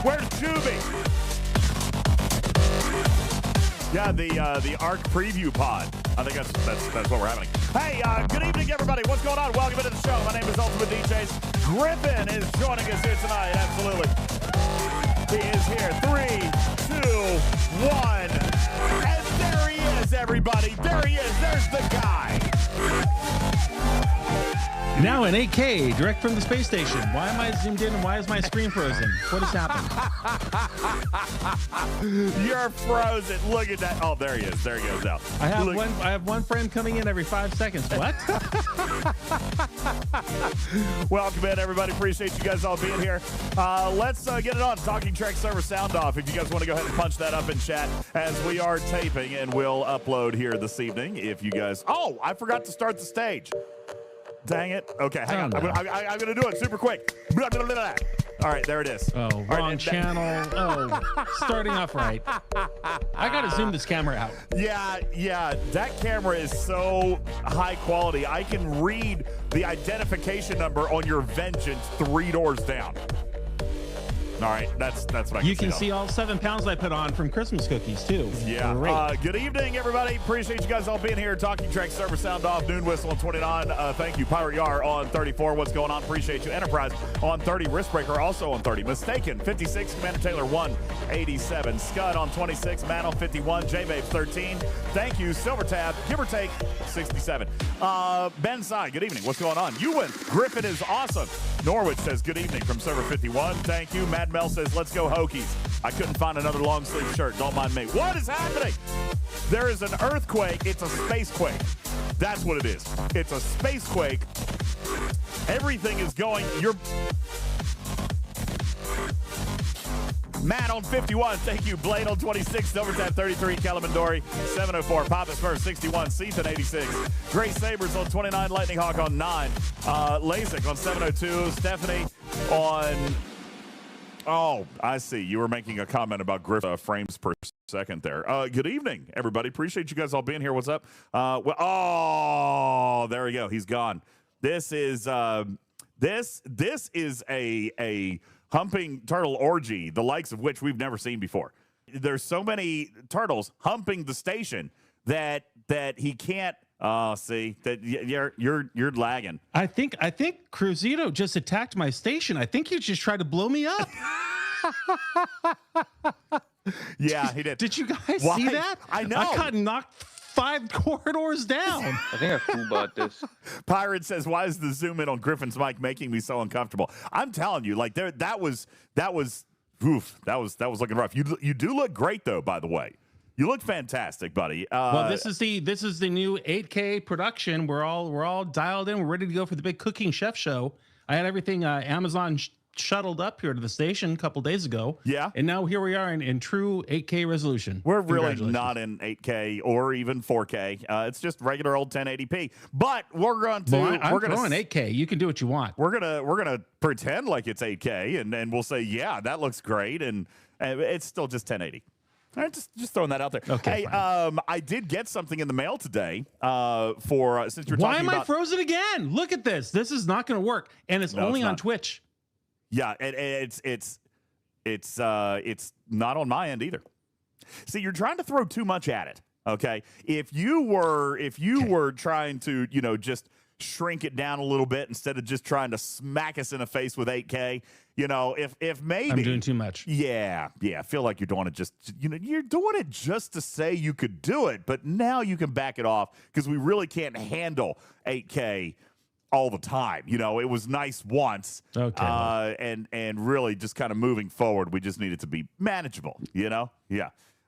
Where's Juby? Yeah, the ARC preview pod. I think that's what we're having. Hey, good evening, everybody. What's going on? Welcome into the show. My name is UltimatDJz. Griffin is joining us here tonight. Absolutely. He is here. 3, 2, 1. And there he is, everybody. There he is. There's the guy. Now in 8K, direct from the space station. Why am I zoomed in and why is my screen frozen? What has happened? You're frozen. Look at that. Oh, there he is. There he goes out. I have one frame coming in every 5 seconds. What? Welcome in, everybody. Appreciate you guys all being here. Let's get it on. Talking Trek server sound off. If you guys want to go ahead and punch that up in chat as we are taping, and we'll upload here this evening. If you guys... Oh, I forgot to start the stage. Dang it. Okay, hang on. I'm going to do it super quick. Blah, blah, blah, blah. All right, there it is. Oh, wrong channel. Oh, starting off right. I got to zoom this camera out. Yeah. That camera is so high quality. I can read the identification number on your Vengeance 3 doors down. All right, that's what I can see. You can see all 7 pounds I put on from Christmas cookies, too. Yeah. Good evening, everybody. Appreciate you guys all being here. Talking Trek server sound off. Noon whistle on 29. Thank you. Pirate Yar on 34. What's going on? Appreciate you. Enterprise on 30. Wristbreaker also on 30. Mistaken 56. Commander Taylor 187. Scud on 26. Matt on 51. J-Babes 13. Thank you. Silver Tab, give or take 67. Ben Sai, good evening. What's going on? You win. Griffin is awesome. Norwich says good evening from server 51. Thank you. Mad Mel says, let's go Hokies. I couldn't find another long sleeve shirt. Don't mind me. What is happening? There is an earthquake. It's a space quake. That's what it is. It's a space quake. Everything is going. Matt on 51. Thank you. Blade on 26. Silvertap 33. Kalamandori 704. Papa's first 61. Season 86. Gray Sabers on 29. Lightning Hawk on 9. LASIK on 702. Stephanie on... Oh, I see. You were making a comment about Griffin frames per second there. Good evening, everybody. Appreciate you guys all being here. What's up? There we go. He's gone. This is this is a humping turtle orgy, the likes of which we've never seen before. There's so many turtles humping the station that he can't. See that you're lagging. I think Cruzito just attacked my station. I think he just tried to blow me up. Yeah, he did. Did you guys see that? I know. I got knocked 5 corridors down. I think I fool bought this. Pirate says, "Why is the zoom in on Griffin's mic making me so uncomfortable?" I'm telling you, like that was looking rough. You do look great though, by the way. You look fantastic, buddy. Well, this is the new 8K production. We're all dialed in. We're ready to go for the big cooking chef show. I had everything Amazon shuttled up here to the station a couple days ago. Yeah. And now here we are in true 8K resolution. We're really not in 8K or even 4K. It's just regular old 1080p. But we're going to I'm throwing 8K. You can do what you want. We're gonna pretend like it's 8K and we'll say, yeah, that looks great, and it's still just 1080. All right, just throwing that out there. Okay. Hey, I did get something in the mail today for since you're talking about. Why am I frozen again? Look at this. This is not going to work, and it's only on Twitch. Yeah, it's not on my end either. See, you're trying to throw too much at it. Okay, if you were trying to just shrink it down a little bit instead of just trying to smack us in the face with 8K. If maybe I'm doing too much. Yeah. I feel like you're doing it you're doing it just to say you could do it, but now you can back it off because we really can't handle 8K all the time. It was nice once. Okay. And really just kind of moving forward, we just need it to be manageable. Yeah.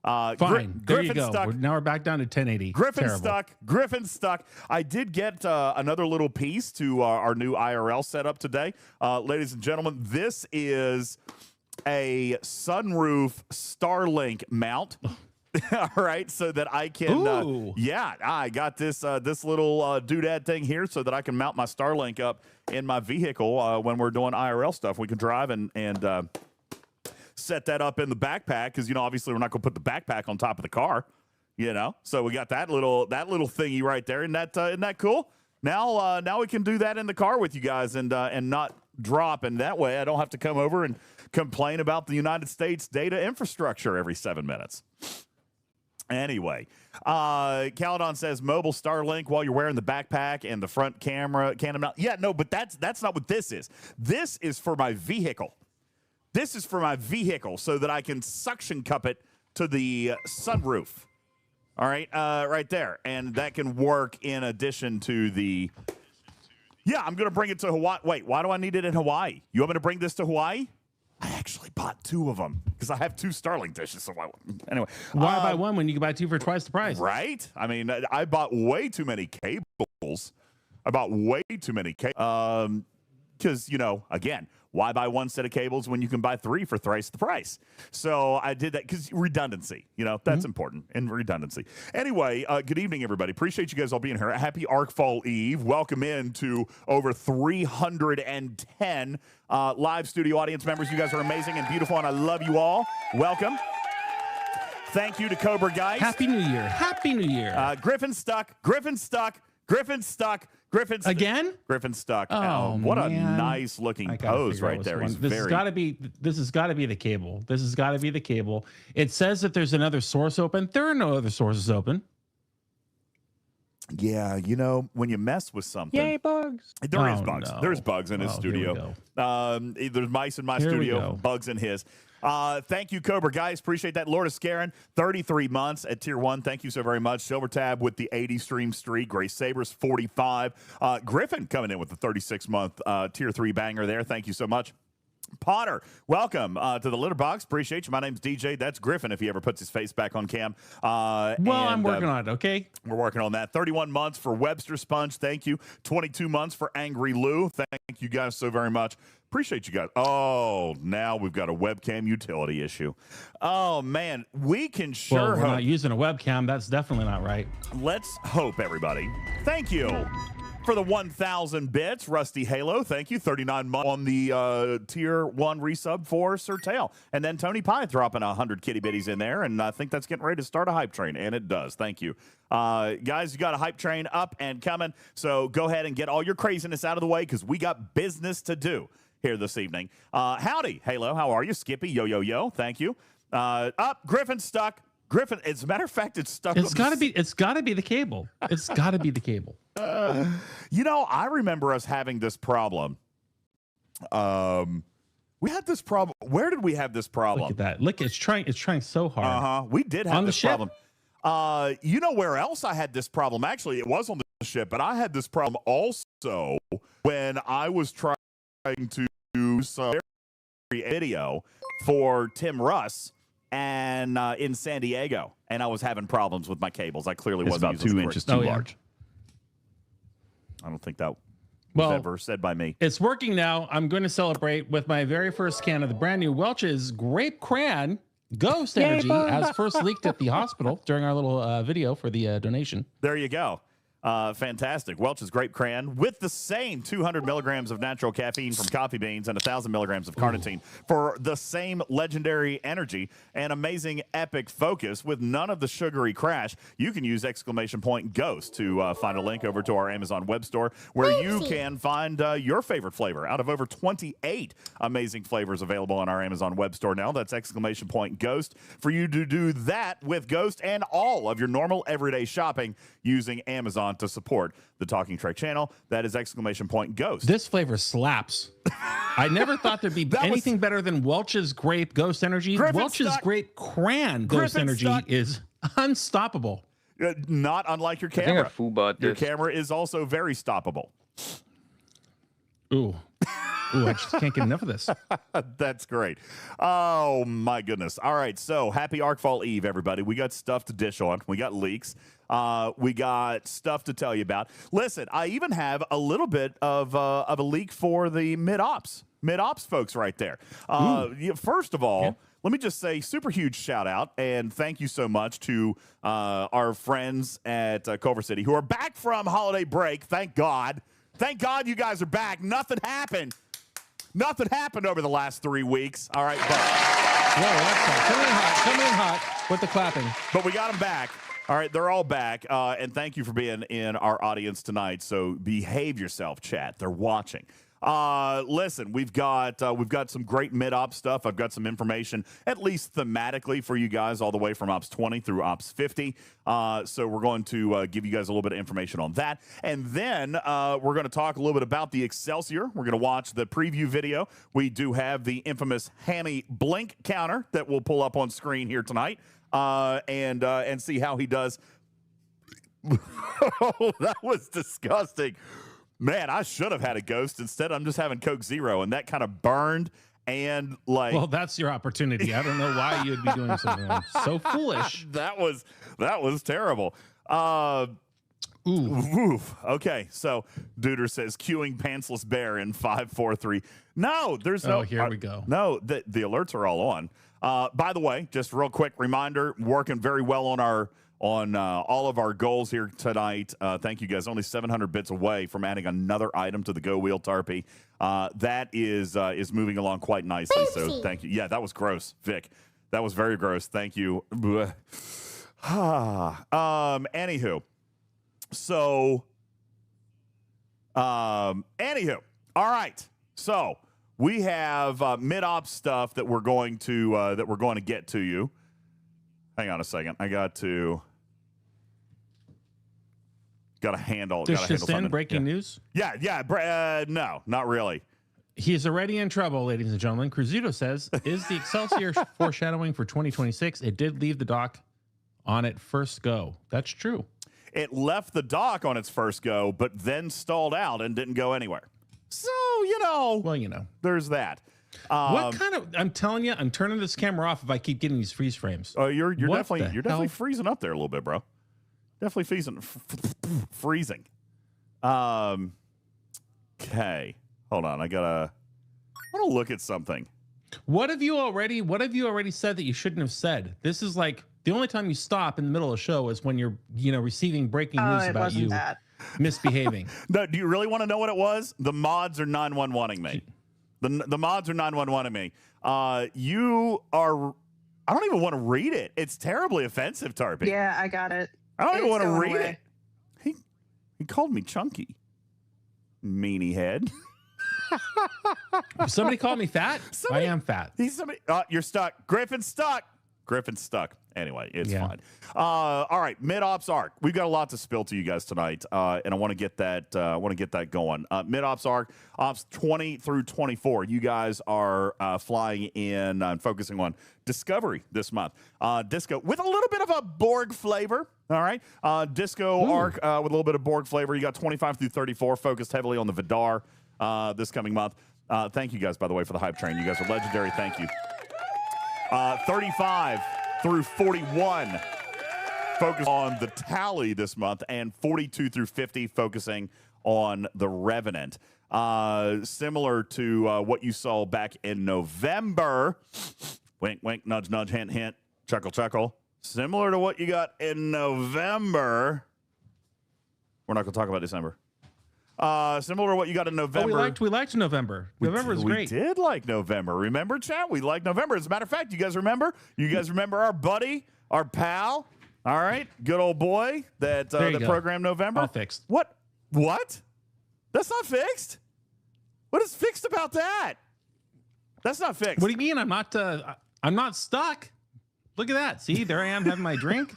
Fine. There you go. Now we're back down to 1080. Griffin's stuck. I did get another little piece to our new IRL setup today. Ladies and gentlemen, this is a sunroof Starlink mount. All right, so that I can, I got this little doodad thing here so that I can mount my Starlink up in my vehicle when we're doing IRL stuff. We can drive and set that up in the backpack because obviously we're not going to put the backpack on top of the car, So we got that little thingy right there, and isn't that cool? Now we can do that in the car with you guys and not drop, and that way I don't have to come over and complain about the United States data infrastructure every 7 minutes. Anyway, Caledon says mobile Starlink while you're wearing the backpack and the front camera cannon mount. Yeah, no, but that's not what this is. This is for my vehicle. This is for my vehicle so that I can suction cup it to the sunroof. All right, right there. And that can work in addition to the... Yeah, I'm going to bring it to Hawaii. Wait, why do I need it in Hawaii? You want me to bring this to Hawaii? I actually bought 2 of them because I have 2 Starlink dishes. So anyway, why buy one when you can buy 2 for twice the price? Right? I mean, I bought way too many cables. I bought way too many cables. Because, you know, again, why buy 1 set of cables when you can buy 3 for thrice the price? So I did that because redundancy, you know, that's important, and redundancy. Anyway, good evening, everybody. Appreciate you guys all being here. Happy Arcfall Eve. Welcome in to over 310 live studio audience members. You guys are amazing and beautiful, and I love you all. Welcome. Thank you to Cobra Guys. Happy New Year. Happy New Year. Griffin stuck. Griffin stuck. Griffin stuck. Griffin again. Griffin stuck. Oh, what man. a nice looking pose right there. This has got to be. This has got to be the cable. This has got to be the cable. It says that there's another source open. There are no other sources open. Yeah, you know, when you mess with something, yay bugs. There is bugs. No. There's bugs in his studio. There's mice in my studio. Bugs in his. Thank you, Cobra Guys. Appreciate that. Lord of Scarin, 33 months at Tier 1. Thank you so very much. Silver Tab with the 80 stream streak. Grace Sabres, 45. Griffin coming in with the 36-month Tier 3 banger there. Thank you so much. Potter, welcome to the litter box. Appreciate you. My name's DJ. That's Griffin if he ever puts his face back on cam. I'm working on it, okay? We're working on that. 31 months for Webster Sponge. Thank you. 22 months for Angry Lou. Thank you guys so very much. Appreciate you guys. Oh, now we've got a webcam utility issue. Oh, man. We can sure hope. We're not using a webcam. That's definitely not right. Let's hope, everybody. Thank you for the 1,000 bits. Rusty Halo, thank you. 39 months on the Tier 1 resub for Sir Tail. And then Tony Pie dropping 100 kitty bitties in there, and I think that's getting ready to start a hype train, and it does. Thank you. Guys, you got a hype train up and coming, so go ahead and get all your craziness out of the way because we got business to do here this evening. Howdy, Halo, how are you? Skippy, yo, thank you. Up, Griffin stuck. Griffin, as a matter of fact, it's stuck. It's got to be the cable. It's got to be the cable. You know, I remember us having this problem. We had this problem. Where did we have this problem? Look at that. Look, it's trying so hard. We did have this problem. You know where else I had this problem? Actually, it was on the ship, but I had this problem also when I was trying to do some video for Tim Russ and in San Diego, and I was having problems with my cables. I clearly wasn't about using 2 inches too large. I don't think that was ever said by me. It's working now. I'm going to celebrate with my very first can of the brand new Welch's Grape Cran Ghost Energy, as first leaked at the hospital during our little video for the donation. There you go. Fantastic. Welch's Grape Cran with the same 200 milligrams of natural caffeine from coffee beans and 1,000 milligrams of carnitine for the same legendary energy and amazing epic focus with none of the sugary crash. You can use !Ghost to find a link over to our Amazon web store where you can find your favorite flavor out of over 28 amazing flavors available on our Amazon web store now. That's !Ghost for you to do that with Ghost and all of your normal everyday shopping using Amazon to support the Talking Trek channel. That is !Ghost. This flavor slaps. I never thought there'd be anything better than Welch's Grape Ghost Energy. Welch's Grape Cran Ghost Energy is unstoppable. Not unlike your camera. I think I fool-bought your this. camera is also very stoppable. Ooh, I just can't get enough of this. That's great. Oh, my goodness. All right, so happy Arcfall Eve, everybody. We got stuff to dish on. We got leaks. We got stuff to tell you about. Listen, I even have a little bit of a leak for the mid-ops folks right there. First of all, let me just say super huge shout out and thank you so much to our friends at Culver City who are back from holiday break. Thank God. Thank God you guys are back. Nothing happened. Nothing happened over the last 3 weeks. All right, but whoa, coming in hot with the clapping. But we got them back. All right, they're all back, and thank you for being in our audience tonight. So behave yourself, chat. They're watching. Listen, we've got some great mid-ops stuff. I've got some information, at least thematically, for you guys all the way from Ops 20 through Ops 50. So we're going to give you guys a little bit of information on that. And then we're going to talk a little bit about the Excelsior. We're going to watch the preview video. We do have the infamous Hammy blink counter that we'll pull up on screen here tonight and see how he does. Oh, that was disgusting. Man, I should have had a ghost. Instead, I'm just having Coke Zero, and that kind of burned and like. Well, that's your opportunity. I don't know why you'd be doing something so foolish. That was terrible. Oof. Okay, so Duder says queuing pantsless bear in 5, 4, 3. No, there's no. Oh, here we go. No, the alerts are all on. By the way, just real quick reminder, working very well on all of our goals here tonight. Thank you guys. Only 700 bits away from adding another item to the Go Wheel Tarpy. That is moving along quite nicely. So thank you. Yeah, that was gross, Vic. That was very gross. Thank you. Anywho. So, anywho. All right. So we have mid-ops stuff that we're going to get to you. Hang on a second. I got to handle. Does Shisten breaking news? Yeah. No, not really. He's already in trouble, ladies and gentlemen. Cruzuto says, is the Excelsior foreshadowing for 2026? It did leave the dock on its first go. That's true. It left the dock on its first go, but then stalled out and didn't go anywhere. So, there's that. What kind of? I'm telling you, I'm turning this camera off if I keep getting these freeze frames. Oh, you're definitely freezing up there a little bit, bro. Definitely freezing. Okay, hold on. I want to look at something. What have you already said that you shouldn't have said? This is like the only time you stop in the middle of the show is when you're receiving breaking news about you misbehaving. No, do you really want to know what it was? The mods are 911ing me. The mods are 911ing me. You are. I don't even want to read it. It's terribly offensive, Tarpy. Yeah, I got it. I don't even want to read it. He called me chunky. Meanie head. Somebody called me fat. I am fat. You're stuck. Griffin's stuck. Anyway, it's fine. All right, mid-ops arc. We've got a lot to spill to you guys tonight, and I want to get that. Going. Mid-ops arc, ops 20 through 24. You guys are flying in and focusing on Discovery this month. Disco with a little bit of a Borg flavor. All right, Disco arc with a little bit of Borg flavor. You got 25 through 34, focused heavily on the Vidar this coming month. Thank you guys, by the way, for the hype train. You guys are legendary. Thank you. 35 through 41 focus on the Tally this month, and 42 through 50 focusing on the Revenant. Similar to what you saw back in November. Wink, wink, nudge, nudge, hint, hint, chuckle, chuckle. Similar to what you got in November. We're not going to talk about December. Similar to what you got in November. We liked November. November was great. We did like November. Remember, chat? We liked November. As a matter of fact, you guys remember? You guys remember our buddy, our pal? All right, good old boy that programmed November. All fixed. What? That's not fixed. What is fixed about that? That's not fixed. What do you mean? I'm not stuck. Look at that. See, there I am having my drink.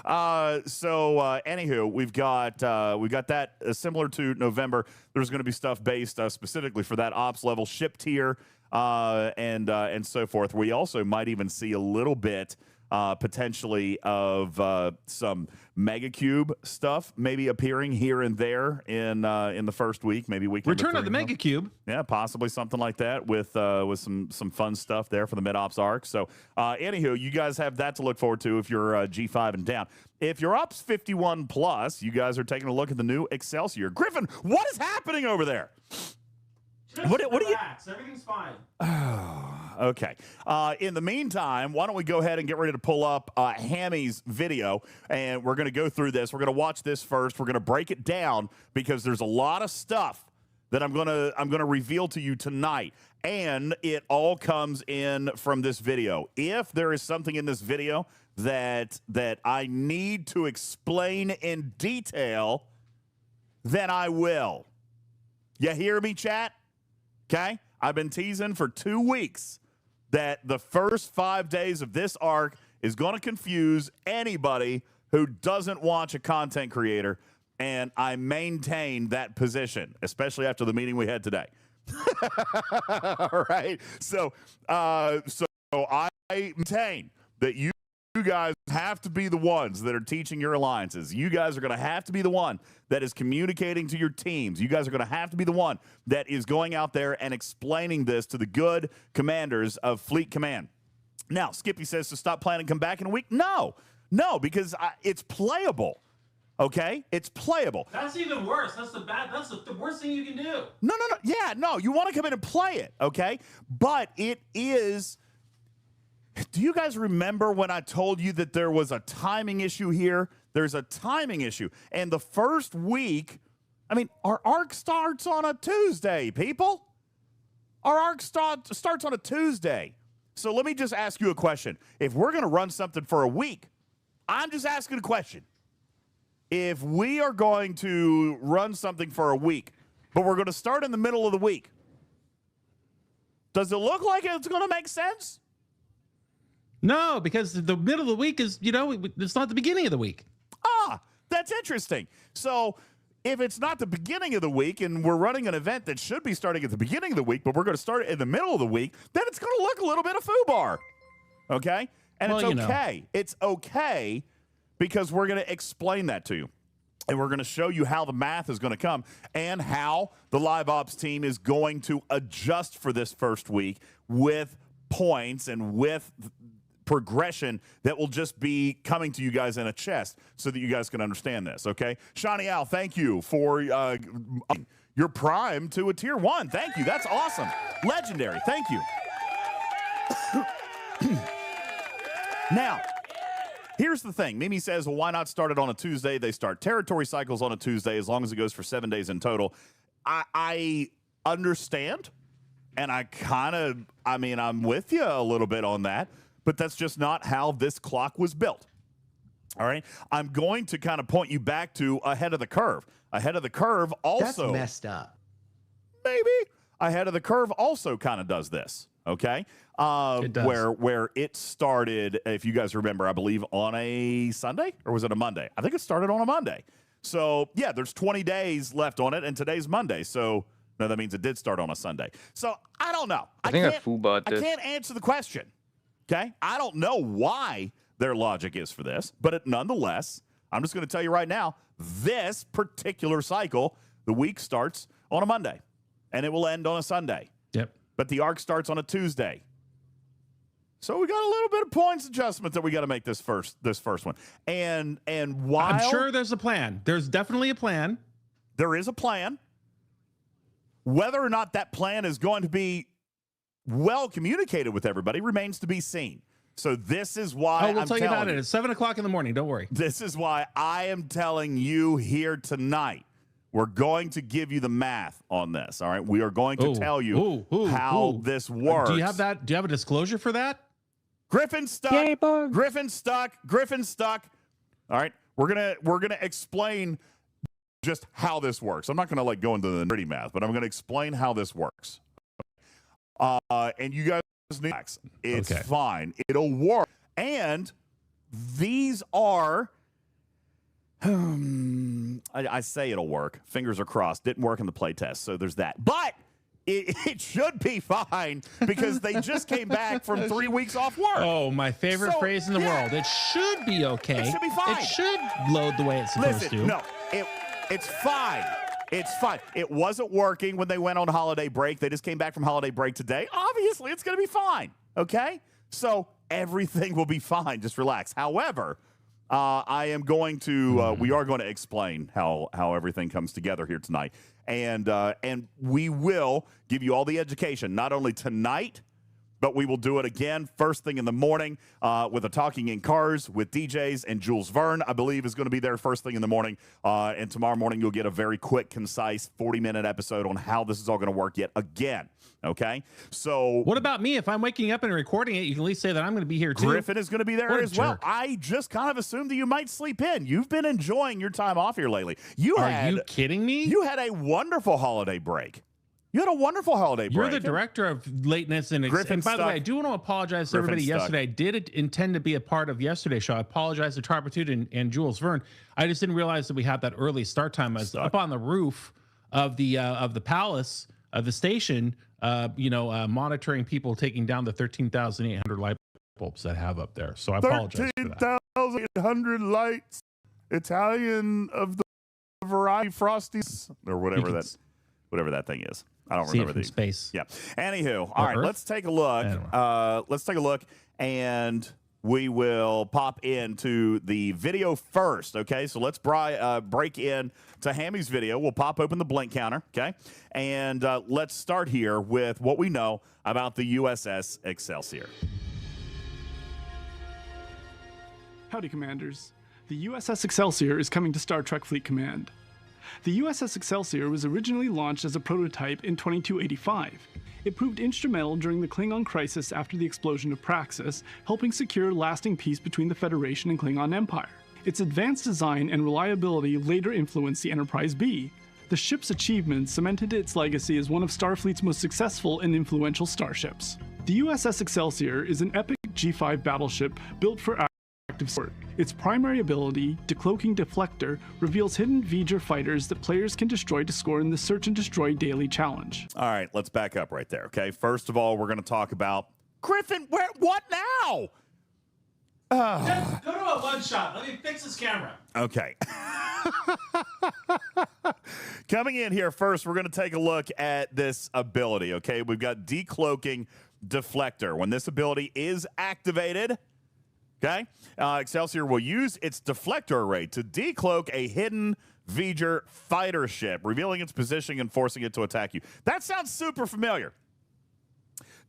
Anywho, we've got that similar to November. There's going to be stuff based specifically for that ops level ship tier and so forth. We also might even see a little bit potentially of some Mega Cube stuff maybe appearing here and there in the first week, maybe week. Return of the Mega Cube. Yeah, possibly something like that with some fun stuff there for the mid ops arc. So, anywho, you guys have that to look forward to if you're G5 and down. If you're Ops 51 plus, you guys are taking a look at the new Excelsior. Griffin, what is happening over there? What do you? Everything's fine. Okay. In the meantime, why don't we go ahead and get ready to pull up Hammy's video, and we're going to go through this. We're going to watch this first. We're going to break it down because there's a lot of stuff that I'm going to reveal to you tonight, and it all comes in from this video. If there is something in this video that I need to explain in detail, then I will. You hear me, chat? Okay? I've been teasing for 2 weeks that the first 5 days of this arc is going to confuse anybody who doesn't watch a content creator, and I maintain that position, especially after the meeting we had today. All right? So I maintain that you guys have to be the ones that are teaching your alliances. You guys are going to have to be the one that is communicating to your teams. You guys are going to have to be the one that is going out there and explaining this to the good commanders of Fleet Command. Now, Skippy says to stop playing and come back in a week. No, because it's playable. Okay? It's playable. That's even worse. That's the worst thing you can do. No. Yeah, no, you want to come in and play it, okay? But it is... Do you guys remember when I told you that there was a timing issue here? There's a timing issue. And the first week, I mean, our arc starts on a Tuesday, people. Our arc starts on a Tuesday. So let me just ask you a question. If we're going to run something for a week, I'm just asking a question. If we are going to run something for a week, but we're going to start in the middle of the week, does it look like it's going to make sense? No, because the middle of the week is, it's not the beginning of the week. Ah, that's interesting. So if it's not the beginning of the week and we're running an event that should be starting at the beginning of the week, but we're going to start it in the middle of the week, then it's going to look a little bit of FUBAR. Okay? And it's okay. It's okay because we're going to explain that to you. And we're going to show you how the math is going to come and how the live ops team is going to adjust for this first week with points and with progression that will just be coming to you guys in a chest so that you guys can understand this, okay? Shawnee Al, thank you for your prime to a tier 1. Thank you. That's awesome. Legendary. Thank you. Now, here's the thing. Mimi says, well, why not start it on a Tuesday? They start territory cycles on a Tuesday as long as it goes for 7 days in total. I understand, and I'm with you a little bit on that. But that's just not how this clock was built. All right? I'm going to kind of point you back to Ahead of the Curve. Ahead of the Curve also... That's messed up. Maybe. Ahead of the Curve also kind of does this, okay? It does. Where it started, if you guys remember, I believe on a Sunday? Or was it a Monday? I think it started on a Monday. So, yeah, there's 20 days left on it, and today's Monday. So, no, that means it did start on a Sunday. So, I don't know. I can't answer the question. Okay, I don't know why their logic is for this, but nonetheless, I'm just going to tell you right now, this particular cycle, the week starts on a Monday, and it will end on a Sunday. Yep. But the arc starts on a Tuesday. So we got a little bit of points adjustment that we got to make this first one. And while I'm sure there's a plan. There's definitely a plan. There is a plan. Whether or not that plan is going to be well communicated with everybody remains to be seen. So this is why we'll tell you about it at 7 o'clock in the morning. Don't worry. This is why I am telling you here tonight. We're going to give you the math on this. All right. We are going to tell you how this works. Do you have that? Do you have a disclosure for that? Griffin stuck. Yay, bug. Griffin stuck. Griffin stuck. All right. We're gonna explain just how this works. I'm not gonna go into the nitty math, but I'm gonna explain how this works. And you guys need it's okay. Fine. It'll work. And these are I say it'll work. Fingers are crossed. Didn't work in the playtest, so there's that. But it should be fine because they just came back from 3 weeks off work. Oh, my favorite phrase in the world. It should be okay. It should be fine. It should load the way it's supposed to. No, it's fine. It's fine. It wasn't working when they went on holiday break. They just came back from holiday break today. Obviously, it's going to be fine. Okay? So everything will be fine. Just relax. However, I am going to, we are going to explain how everything comes together here tonight. And we will give you all the education, not only tonight, but we will do it again first thing in the morning with a Talking in Cars with DJs, and Jules Verne, I believe, is going to be there first thing in the morning. And tomorrow morning, you'll get a very quick, concise 40-minute episode on how this is all going to work yet again. Okay? So what about me? If I'm waking up and recording it, you can at least say that I'm going to be here too. Griffin is going to be there as well. I just kind of assumed that you might sleep in. You've been enjoying your time off here lately. Are you kidding me? You had a wonderful holiday break. You had a wonderful holiday break. You're the director of lateness and by the way, I do want to apologize to everybody yesterday. I did intend to be a part of yesterday's show. I apologize to Tarpitude and Jules Verne. I just didn't realize that we had that early start time. I was up on the roof of the palace of the station, monitoring people taking down the 13,800 light bulbs that I have up there. So I apologize for that. 13,800 lights, Italian of the variety Frosties, or whatever that thing is. I don't remember the space. Yeah. Anywho, all right, let's take a look. Let's take a look, and we will pop into the video first. Okay, so let's break in to Hammy's video. We'll pop open the blink counter. Okay, and let's start here with what we know about the USS Excelsior. Howdy, Commanders. The USS Excelsior is coming to Star Trek Fleet Command. The USS Excelsior was originally launched as a prototype in 2285. It proved instrumental during the Klingon crisis after the explosion of Praxis, helping secure lasting peace between the Federation and Klingon Empire. Its advanced design and reliability later influenced the Enterprise B. The ship's achievements cemented its legacy as one of Starfleet's most successful and influential starships. The USS Excelsior is an epic G5 battleship built for active support. Its primary ability, Decloaking Deflector, reveals hidden Voyager fighters that players can destroy to score in the Search and Destroy daily challenge. All right, let's back up right there, okay? First of all, we're going to talk about Griffin. What now? Just go to a one shot. Let me fix this camera. Okay. Coming in here first, we're going to take a look at this ability, okay? We've got Decloaking Deflector. When this ability is activated, okay, Excelsior will use its deflector array to decloak a hidden Voyager fighter ship, revealing its position and forcing it to attack you. That sounds super familiar.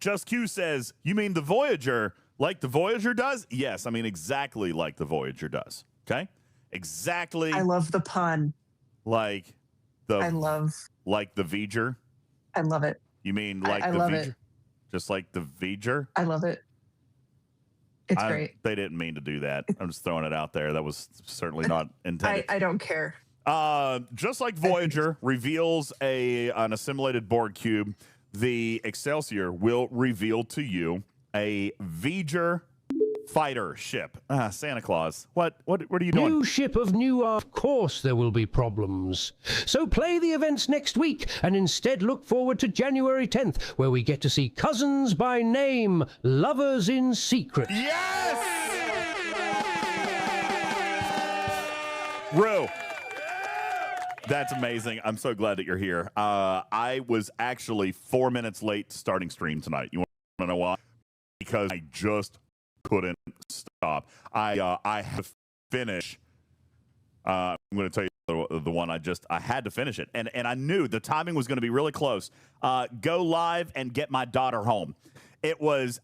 Just Q says, you mean the Voyager like the Voyager does? Yes, I mean exactly like the Voyager does. Okay? Exactly. I love the pun. Like the Voyager? I love it. You mean like the Voyager? Just like the Voyager? I love it. It's great. They didn't mean to do that. I'm just throwing it out there. That was certainly not intended. I don't care. Just like Voyager reveals an assimilated Borg cube, the Excelsior will reveal to you a Voyager fighter ship. Santa Claus. What are you doing? New ship of new, of course there will be problems. So play the events next week and instead look forward to January 10th, where we get to see cousins by name, lovers in secret. Yes! Rue. That's amazing. I'm so glad that you're here. I was actually 4 minutes late starting stream tonight. You want to know why? Because I just couldn't stop. I had to finish. I'm going to tell you the one I had to finish it, and I knew the timing was going to be really close. Go live and get my daughter home. It was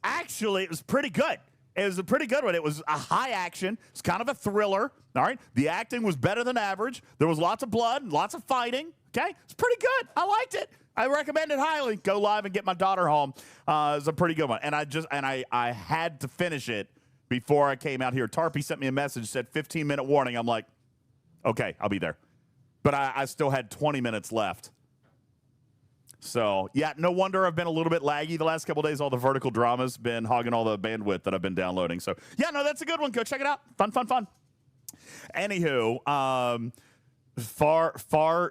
pretty good. It was a pretty good one. It was a high action. It's kind of a thriller. All right. The acting was better than average. There was lots of blood, lots of fighting. Okay. It's pretty good. I liked it. I recommend it highly. Go live and get my daughter home. It's a pretty good one. And I had to finish it before I came out here. Tarpy sent me a message, said 15-minute warning. I'm like, okay, I'll be there. But I still had 20 minutes left. So, yeah, no wonder I've been a little bit laggy the last couple of days. All the vertical drama's been hogging all the bandwidth that I've been downloading. So, yeah, no, that's a good one. Go check it out. Fun. Anywho,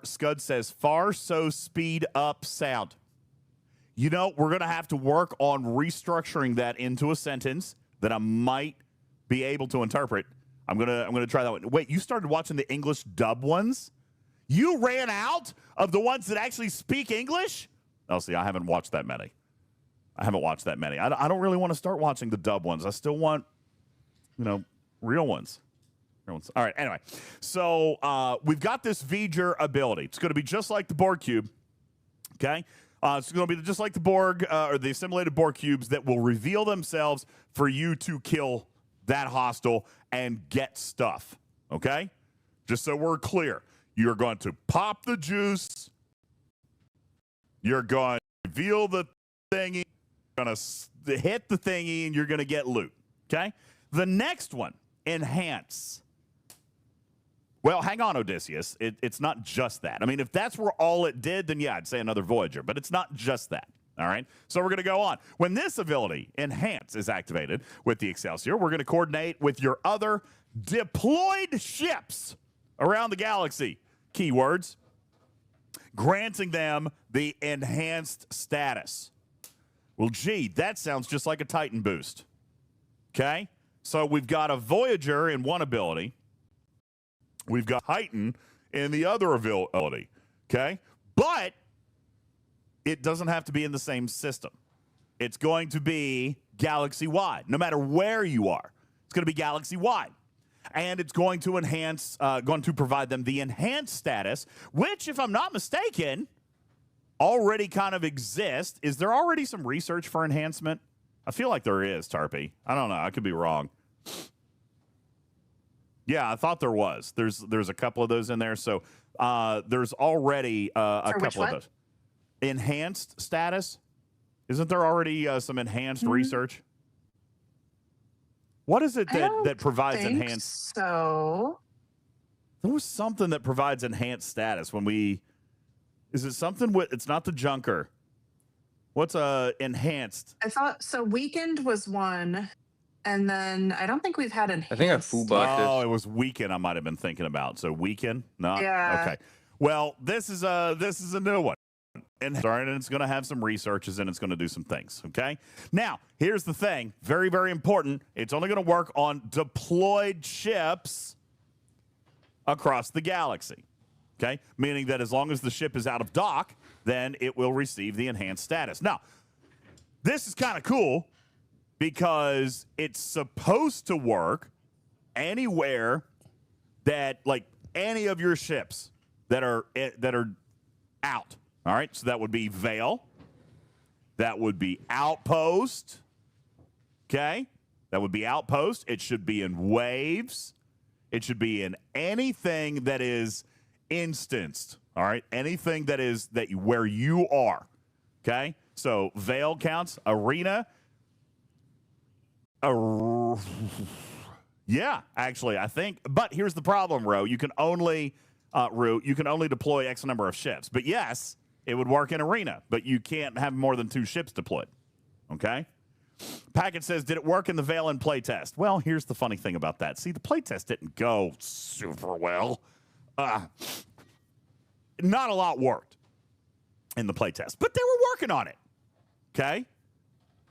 Scud says, far so speed up sound. You know, we're going to have to work on restructuring that into a sentence that I might be able to interpret. I'm gonna try that one. Wait, you started watching the English dub ones? You ran out of the ones that actually speak English? Oh, see, I haven't watched that many. I don't really want to start watching the dub ones. I still want, real ones. All right, anyway. So we've got this Voyager ability. It's going to be just like the Borg Cube, okay? It's going to be just like the Borg or the assimilated Borg cubes that will reveal themselves for you to kill that hostile and get stuff. Okay? Just so we're clear. You're going to pop the juice. You're going to reveal the thingy. You're going to hit the thingy, and you're going to get loot. Okay? The next one, enhance. Well, hang on, Odysseus. It's not just that. I mean, if that's where all it did, then yeah, I'd say another Voyager. But it's not just that. All right? So we're going to go on. When this ability, enhance, is activated with the Excelsior, we're going to coordinate with your other deployed ships around the galaxy. Keywords. Granting them the enhanced status. Well, gee, that sounds just like a Titan boost. Okay? So we've got a Voyager in one ability. We've got Titan in the other ability. Okay? But it doesn't have to be in the same system. It's going to be galaxy-wide. No matter where you are, it's going to be galaxy-wide. And it's going to provide them the enhanced status, which, if I'm not mistaken, already kind of exists. Is there already some research for enhancement? I feel like there is, Tarpy. I don't know. I could be wrong. Yeah, I thought there was. There's a couple of those in there. So there's already a couple of those. Enhanced status? Isn't there already some enhanced research? What is it that provides enhanced? So there was something that provides enhanced status when we. Is it something with? It's not the junker. What's enhanced? I thought so. Weakened was one, and then I don't think we've had enhanced. I think I foolbot this. Oh, it was weaken. I might have been thinking about. So weaken, no. Yeah. Okay. Well, this is a new one. And it's going to have some researches and it's going to do some things. Okay. Now, here's the thing. Very, very important. It's only going to work on deployed ships across the galaxy. Okay. Meaning that as long as the ship is out of dock, then it will receive the enhanced status. Now, this is kind of cool because it's supposed to work anywhere that, like, any of your ships that are out. All right, so that would be Veil. That would be Outpost. Okay? That would be Outpost. It should be in Waves. It should be in anything that is instanced. All right? Anything that is where you are. Okay? So Veil counts. Arena. Yeah, actually, I think. But here's the problem, Ro. You can only deploy X number of ships. But yes, it would work in Arena, but you can't have more than 2 ships deployed. Okay? Packet says, did it work in the Veil and playtest? Well, here's the funny thing about that. See, the playtest didn't go super well. Not a lot worked in the playtest, but they were working on it. Okay?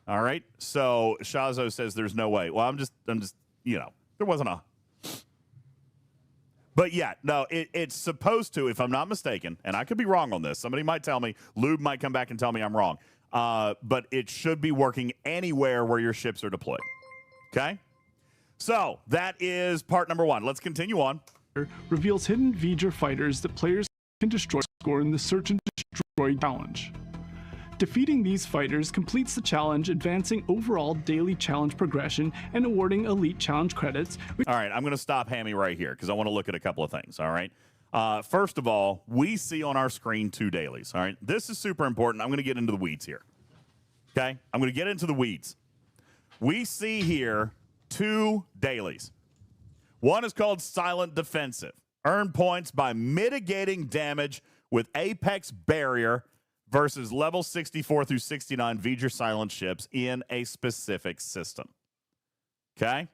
All right? So Shazo says there's no way. Well, I'm just, there wasn't a... But yeah, no, it's supposed to, if I'm not mistaken, and I could be wrong on this. Somebody might tell me, Lube might come back and tell me I'm wrong. But it should be working anywhere where your ships are deployed. Okay? So that is part number 1. Let's continue on. Reveals hidden Voyager fighters that players can destroy score in the Search and Destroy challenge. Defeating these fighters completes the challenge, advancing overall daily challenge progression and awarding elite challenge credits. All right, I'm going to stop Hammy right here because I want to look at a couple of things, all right? First of all, we see on our screen 2 dailies, all right? This is super important. I'm going to get into the weeds here, okay? I'm going to get into the weeds. We see here 2 dailies. One is called Silent Defensive. Earn points by mitigating damage with Apex Barrier versus level 64 through 69 Voyager silent ships in a specific system. Okay?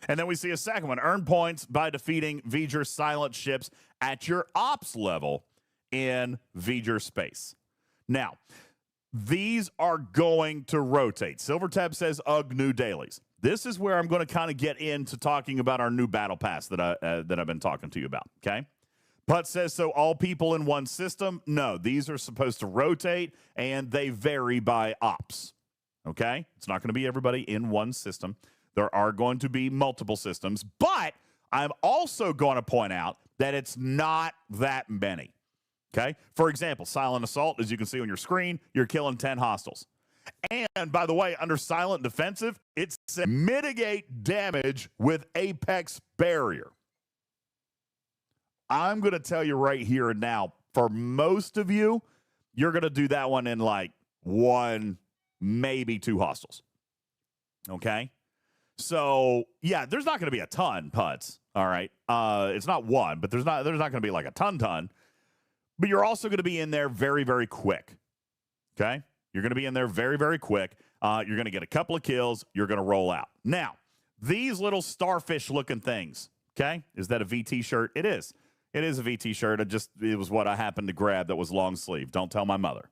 And then we see a second one. Earn points by defeating Voyager silent ships at your ops level in Voyager space. Now, these are going to rotate. Silvertab says, ugh, new dailies. This is where I'm going to kind of get into talking about our new battle pass that I've been talking to you about. Okay? But says, so all people in one system? No, these are supposed to rotate, and they vary by ops, okay? It's not going to be everybody in one system. There are going to be multiple systems, but I'm also going to point out that it's not that many, Okay? For example, silent assault, as you can see on your screen, you're killing 10 hostiles. And by the way, under silent defensive, it's mitigate damage with apex barrier. I'm going to tell you right here and now, for most of you, you're going to do that one in like 1, maybe 2 hostiles. Okay? So, yeah, there's not going to be a ton, Putz. All right? It's not 1, but there's not going to be like a ton. But you're also going to be in there very, very quick. Okay? You're going to be in there very, very quick. You're going to get a couple of kills. You're going to roll out. Now, these little starfish-looking things, okay? Is that a VT shirt? It is. It is a VT shirt. It was what I happened to grab that was long sleeve. Don't tell my mother.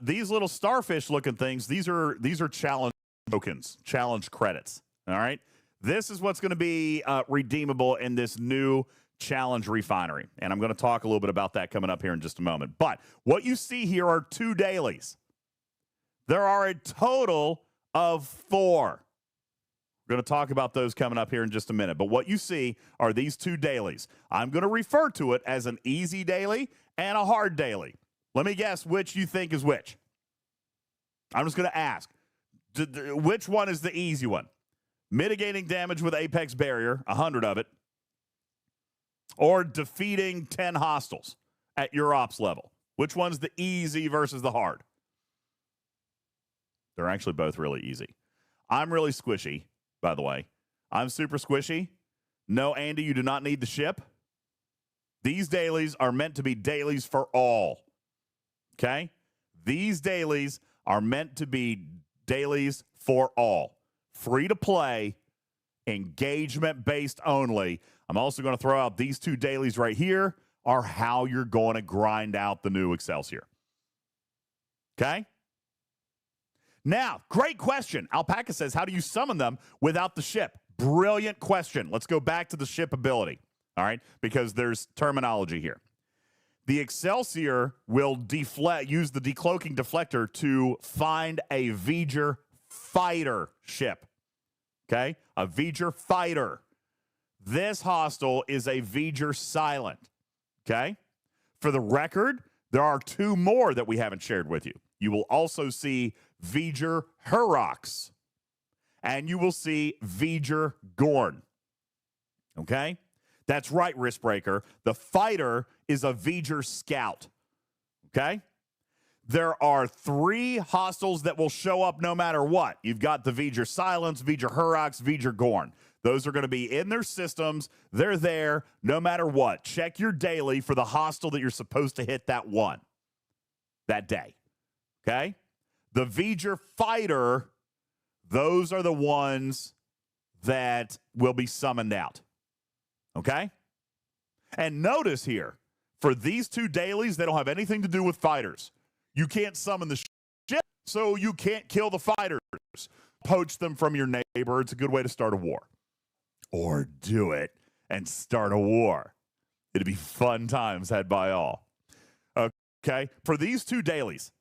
These little starfish-looking things, these are challenge tokens, challenge credits, all right? This is what's going to be redeemable in this new challenge refinery, and I'm going to talk a little bit about that coming up here in just a moment. But what you see here are 2 dailies. There are a total of 4. We're going to talk about those coming up here in just a minute. But what you see are these 2 dailies. I'm going to refer to it as an easy daily and a hard daily. Let me guess which you think is which. I'm just going to ask, which one is the easy one? Mitigating damage with apex barrier, 100 of it, or defeating 10 hostiles at your ops level? Which one's the easy versus the hard? They're actually both really easy. I'm really squishy, by the way. I'm super squishy. No, Andy, you do not need the ship. These dailies are meant to be dailies for all. Okay? These dailies are meant to be dailies for all. Free to play, engagement based only. I'm also going to throw out these 2 dailies right here are how you're going to grind out the new Excelsior. Okay? Now, great question. Alpaca says, how do you summon them without the ship? Brilliant question. Let's go back to the ship ability, all right? Because there's terminology here. The Excelsior will use the decloaking deflector to find a Voyager fighter ship, okay? A Voyager fighter. This hostile is a Voyager silent, okay? For the record, there are 2 more that we haven't shared with you. You will also see Voyager Hurox, and you will see Voyager Gorn, okay? That's right, Riskbreaker. The fighter is a Voyager scout, okay? There are 3 hostiles that will show up no matter what. You've got the Voyager Silence, Voyager Hurox, Voyager Gorn. Those are going to be in their systems. They're there no matter what. Check your daily for the hostile that you're supposed to hit that day, okay? The Voyager fighter, those are the ones that will be summoned out, okay? And notice here, for these 2 dailies, they don't have anything to do with fighters. You can't summon the ship, so you can't kill the fighters. Poach them from your neighbor. It's a good way to start a war. Or do it and start a war. It'd be fun times had by all. Okay? For these 2 dailies,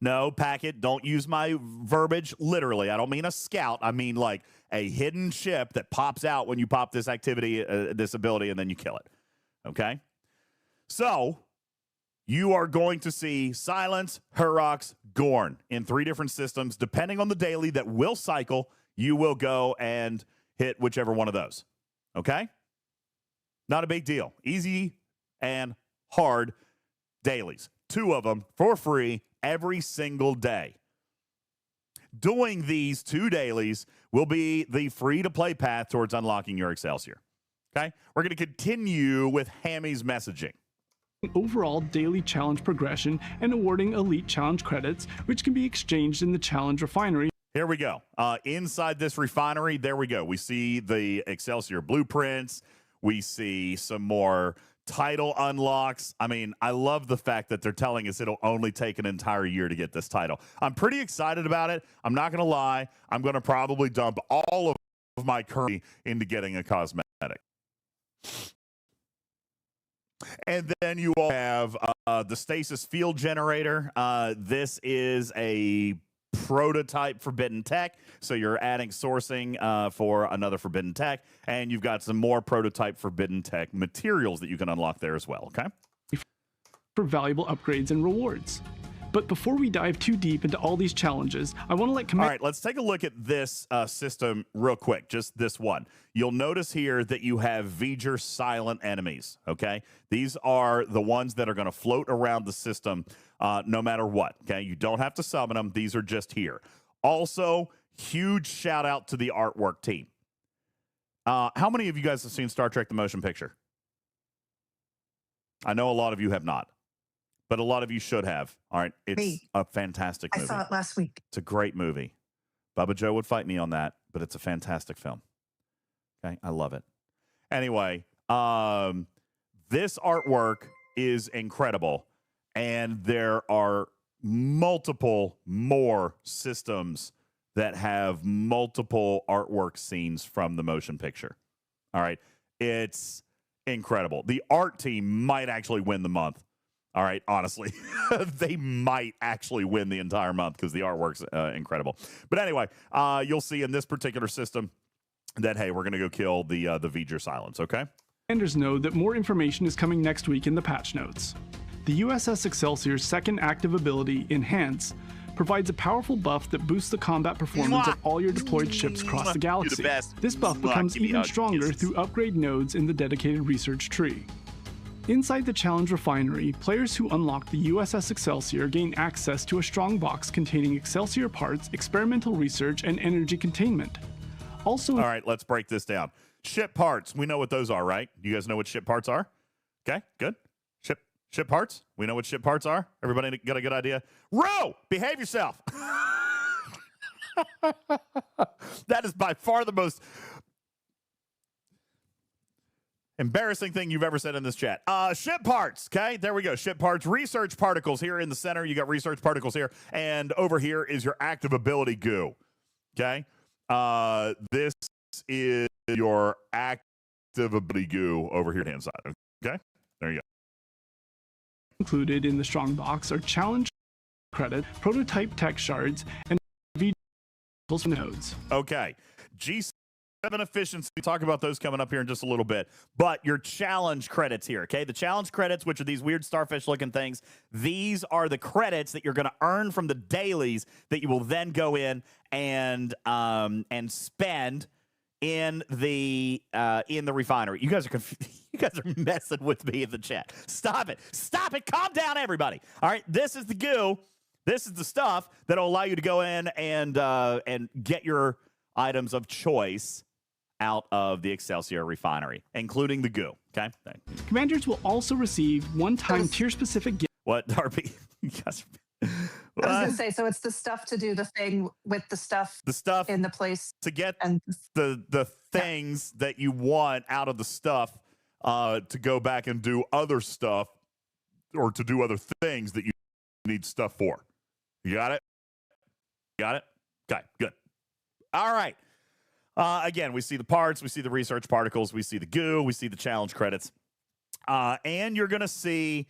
no, Packet, don't use my verbiage literally. I don't mean a scout. I mean like a hidden ship that pops out when you pop this activity, this ability, and then you kill it. Okay? So, you are going to see Silence, Hurox, Gorn in 3 different systems. Depending on the daily that will cycle, you will go and hit whichever one of those. Okay? Not a big deal. Easy and hard dailies. 2 of them for free every single day. Doing these 2 dailies will be the free-to-play path towards unlocking your Excelsior. Okay? We're going to continue with Hammy's messaging. Overall daily challenge progression and awarding elite challenge credits, which can be exchanged in the challenge refinery. Here we go. Inside this refinery, there we go. We see the Excelsior blueprints. We see some more title unlocks. I mean, I love the fact that they're telling us it'll only take an entire year to get this title. I'm pretty excited about it. I'm not going to lie. I'm going to probably dump all of my currency into getting a cosmetic. And then you all have the stasis field generator. This is a prototype forbidden tech. So you're adding sourcing for another forbidden tech, and you've got some more prototype forbidden tech materials that you can unlock there as well, okay? For valuable upgrades and rewards. But before we dive too deep into all these challenges, I want to let All right, let's take a look at this system real quick, just this one. You'll notice here that you have Voyager silent enemies, okay? These are the ones that are going to float around the system no matter what, okay? You don't have to summon them. These are just here. Also, huge shout out to the artwork team. How many of you guys have seen Star Trek the Motion Picture? I know a lot of you have not, but a lot of you should have. All right, it's a fantastic movie. I saw it last week. It's a great movie. Bubba Joe would fight me on that, but it's a fantastic film. Okay, I love it. Anyway, this artwork is incredible, and there are multiple more systems that have multiple artwork scenes from the motion picture. All right, it's incredible. The art team might actually win the month. All right, honestly, they might actually win the entire month because the artwork's incredible. But anyway, you'll see in this particular system that, hey, we're going to go kill the Voyager silence, okay? Commanders know that more information is coming next week in the patch notes. The USS Excelsior's second active ability, Enhance, provides a powerful buff that boosts the combat performance of all your deployed ships across the galaxy. This buff becomes even stronger through upgrade nodes in the dedicated research tree. Inside the challenge refinery, players who unlock the USS Excelsior gain access to a strong box containing Excelsior parts, experimental research, and energy containment. Also, all right, let's break this down. Ship parts, we know what those are, right? You guys know what ship parts are? Okay, good. Ship parts, we know what ship parts are. Everybody got a good idea? Row, behave yourself. That is by far the most embarrassing thing you've ever said in this chat. Ship parts, okay? There we go. Ship parts, research particles here in the center. You got research particles here. And over here is your active ability goo, okay? This is your active ability goo over here on the hand side, okay? There you go. Included in the strong box are challenge credit, prototype tech shards, and vehicles nodes. Okay. G7 efficiency, talk about those coming up here in just a little bit, but your challenge credits here, okay? The challenge credits, which are these weird starfish looking things, these are the credits that you're going to earn from the dailies that you will then go in and spend in the refinery. You guys are you guys are messing with me in the chat. Stop it. Calm down, everybody. All right, this is the goo. This is the stuff that'll allow you to go in and get your items of choice out of the Excelsior refinery, including the goo. Okay. Commanders will also receive one-time tier-specific gifts. What, Darby? You guys I was going to say, so it's the stuff to do the thing with the stuff in the place to get and the things that you want out of the stuff to go back and do other stuff or to do other things that you need stuff for. You got it? Got it? Okay, good. All right. Again, we see the parts, we see the research particles, we see the goo, we see the challenge credits. And you're going to see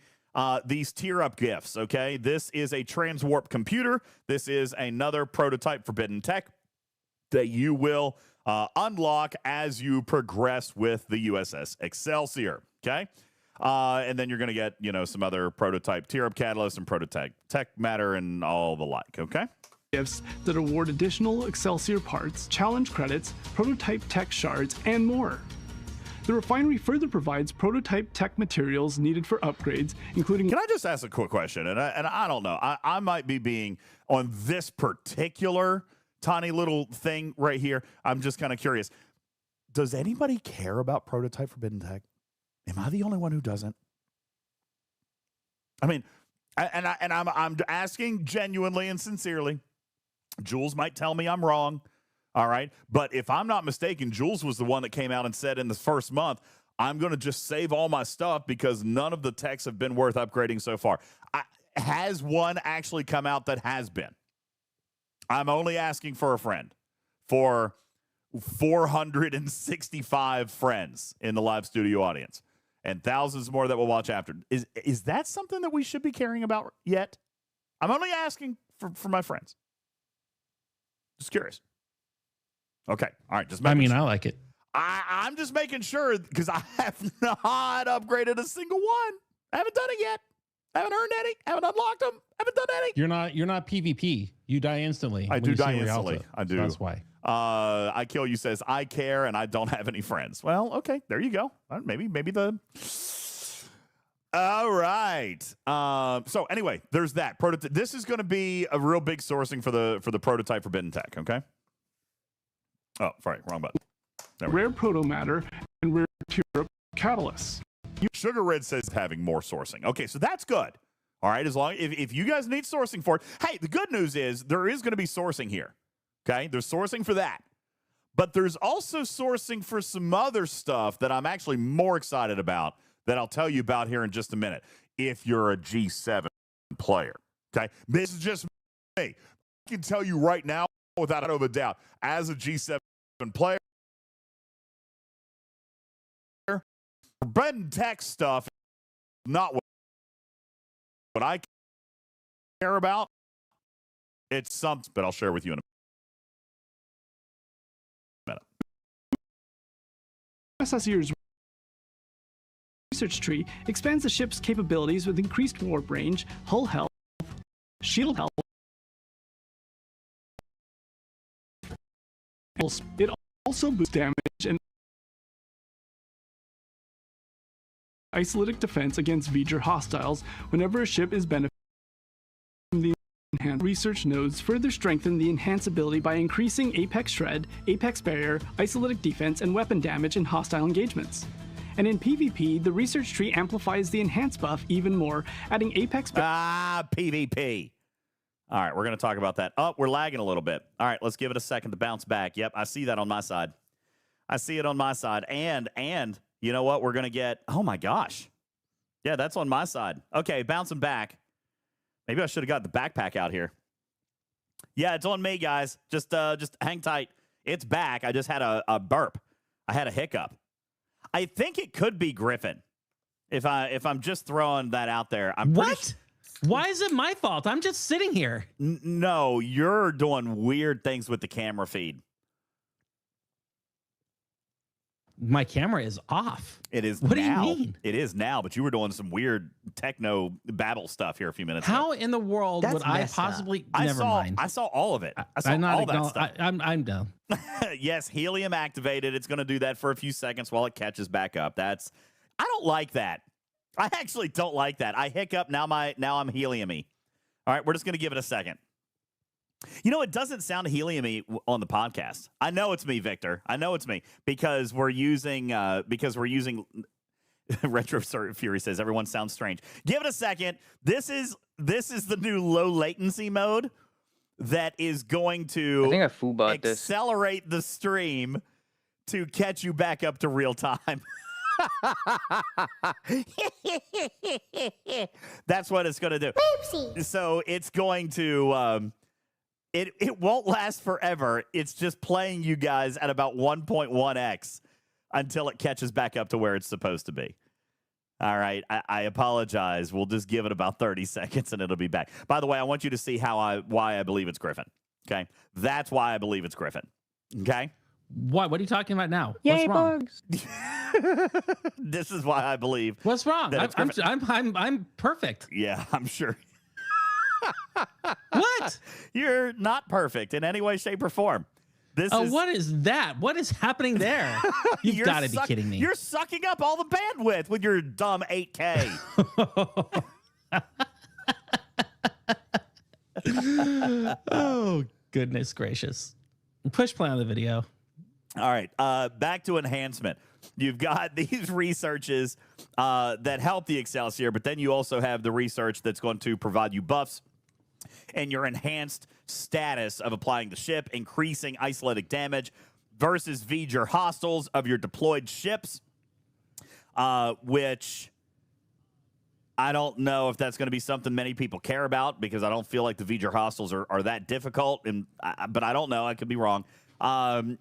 these tier up gifts, okay? This is a transwarp computer. This is another prototype forbidden tech that you will unlock as you progress with the USS Excelsior, okay? And then you're going to get, some other prototype tier up catalyst and prototype tech matter and all the like, okay? Gifts that award additional Excelsior parts, challenge credits, prototype tech shards, and more. The refinery further provides prototype tech materials needed for upgrades, including... Can I just ask a quick question? And I don't know. I might be being on this particular tiny little thing right here. I'm just kind of curious. Does anybody care about prototype forbidden tech? Am I the only one who doesn't? I mean, I'm asking genuinely and sincerely. Jules might tell me I'm wrong. All right. But if I'm not mistaken, Jules was the one that came out and said in the first month, I'm going to just save all my stuff because none of the techs have been worth upgrading so far. Has one actually come out that has been? I'm only asking for a friend. For 465 friends in the live studio audience and thousands more that will watch after. Is that something that we should be caring about yet? I'm only asking for my friends. Just curious. Okay. All right. I like it. I'm just making sure because I have not upgraded a single one. I haven't done it yet. I haven't earned any. I haven't unlocked them. I haven't done any. You're not PvP. You die instantly. I do die instantly. I do. So that's why. I Kill You says, I care and I don't have any friends. Well, okay. There you go. Maybe the... All right. So anyway, there's that. This is going to be a real big sourcing for the prototype Forbidden Tech, okay? Oh, sorry. Wrong button. Rare proto-matter and rare pure catalysts. Sugar Red says having more sourcing. Okay, so that's good. All right, as long if you guys need sourcing for it. Hey, the good news is there is going to be sourcing here. Okay, there's sourcing for that. But there's also sourcing for some other stuff that I'm actually more excited about that I'll tell you about here in just a minute. If you're a G7 player, okay? This is just me. I can tell you right now, without a doubt, as a G7 player, Forbidden Tech stuff is not what I care about. It's something, but I'll share with you in a minute. Excelsior's research tree expands the ship's capabilities with increased warp range, hull health, shield health. It also boosts damage and isolatic defense against Voyager hostiles whenever a ship is benefiting from the enhanced. Research nodes further strengthen the enhanced ability by increasing Apex Shred, Apex Barrier, isolatic defense, and weapon damage in hostile engagements. And in PvP, the research tree amplifies the enhanced buff even more, adding Apex... PvP. All right, we're going to talk about that. Oh, we're lagging a little bit. All right, let's give it a second to bounce back. Yep, I see that on my side. I see it on my side. And you know what? We're going to get... Oh, my gosh. Yeah, that's on my side. Okay, bouncing back. Maybe I should have got the backpack out here. Yeah, it's on me, guys. Just hang tight. It's back. I just had a burp. I had a hiccup. I think it could be Griffin. If I'm just throwing that out there. What? Why is it my fault? I'm just sitting here. No, you're doing weird things with the camera feed. My camera is off. It is what now. What do you mean? It is now, but you were doing some weird techno babble stuff here a few minutes ago. How in the world would I possibly... Never mind. I saw all of it. I saw all that stuff. I'm done. Yes, helium activated. It's going to do that for a few seconds while it catches back up. I don't like that. I actually don't like that. I hiccup, now I'm helium-y. All right, we're just going to give it a second. You know, it doesn't sound helium-y on the podcast. I know it's me, Victor. I know it's me because we're using Retro Fury says everyone sounds strange. Give it a second. This is the new low latency mode that is going to I think I foobot accelerate the stream to catch you back up to real time. That's what it's going to do. Oopsie. So it's going to it won't last forever. It's just playing you guys at about 1.1x until it catches back up to where it's supposed to be. All right, I apologize. We'll just give it about 30 seconds and it'll be back. By the way, I want you to see why I believe it's Griffin. Okay, that's why I believe it's Griffin. Okay. What are you talking about now? Yay, what's wrong? bugs. This is why I believe. What's wrong? I'm perfect. Yeah, I'm sure. What? You're not perfect in any way, shape, or form. What is that? What is happening there? You've got to be kidding me. You're sucking up all the bandwidth with your dumb 8K. Oh, goodness gracious. Push play on the video. All right, back to enhancement. You've got these researches that help the Excelsior, but then you also have the research that's going to provide you buffs and your enhanced status of applying the ship, increasing isolatic damage versus Voyager hostiles of your deployed ships, which I don't know if that's going to be something many people care about because I don't feel like the Voyager hostiles are that difficult, but I don't know. I could be wrong.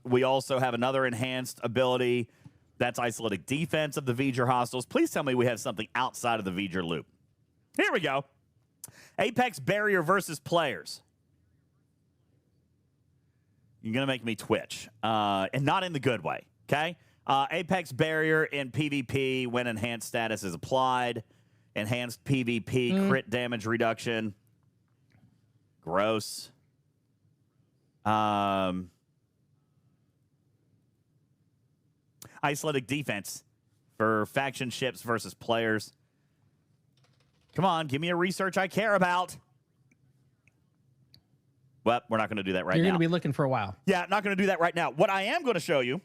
We also have another enhanced ability that's isolatic defense of the Voyager hostiles. Please tell me we have something outside of the Voyager loop. Here we go. Apex barrier versus players. You're going to make me twitch, and not in the good way, okay? Apex barrier in PvP when enhanced status is applied. Enhanced PvP crit damage reduction. Gross. Isolated defense for faction ships versus players. Come on, give me a research I care about. Well, we're not going to do that right now. You're going to be looking for a while. Yeah, not going to do that right now. What I am going to show you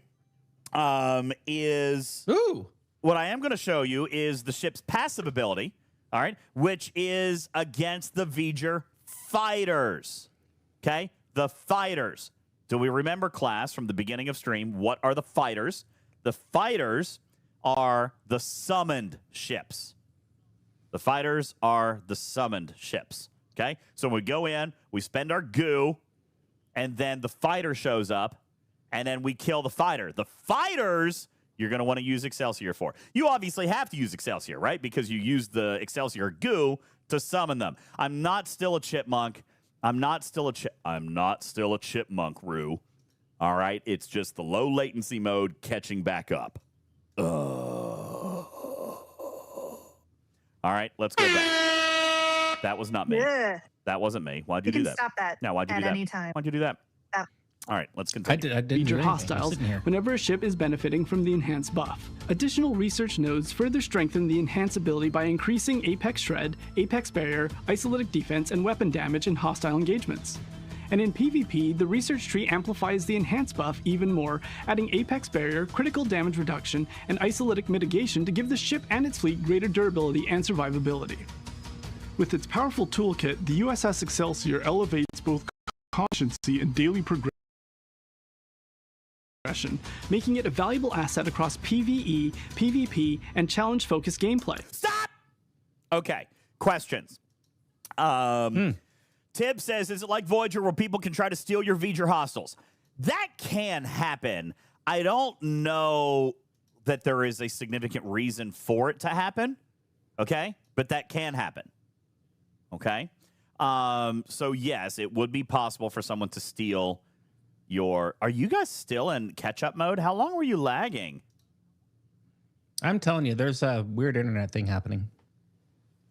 is... Ooh. What I am going to show you is the ship's passive ability, all right, which is against the Voyager fighters, okay? The fighters. Do we remember, class, from the beginning of stream, what are the fighters? The fighters are the summoned ships. The fighters are the summoned ships, okay? So we go in, we spend our goo, and then the fighter shows up, and then we kill the fighter. The fighters... you're going to want to use Excelsior for. You obviously have to use Excelsior, right? Because you use the Excelsior goo to summon them. I'm not still a chipmunk. I'm not still a chipmunk, Rue. All right? It's just the low latency mode catching back up. All right, let's go back. That was not me. Yeah. That wasn't me. Why'd you do that? Stop that. Now, why'd you do that? Any time. Why'd you do that? All right, let's continue. I didn't do Voyager anything. hostiles whenever a ship is benefiting from the enhanced buff. Additional research nodes further strengthen the enhanced ability by increasing Apex Shred, Apex Barrier, Isolated Defense, and weapon damage in hostile engagements. And in PvP, the research tree amplifies the enhanced buff even more, adding Apex Barrier, critical damage reduction, and Isolatic mitigation to give the ship and its fleet greater durability and survivability. With its powerful toolkit, the USS Excelsior elevates both consciency and daily progression, making it a valuable asset across PvE, PvP, and challenge-focused gameplay. Stop! Okay, questions. Tib says, is it like Voyager where people can try to steal your Voyager hostiles? That can happen. I don't know that there is a significant reason for it to happen, okay? But that can happen, okay? So, yes, it would be possible for someone to steal your... Are you guys still in catch-up mode? How long were you lagging? I'm telling you, there's a weird internet thing happening.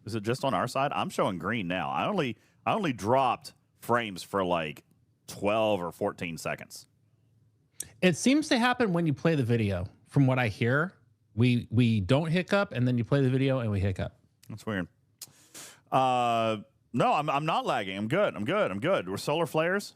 Is it just on our side? I'm showing green now. I only dropped frames for like 12 or 14 seconds. It seems to happen when you play the video. From what I hear, we don't hiccup, and then you play the video and we hiccup. That's weird. No, I'm not lagging. I'm good. We're solar flares.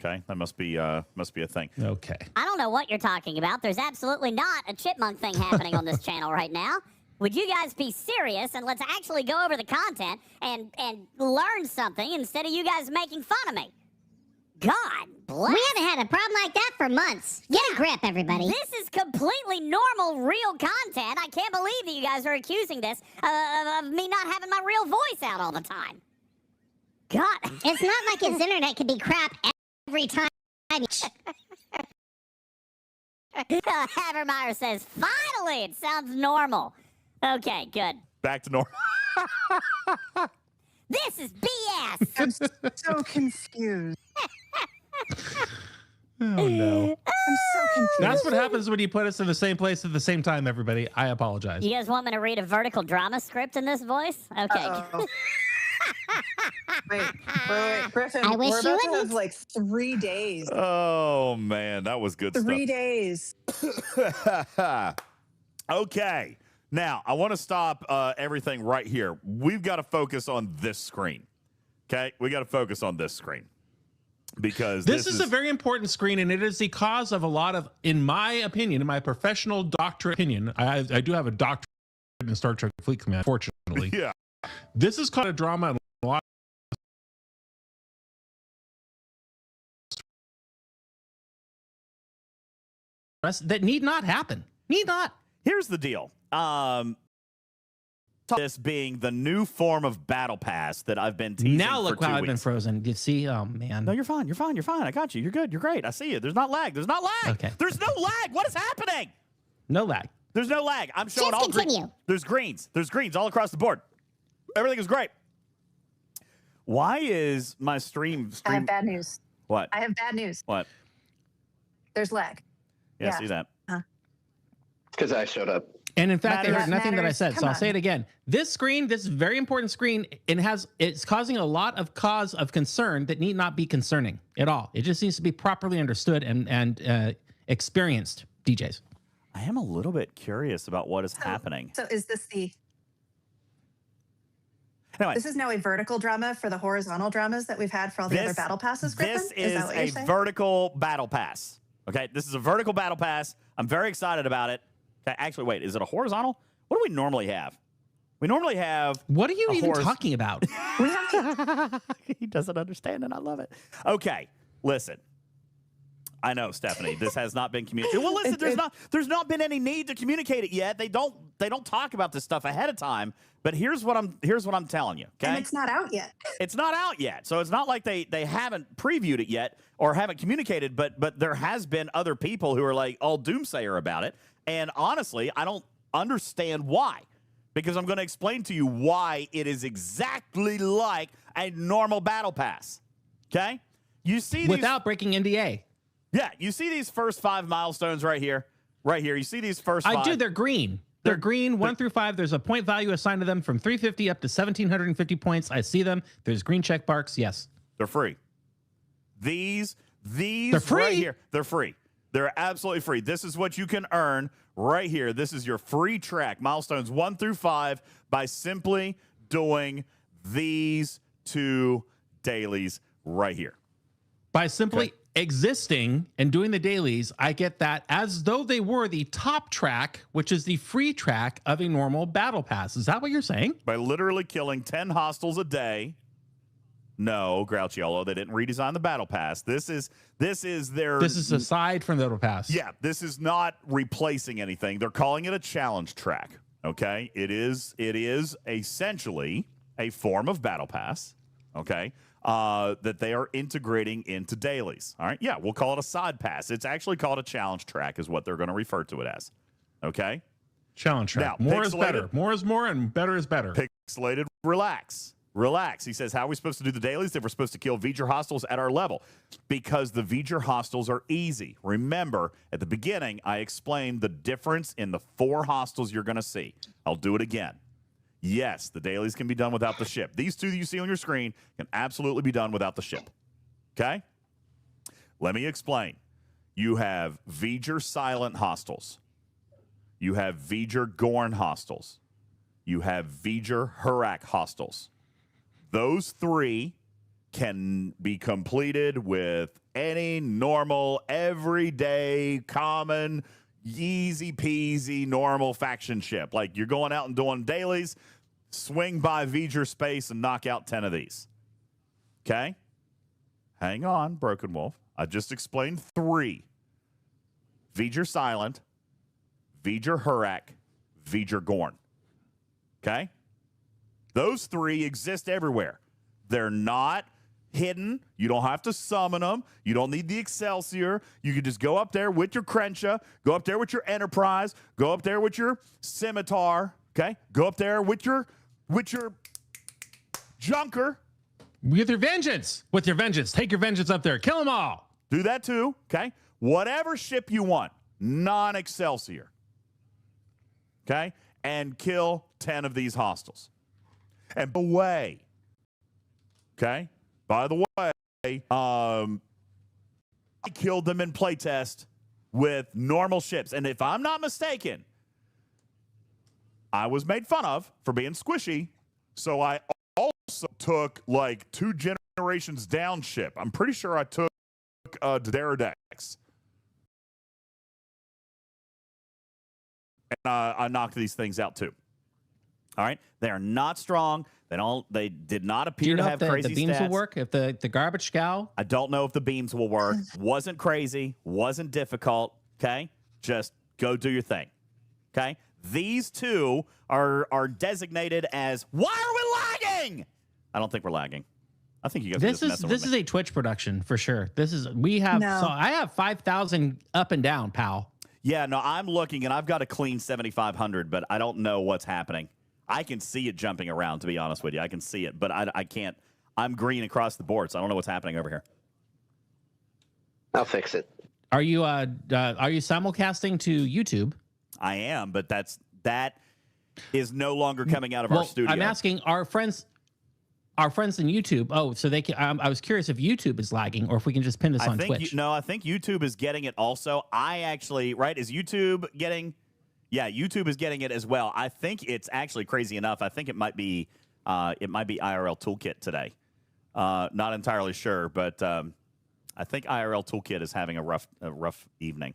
Okay, that must be a thing. Okay. I don't know what you're talking about. There's absolutely not a chipmunk thing happening on this channel right now. Would you guys be serious and let's actually go over the content and learn something instead of you guys making fun of me? God bless. We haven't had a problem like that for months. Get a grip, everybody. This is completely normal, real content. I can't believe that you guys are accusing this of me not having my real voice out all the time. God. It's not like his internet could be crap every time. Havermeyer says, finally, it sounds normal. Okay, good. Back to normal. This is BS. I'm so confused. Oh, no. I'm so confused. That's what happens when you put us in the same place at the same time, everybody. I apologize. You guys want me to read a vertical drama script in this voice? Okay. Wait, Griffin, I wish we're you about to wouldn't. have like 3 days. Oh man, that was good 3 days. stuff. Okay. Now, I want to stop everything right here. We've got to focus on this screen. Okay? We got to focus on this screen. Because this is a very important screen, and it is the cause of a lot of, in my opinion, in my professional doctorate opinion, I do have a doctorate in Star Trek Fleet Command, fortunately. Yeah. This has caused a drama and a lot that need not happen. Need not. Here's the deal. This being the new form of Battlepass that I've been teasing Now look for 2 how I've been weeks. frozen. You see? Oh, man. No, you're fine. I got you. You're good. You're great. I see you. There's not lag. Okay. There's no lag. What is happening? No lag. There's no lag. I'm showing Just all green. continue. There's greens all across the board. Everything is great. Why is my stream? I have bad news. What? I have bad news. What? There's lag. Yeah, see that. Because I showed up. And in fact, they heard That nothing that I matters. said. Come So I'll on. say it again. This screen, this very important screen, it's causing a lot of cause of concern that need not be concerning at all. It just needs to be properly understood and experienced, DJs. I am a little bit curious about what is happening. So is this the... Anyway, This is now a vertical drama for the horizontal dramas that we've had for all the other battle passes, Griffin? This is that is what you're a saying? vertical battle pass. Okay, this is a vertical battle pass. I'm very excited about it. Okay, actually, wait, is it a horizontal? What do we normally have? We normally have... What are you even talking about? He doesn't understand, and I love it. Okay, listen. I know, Stephanie. This has not been communicated. Well, listen, there's not been any need to communicate it yet. They don't talk about this stuff ahead of time. But here's what I'm telling you. Okay, And it's not out yet. It's not out yet, so it's not like they haven't previewed it yet or haven't communicated. But there has been other people who are like all doomsayer about it. And honestly, I don't understand why. Because I'm going to explain to you why it is exactly like a normal battle pass. Okay? You see these, Without breaking NDA. Yeah, you see these first 5 milestones right here. Right here. You see these first 5. I do. They're green. They're green, 1 through 5. There's a point value assigned to them from 350 up to 1,750 points. I see them. There's green check marks. Yes. They're free. These They're free? right here. They're free. They're absolutely free. This is what you can earn right here. This is your free track, milestones 1 through 5, by simply doing these 2 dailies right here. By simply existing and doing the dailies, I get that as though they were the top track, which is the free track of a normal battle pass. Is that what you're saying? By literally killing 10 hostiles a day. No, Grouchiolo, they didn't redesign the battle pass. This is aside from the battle pass. Yeah, this is not replacing anything. They're calling it a challenge track. Okay, it is essentially a form of battle pass. Okay, that they are integrating into dailies. All right, yeah, we'll call it a side pass. It's actually called a challenge track, is what they're going to refer to it as. Okay, challenge track. Now, more is better. More is more, and better is better. Pixelated, relax. Relax. He says, how are we supposed to do the dailies if we're supposed to kill Voyager hostiles at our level? Because the Voyager hostiles are easy. Remember, at the beginning, I explained the difference in the 4 hostiles you're going to see. I'll do it again. Yes, the dailies can be done without the ship. These 2 that you see on your screen can absolutely be done without the ship. Okay? Let me explain. You have Voyager silent hostiles. You have Voyager Gorn hostiles. You have Voyager Hurak hostiles. Those 3 can be completed with any normal, everyday, common, easy peasy, normal faction ship. Like you're going out and doing dailies, swing by Voyager space and knock out 10 of these. Okay? Hang on, Broken Wolf. I just explained 3. Voyager Silent, Voyager Hurak, Voyager Gorn. Okay? Those 3 exist everywhere. They're not hidden. You don't have to summon them. You don't need the Excelsior. You can just go up there with your Crenshaw, go up there with your Enterprise, go up there with your Scimitar, okay? Go up there with your Junker. With your vengeance. With your vengeance. Take your vengeance up there. Kill them all. Do that too, okay? Whatever ship you want, non-Excelsior, okay? And kill 10 of these hostiles. And by the way, okay? By the way, I killed them in playtest with normal ships. And if I'm not mistaken, I was made fun of for being squishy. So I also took like 2 generations down ship. I'm pretty sure I took Dareidex. And I knocked these things out too. All right, they are not strong. They did not appear to have crazy stats. The beams stats. will work if the garbage scow. I don't know if the beams will work. Wasn't crazy. Wasn't difficult. Okay, just go do your thing. Okay, these 2 are designated as. Why are we lagging? I don't think we're lagging. I think you guys. This is a Twitch production for sure. I have 5,000 up and down, pal. Yeah, no, I'm looking and I've got a clean 7,500, but I don't know what's happening. I can see it jumping around, to be honest with you. I can see it, but I can't. I'm green across the board, so I don't know what's happening over here. I'll fix it. Are you simulcasting to YouTube? I am, but that is no longer coming out of our studio. I'm asking our friends in YouTube. Oh, so they can. I was curious if YouTube is lagging or if we can just pin this on Twitch. No, I think YouTube is getting it also. Is YouTube getting? Yeah, YouTube is getting it as well. I think it's actually crazy enough. I think it might be IRL Toolkit today. Not entirely sure, but I think IRL Toolkit is having a rough evening.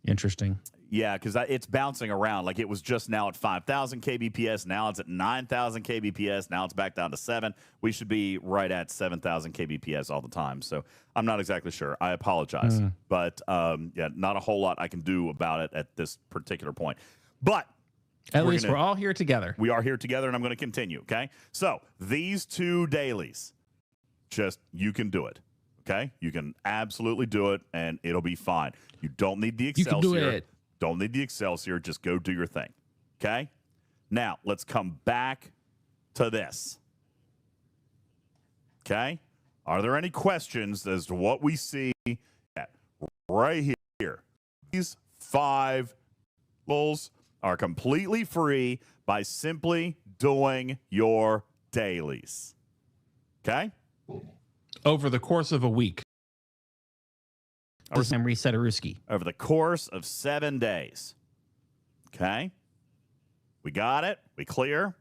Interesting. Yeah, because it's bouncing around. Like it was just now at 5,000 kbps. Now it's at 9,000 kbps. Now it's back down to 7. We should be right at 7,000 kbps all the time. So I'm not exactly sure. I apologize. But yeah, not a whole lot I can do about it at this particular point. But at least we're all here together. We are here together, and I'm going to continue, okay? So these 2 dailies, just you can do it, okay? You can absolutely do it, and it'll be fine. You don't need the Excelsior. You can do it. Don't need the Excelsior. Just go do your thing, okay? Now, let's come back to this, okay? Are there any questions as to what we see right here? These 5 lulls are completely free by simply doing your dailies, okay? Over the course of a week. I'm Reset-A-Ruski. Over the course of 7 days. Okay? We got it. We clear.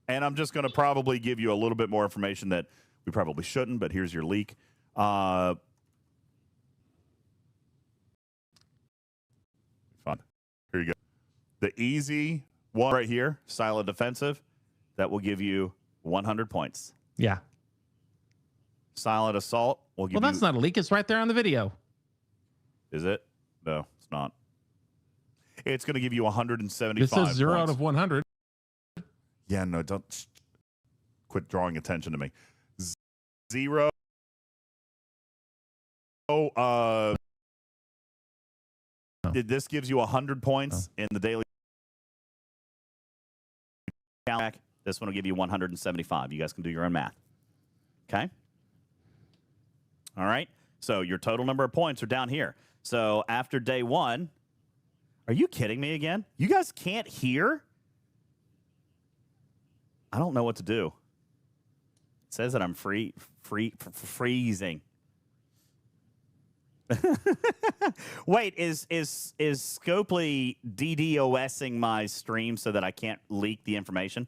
And I'm just going to probably give you a little bit more information that we probably shouldn't, but here's your leak. Fun. Here you go. The easy one right here, silent defensive, that will give you 100 points. Yeah. Silent assault will give you... Well, that's not a leak. It's right there on the video. Is it? No, it's not. It's going to give you 175 It says 0 points. out of 100. Yeah, no, don't quit drawing attention to me. 0. This gives you 100 points in the daily. This one will give you 175. You guys can do your own math. Okay? All right? So your total number of points are down here. So after day 1, are you kidding me again? You guys can't hear? I don't know what to do. It says that I'm freezing. Wait, is Scopely DDoSing my stream so that I can't leak the information?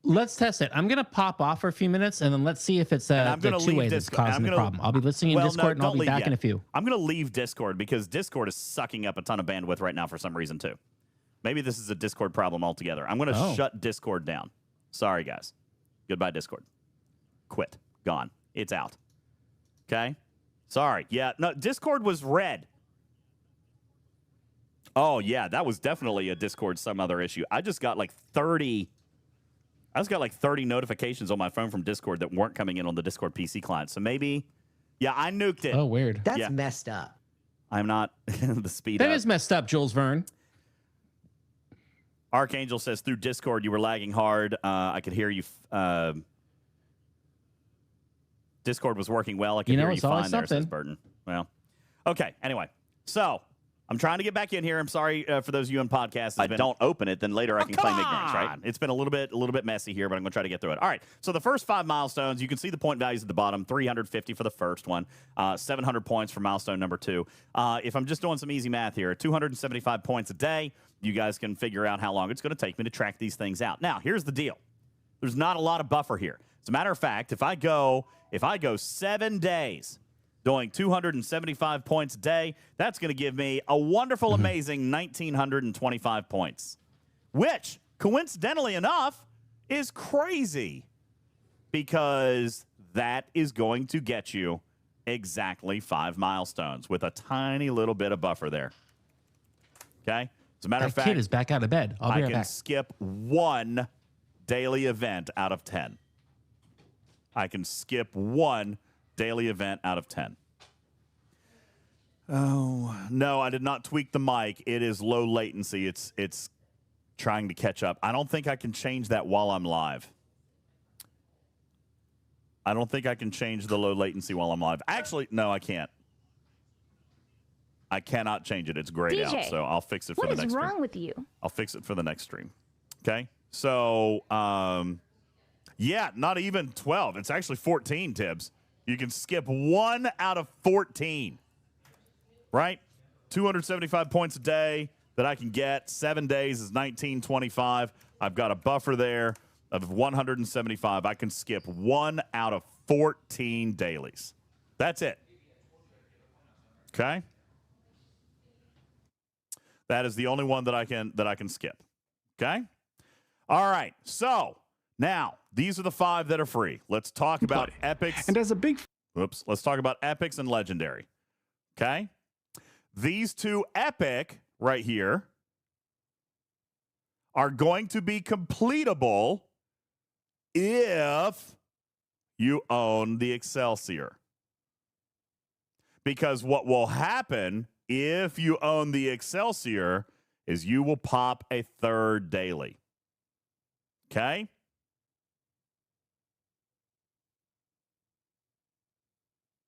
Let's test it. I'm going to pop off for a few minutes, and then let's see if it's the 2-way that's causing the problem. I'll be listening in Discord, and I'll be back in a few. I'm going to leave Discord because Discord is sucking up a ton of bandwidth right now for some reason, too. Maybe this is a Discord problem altogether. I'm going to shut Discord down. Sorry, guys. Goodbye, Discord. Quit. Gone. It's out. Okay? Sorry. Yeah, no, Discord was red. Oh, yeah, that was definitely a Discord some other issue. I just got like 30 notifications on my phone from Discord that weren't coming in on the Discord PC client. So maybe, yeah, I nuked it. Oh, weird. That's messed up. I'm not the speed That up. is messed up, Jules Verne. Archangel says, through Discord, you were lagging hard. I could hear you. Discord was working well. I could hear you fine there, says Burton. Well, okay. Anyway, so I'm trying to get back in here. I'm sorry for those of you on podcasts. If I don't open it, then later I can claim ignorance, right? It's been a little bit messy here, but I'm going to try to get through it. All right. So the first 5 milestones, you can see the point values at the bottom. 350 for the first one. 700 points for milestone number 2. If I'm just doing some easy math here, 275 points a day. You guys can figure out how long it's going to take me to track these things out. Now, here's the deal. There's not a lot of buffer here. As a matter of fact, if I go 7 days doing 275 points a day, that's going to give me a wonderful, amazing 1,925 points, which, coincidentally enough, is crazy because that is going to get you exactly 5 milestones with a tiny little bit of buffer there. Okay? As a matter of fact, kid is back out of bed. I'll be right I can back. skip 1 daily event out of 10. I can skip 1 daily event out of 10. Oh, no, I did not tweak the mic. It is low latency. It's trying to catch up. I don't think I can change that while I'm live. I don't think I can change the low latency while I'm live. Actually, no, I can't. I cannot change it. It's grayed out, so I'll fix it for the next stream. What is wrong with you? I'll fix it for the next stream. Okay? So, yeah, not even 12. It's actually 14, Tibbs. You can skip 1 out of 14, right? 275 points a day that I can get. 7 days is 1925. I've got a buffer there of 175. I can skip 1 out of 14 dailies. That's it. Okay? That is the only one that I can skip. Okay? All right. So, now, these are the 5 that are free. Let's talk about epics. And as a big... Oops. Let's talk about epics and legendary. Okay? These 2 epic right here are going to be completable if you own the Excelsior. Because what will happen if you own the Excelsior is you will pop a 3rd daily. Okay?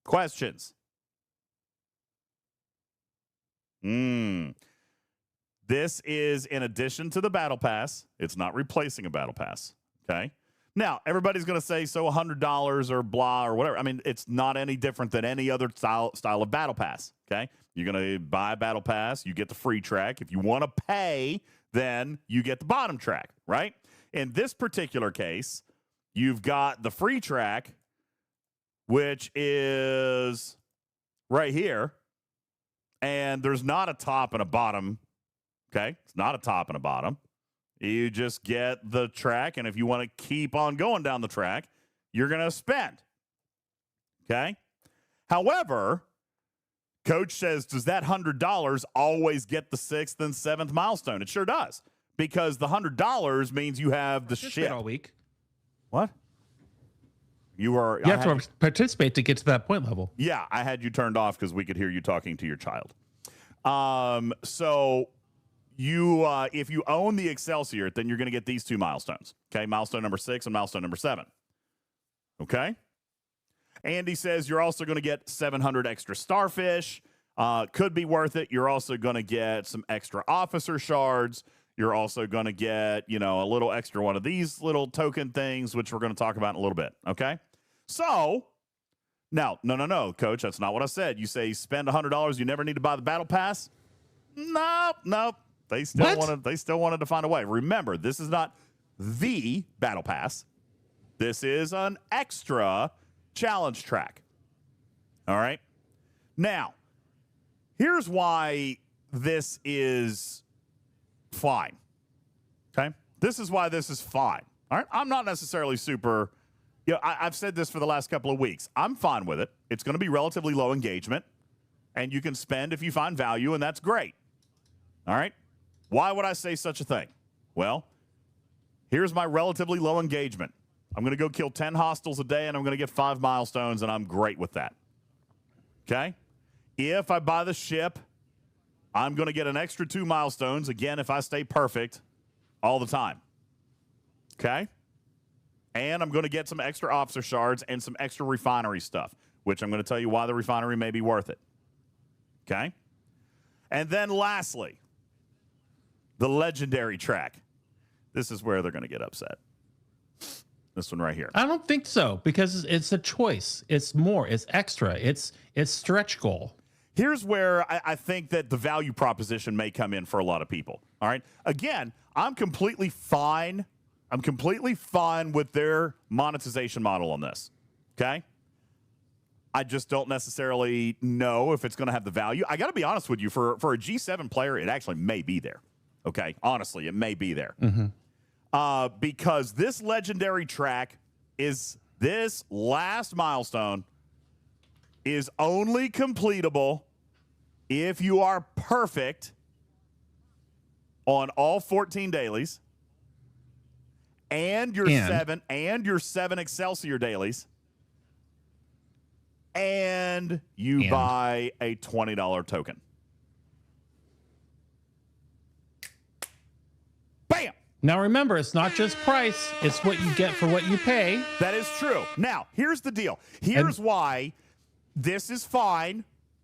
Questions? This is in addition to the Battle Pass. It's not replacing a Battle Pass. Okay? Now, everybody's going to say, so $100 or blah or whatever. I mean, it's not any different than any other style of Battle Pass. Okay? You're going to buy a Battle Pass. You get the free track. If you want to pay, then you get the bottom track, right? In this particular case, you've got the free track, which is right here. And there's not a top and a bottom. Okay? It's not a top and a bottom. You just get the track, and if you want to keep on going down the track, you're going to spend. Okay? However, Coach says, does that $100 always get the 6th and 7th milestone? It sure does, because the $100 means you have the ship all week. What? You have to participate to get to that point level. Yeah, I had you turned off because we could hear you talking to your child. So you, if you own the Excelsior, then you're going to get these 2 milestones. Okay, milestone number 6 and milestone number 7. Okay. Andy says you're also going to get 700 extra starfish. Could be worth it. You're also going to get some extra officer shards. You're also going to get, a little extra one of these little token things, which we're going to talk about in a little bit. Okay. So now, no, Coach, that's not what I said. You say spend $100. You never need to buy the Battle Pass. Nope. They still wanted to find a way. Remember, this is not the Battle Pass. This is an extra challenge track. All right. Now, here's why this is fine. Okay. This is why this is fine. All right. I'm not necessarily super, I've said this for the last couple of weeks. I'm fine with it. It's going to be relatively low engagement, and you can spend if you find value, and that's great. All right. Why would I say such a thing? Well, here's my relatively low engagement. I'm going to go kill 10 hostiles a day, and I'm going to get 5 milestones, and I'm great with that. Okay? If I buy the ship, I'm going to get an extra 2 milestones, again, if I stay perfect all the time. Okay? And I'm going to get some extra officer shards and some extra refinery stuff, which I'm going to tell you why the refinery may be worth it. Okay? And then lastly, the legendary track. This is where they're going to get upset. This one right here. I don't think so, because it's a choice. It's more. It's extra. It's stretch goal. Here's where I think that the value proposition may come in for a lot of people. All right. Again, I'm completely fine. I'm completely fine with their monetization model on this. Okay. I just don't necessarily know if it's going to have the value. I got to be honest with you. For a G7 player, it actually may be there. Okay. Honestly, it may be there. Because this legendary track is this last milestone is only completable if you are perfect on all 14 dailies and your seven Excelsior dailies, and you buy a $20 token. Bam! Now remember, it's not just price, it's what you get for what you pay. That is true. Now, here's the deal. Here's why this is fine.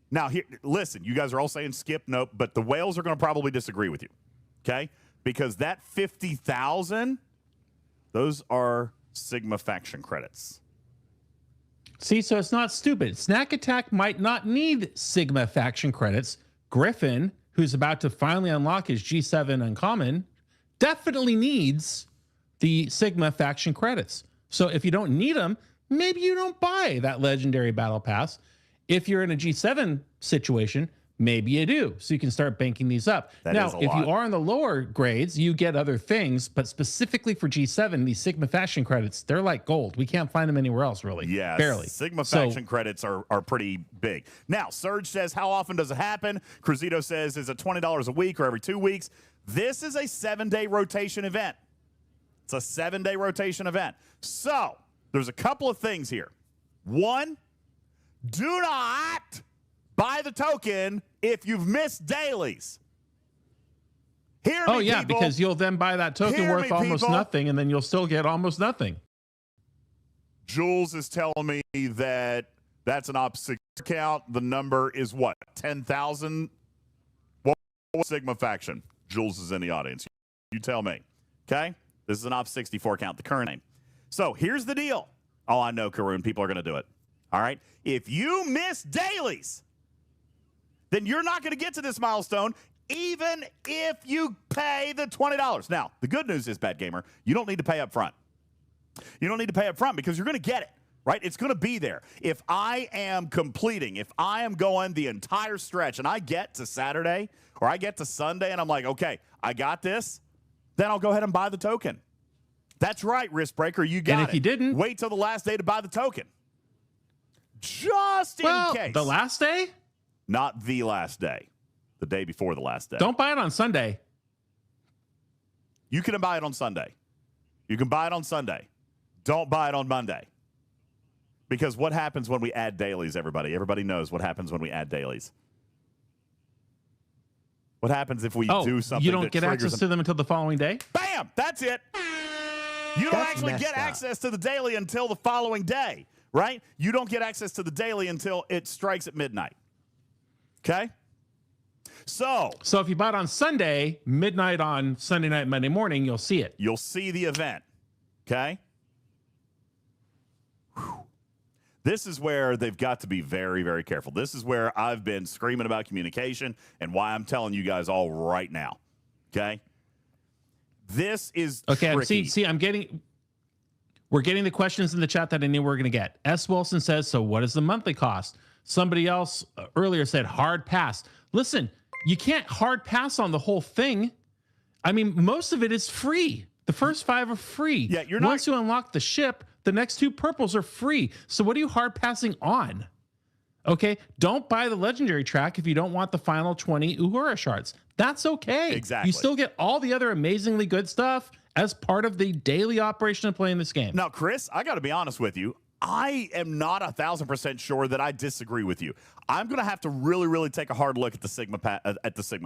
Now, here, listen, you guys are all saying skip, nope, but the whales are going to probably disagree with you, okay? Because that 50,000, those are Sigma faction credits. See, so it's not stupid. Snack Attack might not need Sigma faction credits. Griffin, who's about to finally unlock his G7 uncommon, definitely needs the Sigma faction credits. So if you don't need them, maybe you don't buy that legendary battle pass. If you're in a G7 situation, maybe you do. So you can start banking these up. Now, if you are in the lower grades, you get other things, but specifically for G7, these Sigma faction credits, they're like gold. We can't find them anywhere else, really. Yeah, barely. Sigma faction credits are pretty big. Now, Surge says, how often does it happen? Cruzito says, is it $20 a week or every 2 weeks? This is a 7-day rotation event. It's a 7-day rotation event. So there's a couple of things here. One, do not buy the token if you've missed dailies. Hear me, yeah, people. because you'll then buy that token worth almost nothing, and then you'll still get almost nothing. Jules is telling me that that's an opposite count. The number is what? 10,000? What Sigma faction? Jules is in the audience. You tell me. Okay? This is an op 64 count, the current name. So here's the deal. Oh, I know, Karoon. People are going to do it. All right? If you miss dailies, then you're not going to get to this milestone even if you pay the $20. Now, the good news is, Bad Gamer, you don't need to pay up front. You don't need to pay up front because you're going to get it, right? It's going to be there. If I am completing, if I am going the entire stretch and I get to Saturday or I get to Sunday and I'm like, okay, I got this, then I'll go ahead and buy the token. That's right, Riskbreaker, you got it. And if you didn't, wait till the last day to buy the token. Just in case. The last day? Not the last day. The day before the last day. Don't buy it on Sunday. You can buy it on Sunday. You can buy it on Sunday. Don't buy it on Monday. Because what happens when we add dailies, everybody? Everybody knows what happens when we add dailies. What happens if we do something you don't that get access to them until the following day? Bam! That's it. You don't actually get access to the daily until the following day, right? You don't get access to the daily until it strikes at midnight. Okay? So if you buy it on Sunday, midnight on Sunday night, Monday morning, you'll see it. You'll see the event. Okay? Whew. This is where they've got to be very, very careful. This is where I've been screaming about communication and why I'm telling you guys all right now. Okay? This is tricky. See, we're getting the questions in the chat that I knew we were going to get. S. Wilson says, so what is the monthly cost? Somebody else earlier said hard pass. Listen, you can't hard pass on the whole thing. I mean, most of it is free. The first 5 are free. Yeah, you're not. Once you unlock the ship, the next 2 purples are free. So what are you hard passing on? Okay, don't buy the legendary track if you don't want the final 20 Uhura shards. That's okay. Exactly. You still get all the other amazingly good stuff as part of the daily operation of playing this game. Now, Chris, I got to be honest with you. I am not 1,000% sure that I disagree with you. I'm going to have to really, really take a hard look at the Sigma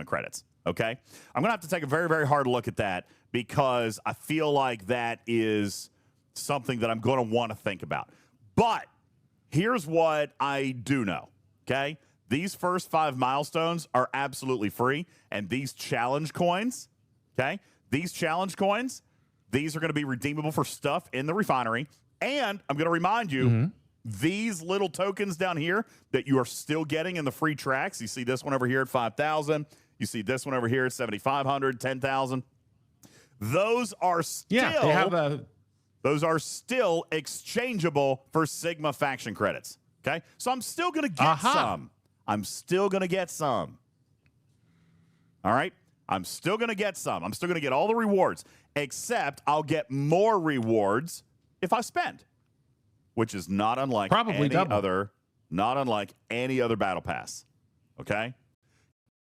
credits. Okay, I'm going to have to take a very, very hard look at that because I feel like that is something that I'm going to want to think about. But here's what I do know. Okay, these first 5 milestones are absolutely free, and these challenge coins. Okay, these challenge coins, these are going to be redeemable for stuff in the refinery. And I'm going to remind you, these little tokens down here that you are still getting in the free tracks. You see this one over here at 5,000. You see this one over here at 7,500, 10,000. Those are still those are still exchangeable for Sigma faction credits. Okay, so I'm still going to get some. I'm still going to get some. All right, I'm still going to get some. I'm still going to get all the rewards, except I'll get more rewards if I spend, which is not unlike not unlike any other battle pass. Okay,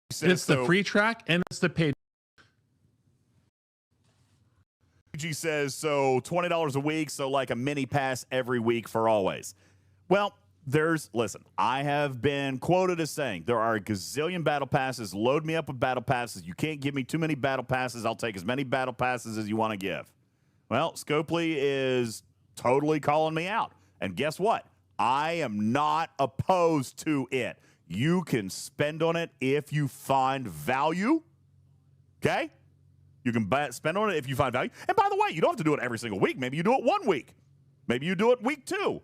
it's the free track and it's the paid. G says so $20 a week, so like a mini pass every week for always. Well, Listen, I have been quoted as saying there are a gazillion battle passes. Load me up with battle passes. You can't give me too many battle passes. I'll take as many battle passes as you want to give. Well, Scopely is totally calling me out. And guess what? I am not opposed to it. You can spend on it if you find value. Okay? You can spend on it if you find value. And by the way, you don't have to do it every single week. Maybe you do it 1 week. Maybe you do it week 2.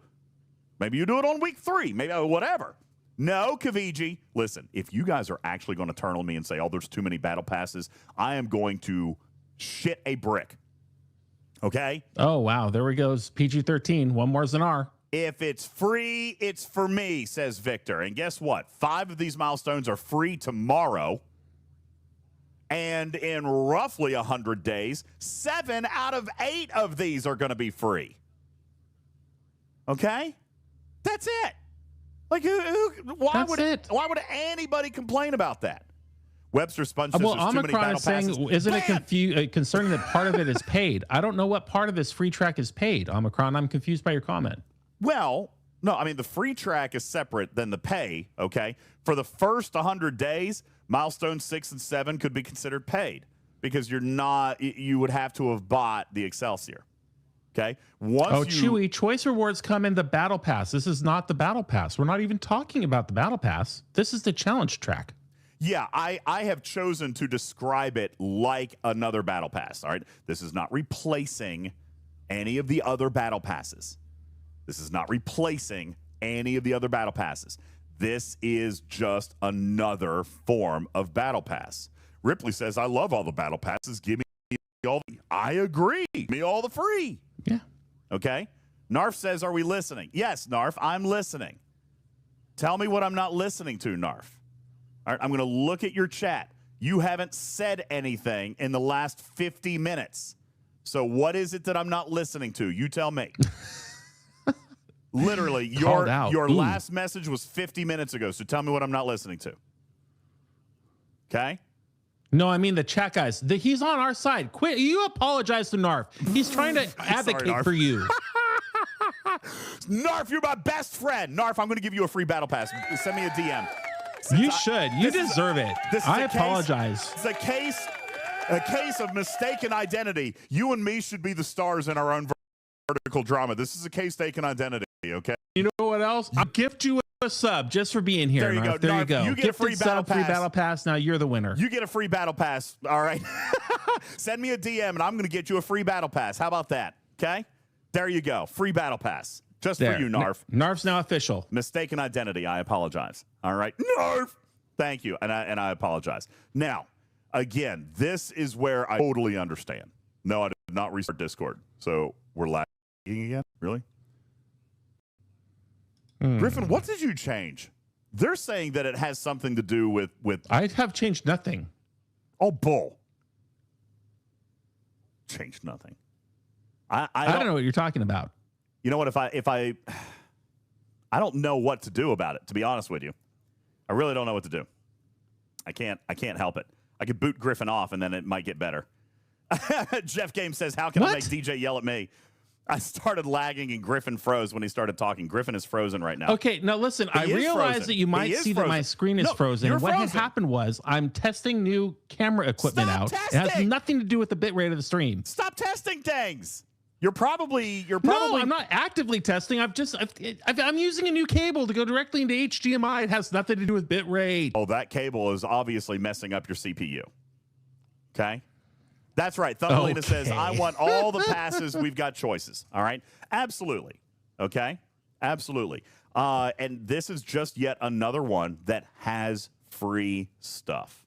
Maybe you do it on week 3. Maybe whatever. No, Kaviji. Listen, if you guys are actually going to turn on me and say, oh, there's too many battle passes, I am going to shit a brick. Okay? Oh, wow. There we goes. PG-13. One more than R. If it's free, it's for me, says Victor. And guess what? 5 of these milestones are free tomorrow. And in roughly 100 days, 7 out of 8 of these are going to be free. Okay? That's it. Like, why would anybody complain about that? Webster Sponge says well, there's too many battle passes. Isn't it concerning that part of it is paid? I don't know what part of this free track is paid, Omicron. I'm confused by your comment. Well, no, I mean, the free track is separate than the pay, okay? For the first 100 days, milestones 6 and 7 could be considered paid because you would have to have bought the Excelsior. Okay. Chewy, choice rewards come in the battle pass. This is not the battle pass. We're not even talking about the battle pass. This is the challenge track. Yeah, I have chosen to describe it like another battle pass. All right. This is not replacing any of the other battle passes. This is not replacing any of the other battle passes. This is just another form of battle pass. Ripley says, I love all the battle passes. Give me all. I agree. Give me all the free. Yeah. Okay. Narf says, are we listening? Yes, Narf, I'm listening. Tell me what I'm not listening to, Narf. All right, I'm going to look at your chat. You haven't said anything in the last 50 minutes. So what is it that I'm not listening to? You tell me. Literally, your last message was 50 minutes ago. So tell me what I'm not listening to. Okay? No, I mean the chat guys. He's on our side. Quit. You apologize to Narf. He's trying to advocate for you. Narf, you're my best friend. Narf, I'm going to give you a free battle pass. Send me a DM. You should. You deserve it. I apologize. It's a case of mistaken identity. You and me should be the stars in our own vertical drama. This is a case taken identity, okay? You know what else? I'll gift you a sub just for being here. There you go. There you go. You get a free battle pass. Free battle pass. Now you're the winner. You get a free battle pass. All right. Send me a DM and I'm going to get you a free battle pass. How about that? Okay. There you go. Free battle pass. Just for you, Narf. Narf's now official. Mistaken identity. I apologize. All right. Narf. Thank you. And I apologize. Now, again, this is where I totally understand. No, I did not restart Discord. So we're lagging again? Really? Griffin, what did you change? They're saying that it has something to do with I have changed nothing. Oh, bull. Changed nothing. I don't know what you're talking about. You know what? If I don't know what to do about it, to be honest with you. I really don't know what to do. I can't help it. I could boot Griffin off and then it might get better. Jeff Game says, how can I make DJ yell at me? I started lagging and Griffin froze when he started talking. Griffin is frozen right now. Okay, now listen, I realize that you might see that my screen is frozen. What had happened was I'm testing new camera equipment out. It has nothing to do with the bitrate of the stream. Stop testing things. You're probably No, I'm not actively testing. I'm using a new cable to go directly into HDMI. It has nothing to do with bitrate. Oh, that cable is obviously messing up your CPU. Okay? That's right. Thumbelina says, I want all the passes. We've got choices. All right? Absolutely. Okay? Absolutely. And this is just yet another one that has free stuff.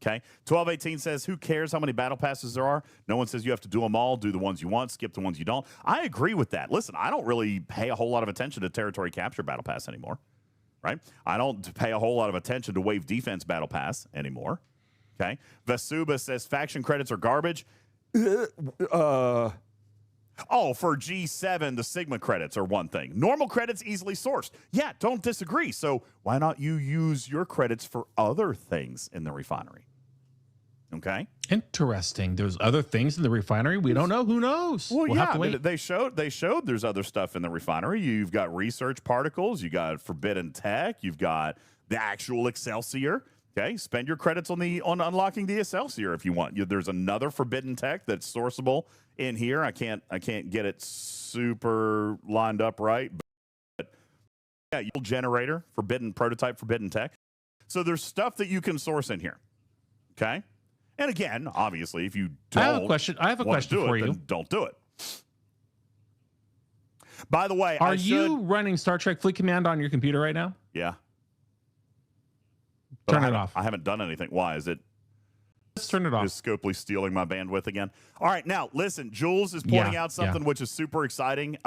Okay? 1218 says, who cares how many battle passes there are? No one says you have to do them all. Do the ones you want. Skip the ones you don't. I agree with that. Listen, I don't really pay a whole lot of attention to territory capture battle pass anymore. Right? I don't pay a whole lot of attention to wave defense battle pass anymore. Okay. Vasuba says faction credits are garbage. For G7, the Sigma credits are one thing. Normal credits easily sourced. Yeah, don't disagree. So why not you use your credits for other things in the refinery? Okay. Interesting. There's other things in the refinery we don't know. Who knows? Well, we'll yeah, have to wait. They showed there's other stuff in the refinery. You've got research particles. You got forbidden tech. You've got the actual Excelsior. Okay, spend your credits on unlocking the Excelsior if you want. There's another forbidden tech that's sourceable in here. I can't get it super lined up right, but yeah, generator, forbidden prototype, forbidden tech. So there's stuff that you can source in here. Okay. And again, obviously, if you don't, I have a question for you. Then don't do it. By the way, are you running Star Trek Fleet Command on your computer right now? Yeah. Turn it off. I haven't done anything. Why is it? Just turn it off. Is Scopely stealing my bandwidth again? All right, now listen. Jules is pointing out something which is super exciting.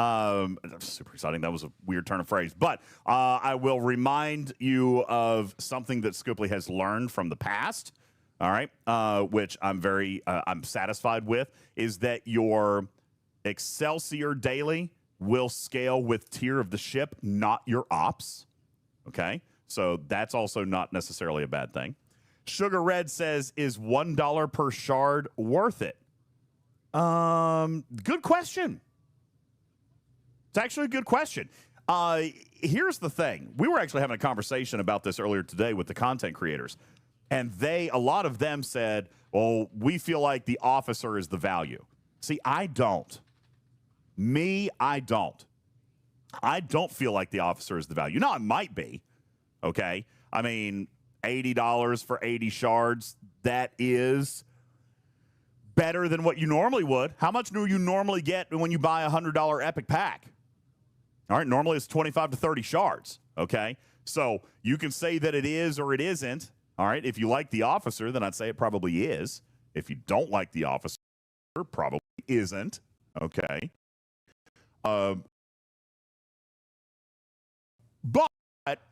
Super exciting. That was a weird turn of phrase, but I will remind you of something that Scopely has learned from the past. All right, which I'm satisfied with, is that your Excelsior daily will scale with tier of the ship, not your ops. Okay, so that's also not necessarily a bad thing. Sugar Red says, is $1 per shard worth it? Good question. It's actually a good question. Here's the thing. We were actually having a conversation about this earlier today with the content creators. And a lot of them said, well, we feel like the officer is the value. See, I don't. I don't. I don't feel like the officer is the value. Now, it might be, okay? I mean, $80 for 80 shards, that is better than what you normally would. How much do you normally get when you buy a $100 Epic pack? All right, normally it's 25 to 30 shards, okay? So you can say that it is or it isn't. All right, if you like the officer, then I'd say it probably is. If you don't like the officer, probably isn't. Okay. But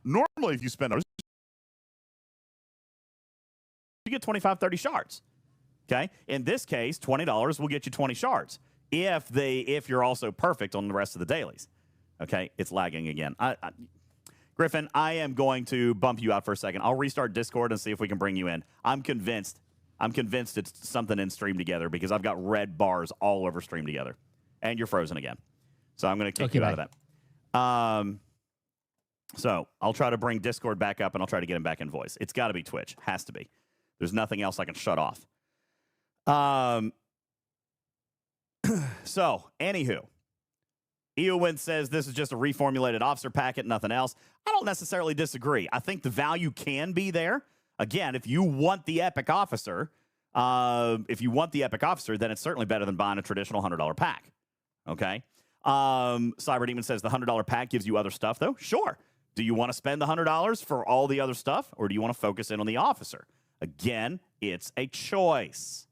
normally if you spend, you get 25, 30 shards. Okay. In this case, $20 will get you 20 shards. If you're also perfect on the rest of the dailies. Okay. It's lagging again. Griffin, I am going to bump you out for a second. I'll restart Discord and see if we can bring you in. I'm convinced it's something in Stream Together because I've got red bars all over Stream Together. And you're frozen again. So I'm going to kick you out of that. So I'll try to bring Discord back up and I'll try to get him back in voice. It's got to be Twitch. Has to be. There's nothing else I can shut off. So, anywho. Eowyn says this is just a reformulated officer packet, nothing else. I don't necessarily disagree. I think the value can be there. Again, if you want the epic officer, then it's certainly better than buying a traditional $100 pack. Okay. Cyber Demon says the $100 pack gives you other stuff, though. Sure. Do you want to spend the $100 for all the other stuff, or do you want to focus in on the officer? Again, it's a choice.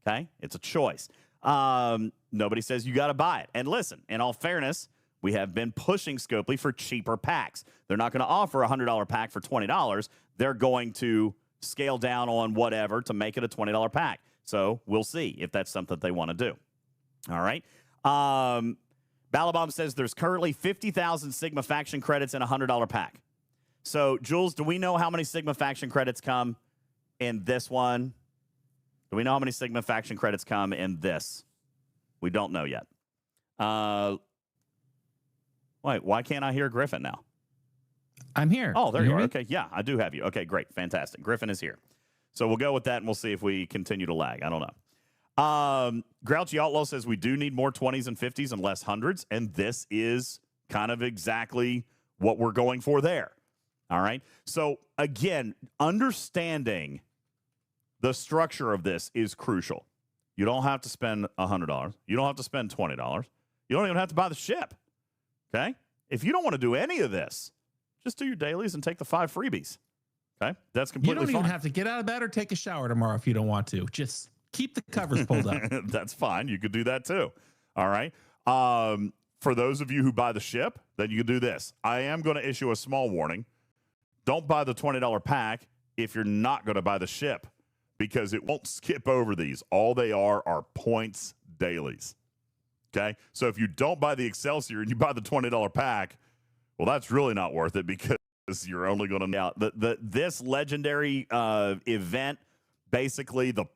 Okay, it's a choice. Nobody says you got to buy it. And listen, in all fairness, we have been pushing Scopely for cheaper packs. They're not going to offer a $100 pack for $20. They're going to scale down on whatever to make it a $20 pack. So we'll see if that's something they want to do. All right. Balabomb says there's currently 50,000 Sigma faction credits in a $100 pack. So, Jules, do we know how many Sigma faction credits come in this one? Do we know how many Sigma faction credits come in this? We don't know yet. Wait, why can't I hear Griffin now? I'm here. Oh, there you are. Okay, yeah, I do have you. Okay, great. Fantastic. Griffin is here. So we'll go with that, and we'll see if we continue to lag. I don't know. Grouchy Outlaw says we do need more 20s and 50s and less hundreds, and this is kind of exactly what we're going for there. All right? So, again, understanding the structure of this is crucial. You don't have to spend $100. You don't have to spend $20. You don't even have to buy the ship. Okay? If you don't want to do any of this, just do your dailies and take the 5 freebies. Okay? That's completely fine. You don't even have to get out of bed or take a shower tomorrow if you don't want to. Just keep the covers pulled up. That's fine. You could do that too. All right? For those of you who buy the ship, then you can do this. I am going to issue a small warning. Don't buy the $20 pack if you're not going to buy the ship, because it won't skip over these. All they are points dailies. Okay? So if you don't buy the Excelsior and you buy the $20 pack, well, that's really not worth it, because you're only going to... This legendary event basically the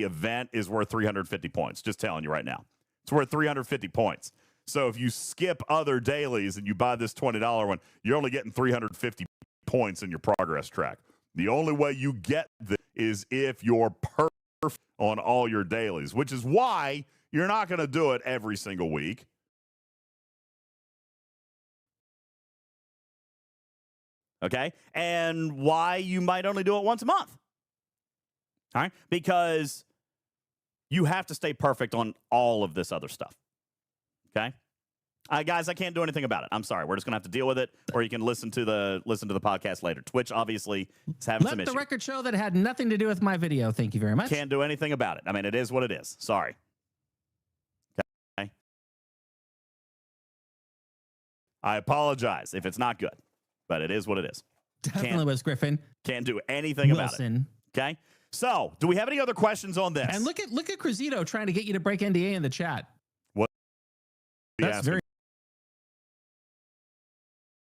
event is worth 350 points. Just telling you right now. It's worth 350 points. So if you skip other dailies and you buy this $20 one, you're only getting 350 points in your progress track. The only way you get this is if you're perfect on all your dailies, which is why you're not going to do it every single week. Okay? And why you might only do it once a month. All right? Because you have to stay perfect on all of this other stuff. Okay? Guys, I can't do anything about it. I'm sorry. We're just going to have to deal with it, or you can listen to the podcast later. Twitch obvioly is having some issues. Let the record show that it had nothing to do with my video. Thank you very much. Can't do anything about it. I mean, it is what it is. Sorry. Okay. I apologize if it's not good, but it is what it is. Definitely was Griffin. Can't do anything about it. Okay. So, do we have any other questions on this? And look at Cruzito trying to get you to break NDA in the chat. What? That's very.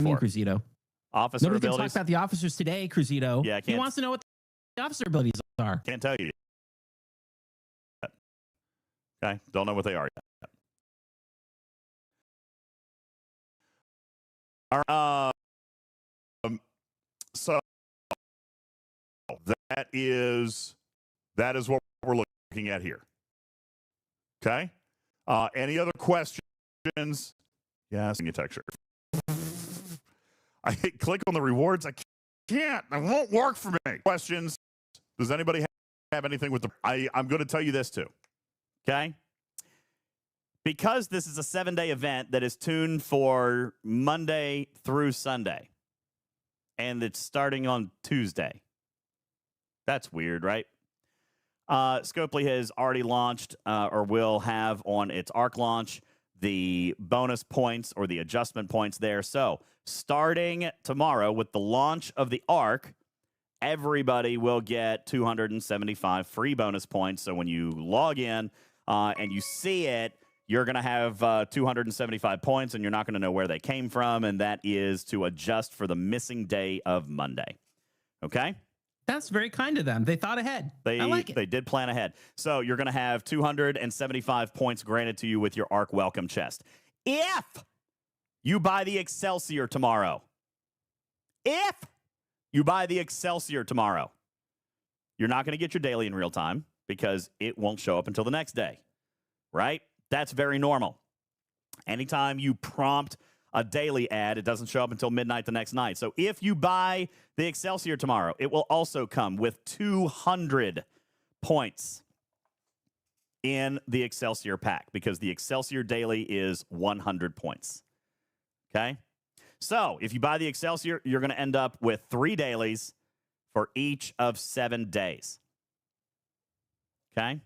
Cruzito. Officer Nobody abilities. can talk about the officers today, Cruzito. Yeah, he wants to know what the officer abilities are. Can't tell you. Okay, don't know what they are yet. All right. So that is what we're looking at here. Okay. Any other questions? Yeah, send you a texture. I click on the rewards. I can't. It won't work for me. Questions? Does anybody have anything with the? I'm going to tell you this too. Okay. Because this is a 7-day event that is tuned for Monday through Sunday, and it's starting on Tuesday. That's weird, right? Scopely has already launched or will have on its ARC launch the bonus points or the adjustment points there. So starting tomorrow with the launch of the ARC, everybody will get 275 free bonus points. So when you log in and you see it, you're going to have 275 points, and you're not going to know where they came from, and that is to adjust for the missing day of Monday. Okay? That's very kind of them. They thought ahead. I like it. They did plan ahead. So you're going to have 275 points granted to you with your ARC welcome chest. If you buy the Excelsior tomorrow, you're not going to get your daily in real time because it won't show up until the next day, right? That's very normal. Anytime you prompt a daily ad, it doesn't show up until midnight the next night. So if you buy the Excelsior tomorrow, it will also come with 200 points in the Excelsior pack because the Excelsior daily is 100 points. Okay? So if you buy the Excelsior, you're going to end up with 3 dailies for each of 7 days. Okay?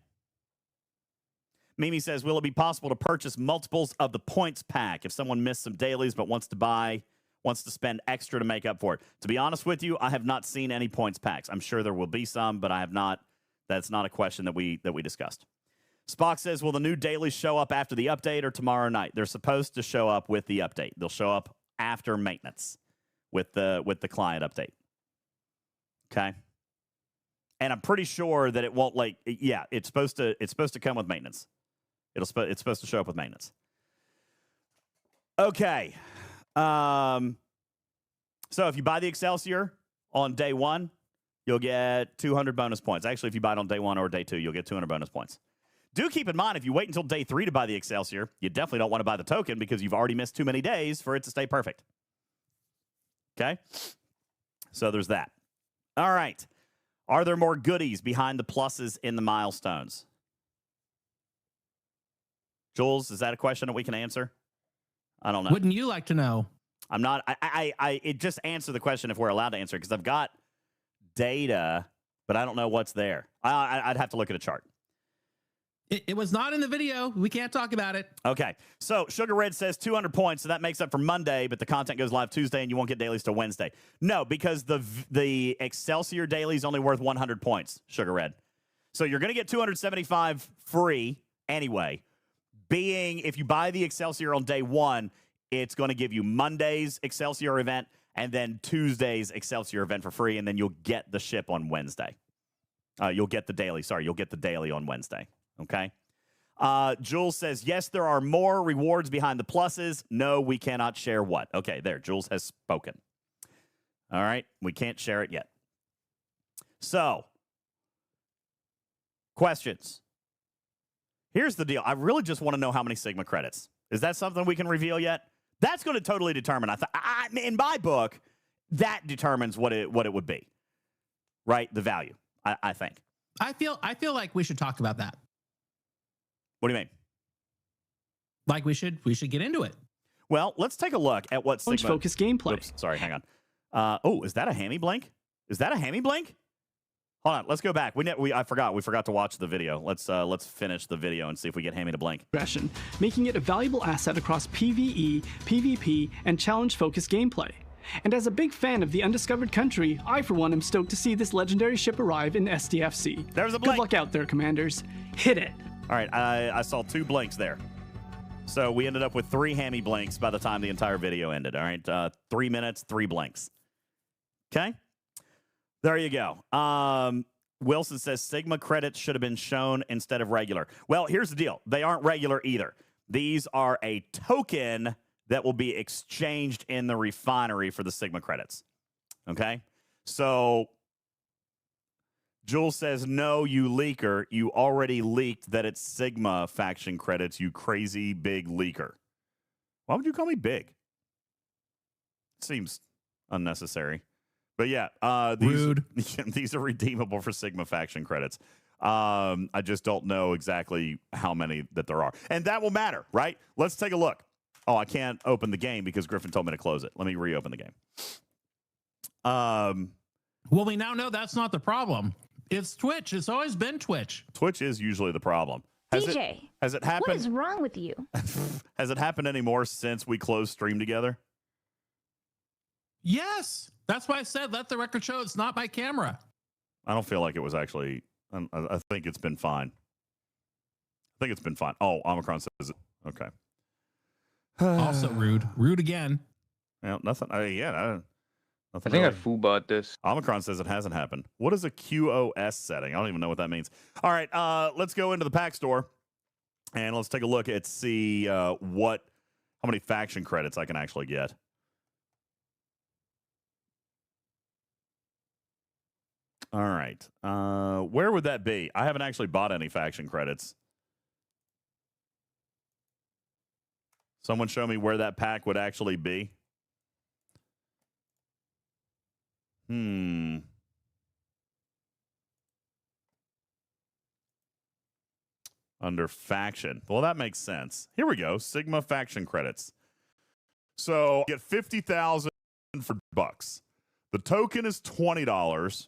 Mimi says, will it be possible to purchase multiples of the points pack if someone missed some dailies but wants to spend extra to make up for it? To be honest with you, I have not seen any points packs. I'm sure there will be some, but I have not. That's not a question that we discussed. Spock says, will the new dailies show up after the update or tomorrow night? They're supposed to show up with the update. They'll show up after maintenance with the client update. Okay? And I'm pretty sure that it won't it's supposed to come with maintenance. It's supposed to show up with maintenance. Okay. So if you buy the Excelsior on day 1, you'll get 200 bonus points. Actually, if you buy it on day 1 or day 2, you'll get 200 bonus points. Do keep in mind, if you wait until day 3 to buy the Excelsior, you definitely don't want to buy the token because you've already missed too many days for it to stay perfect. Okay? So there's that. All right. Are there more goodies behind the pluses in the milestones? Jules, is that a question that we can answer? I don't know. Wouldn't you like to know? I'm not. It just answer the question if we're allowed to answer because I've got data, but I don't know what's there. I'd have to look at a chart. It was not in the video. We can't talk about it. Okay. So Sugar Red says 200 points, so that makes up for Monday, but the content goes live Tuesday, and you won't get dailies till Wednesday. No, because the Excelsior daily is only worth 100 points, Sugar Red. So you're going to get 275 free anyway. Being, if you buy the Excelsior on day 1, it's going to give you Monday's Excelsior event and then Tuesday's Excelsior event for free, and then you'll get the ship on Wednesday. You'll get the daily. Sorry, you'll get the daily on Wednesday. Okay. Jules says, yes, there are more rewards behind the pluses. No, we cannot share what? Okay, there. Jules has spoken. All right. We can't share it yet. So, questions. Here's the deal. I really just want to know how many Sigma credits. Is that something we can reveal yet? That's going to totally determine. In my book, that determines what it would be. Right? The value, I think. I feel like we should talk about that. What do you mean? Like we should get into it. Well, let's take a look at what Sigma... Focus gameplay. Oops, sorry, hang on. Oh, is that a hammy blink? Is that a hammy blink? Hold on, let's go back. I forgot. We forgot to watch the video. Let's finish the video and see if we get hammy to blink. Making it a valuable asset across PvE, PvP, and challenge-focused gameplay. And as a big fan of the undiscovered country, I for one am stoked to see this legendary ship arrive in SDFC. There's a blink. Good luck out there, commanders. Hit it. All right, I saw 2 blinks there. So we ended up with 3 hammy blinks by the time the entire video ended. All right, 3 minutes, 3 blinks. Okay, there you go. Wilson says Sigma credits should have been shown instead of regular. Well, here's the deal. They aren't regular either. These are a token that will be exchanged in the refinery for the Sigma credits. Okay, so... Jules says, no, you leaker. You already leaked that it's Sigma faction credits, you crazy big leaker. Why would you call me big? Seems unnecessary. But yeah, rude. These are redeemable for Sigma faction credits. I just don't know exactly how many that there are. And that will matter, right? Let's take a look. Oh, I can't open the game because Griffin told me to close it. Let me reopen the game. Well, we now know that's not the problem. It's Twitch. It's always been Twitch. Twitch is usually the problem. Has it happened? What is wrong with you? Has it happened anymore since we closed stream together? Yes. That's why I said, let the record show it's not my camera. I don't feel like it was actually, I think it's been fine. I think it's been fine. Oh, Omicron says it. Okay. Also rude. Rude again. Well, nothing. I think I foobot this. Omicron says it hasn't happened. What is a QoS setting? I don't even know what that means. All right, let's go into the pack store and let's take a look at see how many faction credits I can actually get. All right, where would that be? I haven't actually bought any faction credits. Someone show me where that pack would actually be. Under faction. Well, that makes sense. Here we go. Sigma faction credits. So get 50,000 for bucks. The token is $20,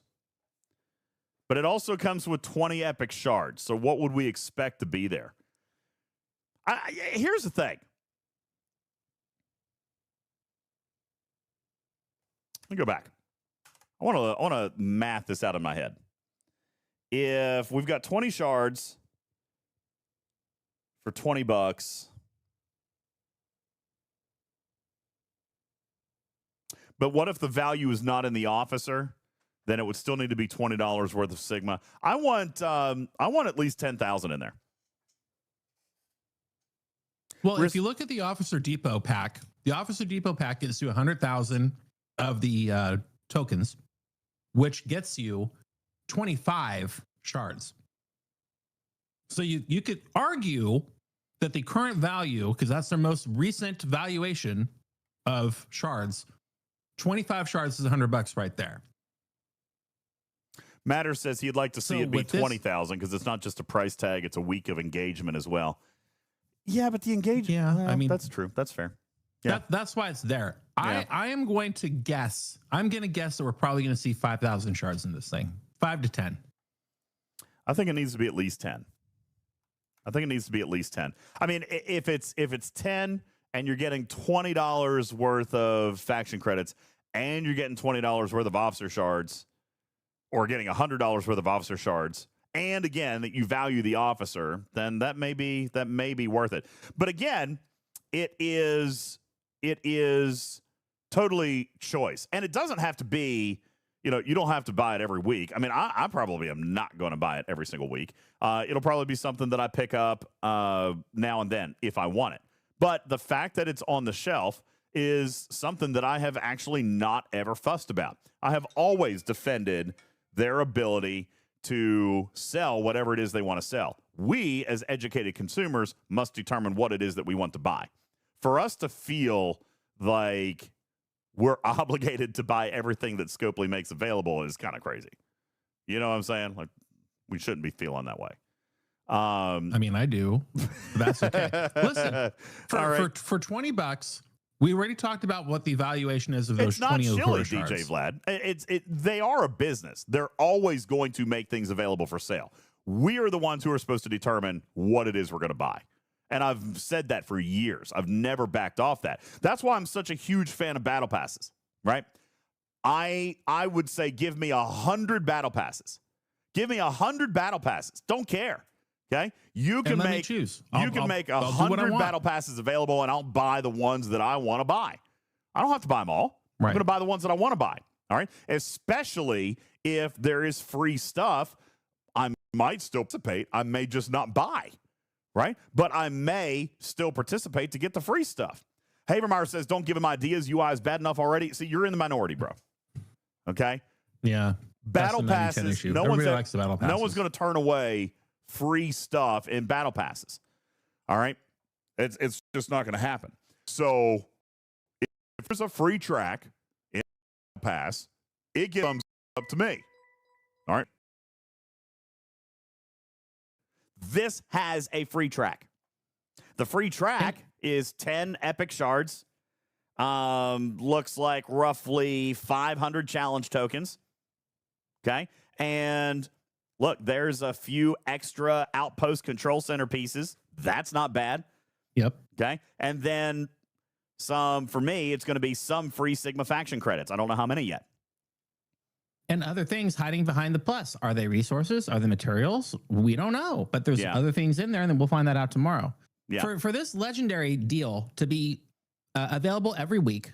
but it also comes with 20 epic shards. So what would we expect to be there? Here's the thing. Let me go back. I want to math this out in my head. If we've got 20 shards for $20, but what if the value is not in the officer? Then it would still need to be $20 worth of Sigma. I want at least 10,000 in there. Well, if you look at the Officer Depot pack, the Officer Depot pack gets you 100,000 of the tokens, which gets you 25 shards. So you could argue that the current value, because that's their most recent valuation of shards, 25 shards is $100 right there. Matter says he'd like to see it be 20,000 because it's not just a price tag; it's a week of engagement as well. Yeah, but the engagement. Yeah, well, I mean that's true. That's fair. Yeah, that's why it's there. Yeah. I am going to guess. I'm going to guess that we're probably going to see 5,000 shards in this thing. 5 to 10. I think it needs to be at least 10. I think it needs to be at least 10. I mean, if it's 10 and you're getting $20 worth of faction credits and you're getting $20 worth of officer shards, or getting $100 worth of officer shards, and again that you value the officer, then that may be worth it. But again, it is totally choice, and it doesn't have to be you don't have to buy it every week. I mean, I probably am not going to buy it every single week. It'll probably be something that I pick up now and then if I want it. But the fact that it's on the shelf is something that I have actually not ever fussed about. I have always defended their ability to sell whatever it is they want to sell. We, as educated consumers, must determine what it is that we want to buy. For us to feel like we're obligated to buy everything that Scopely makes available is kind of crazy. You know what I'm saying? Like, we shouldn't be feeling that way. I mean, I do. But that's okay. Listen, for $20, we already talked about what the valuation is of those 20 It's not chilly, shards. DJ Vlad. They are a business. They're always going to make things available for sale. We are the ones who are supposed to determine what it is we're going to buy. And I've said that for years. I've never backed off that. That's why I'm such a huge fan of battle passes, right? I would say give me 100 battle passes. Give me 100 battle passes. Don't care. Okay, you can make choose. You can make 100 battle passes available, and I'll buy the ones that I want to buy. I don't have to buy them all. Right. I'm going to buy the ones that I want to buy. All right, especially if there is free stuff, I might still participate. I may just not buy. Right, but I may still participate to get the free stuff. Havermeyer says, "Don't give him ideas. UI is bad enough already." See, you're in the minority, bro. Okay. Yeah. Battle passes. No one's likes the battle passes. No one's going to turn away free stuff in battle passes. All right, it's just not going to happen. So if there's a free track in battle pass, it gives thumbs up to me. All right, this has a free track. The free track is 10 epic shards. Looks like roughly 500 challenge tokens. Okay, and look, there's a few extra outpost control center pieces. That's not bad. Yep. Okay. And then some, for me, it's going to be some free Sigma faction credits. I don't know how many yet. And other things hiding behind the plus. Are they resources? Are they materials? We don't know. But there's other things in there, and then we'll find that out tomorrow. Yeah. For this legendary deal to be available every week,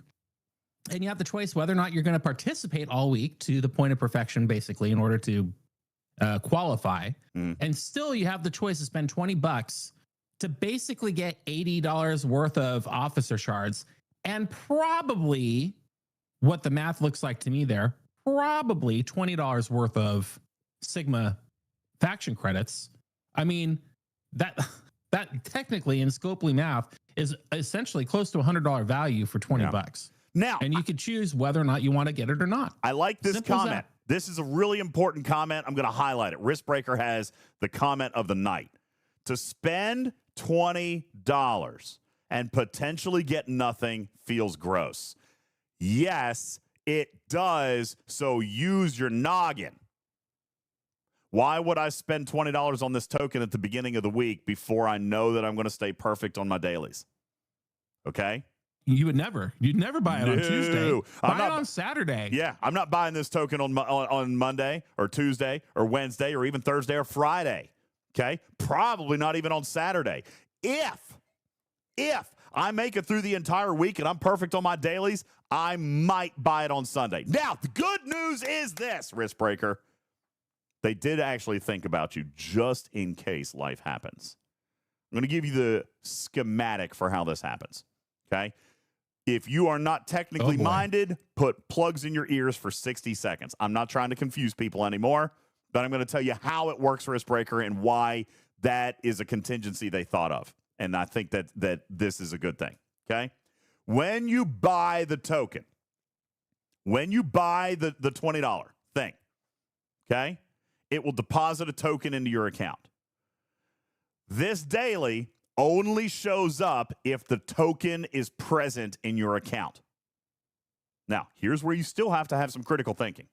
and you have the choice whether or not you're going to participate all week to the point of perfection, basically, in order to qualify, and still you have the choice to spend $20 to basically get $80 worth of officer shards, and probably what the math looks like to me there, probably $20 worth of Sigma faction credits. I mean, that technically in Scopely math is essentially close to $100 value for $20. Now, and you could choose whether or not you want to get it or not. I like this comment. This is a really important comment. I'm going to highlight it. Riskbreaker has the comment of the night. To spend $20 and potentially get nothing feels gross. Yes, it does. So use your noggin. Why would I spend $20 on this token at the beginning of the week before I know that I'm going to stay perfect on my dailies? Okay. You'd never buy it on Tuesday. Buy it on Saturday. Yeah, I'm not buying this token on Monday or Tuesday or Wednesday or even Thursday or Friday. Okay, probably not even on Saturday. If I make it through the entire week and I'm perfect on my dailies, I might buy it on Sunday. Now, the good news is this, Riskbreaker. They did actually think about you just in case life happens. I'm going to give you the schematic for how this happens. Okay. If you are not technically minded, put plugs in your ears for 60 seconds. I'm not trying to confuse people anymore, but I'm going to tell you how it works, Riskbreaker, and why that is a contingency they thought of. And I think that this is a good thing, okay? When you buy the token, when you buy the $20 thing, okay, it will deposit a token into your account. This daily only shows up if the token is present in your account. Now, here's where you still have to have some critical thinking.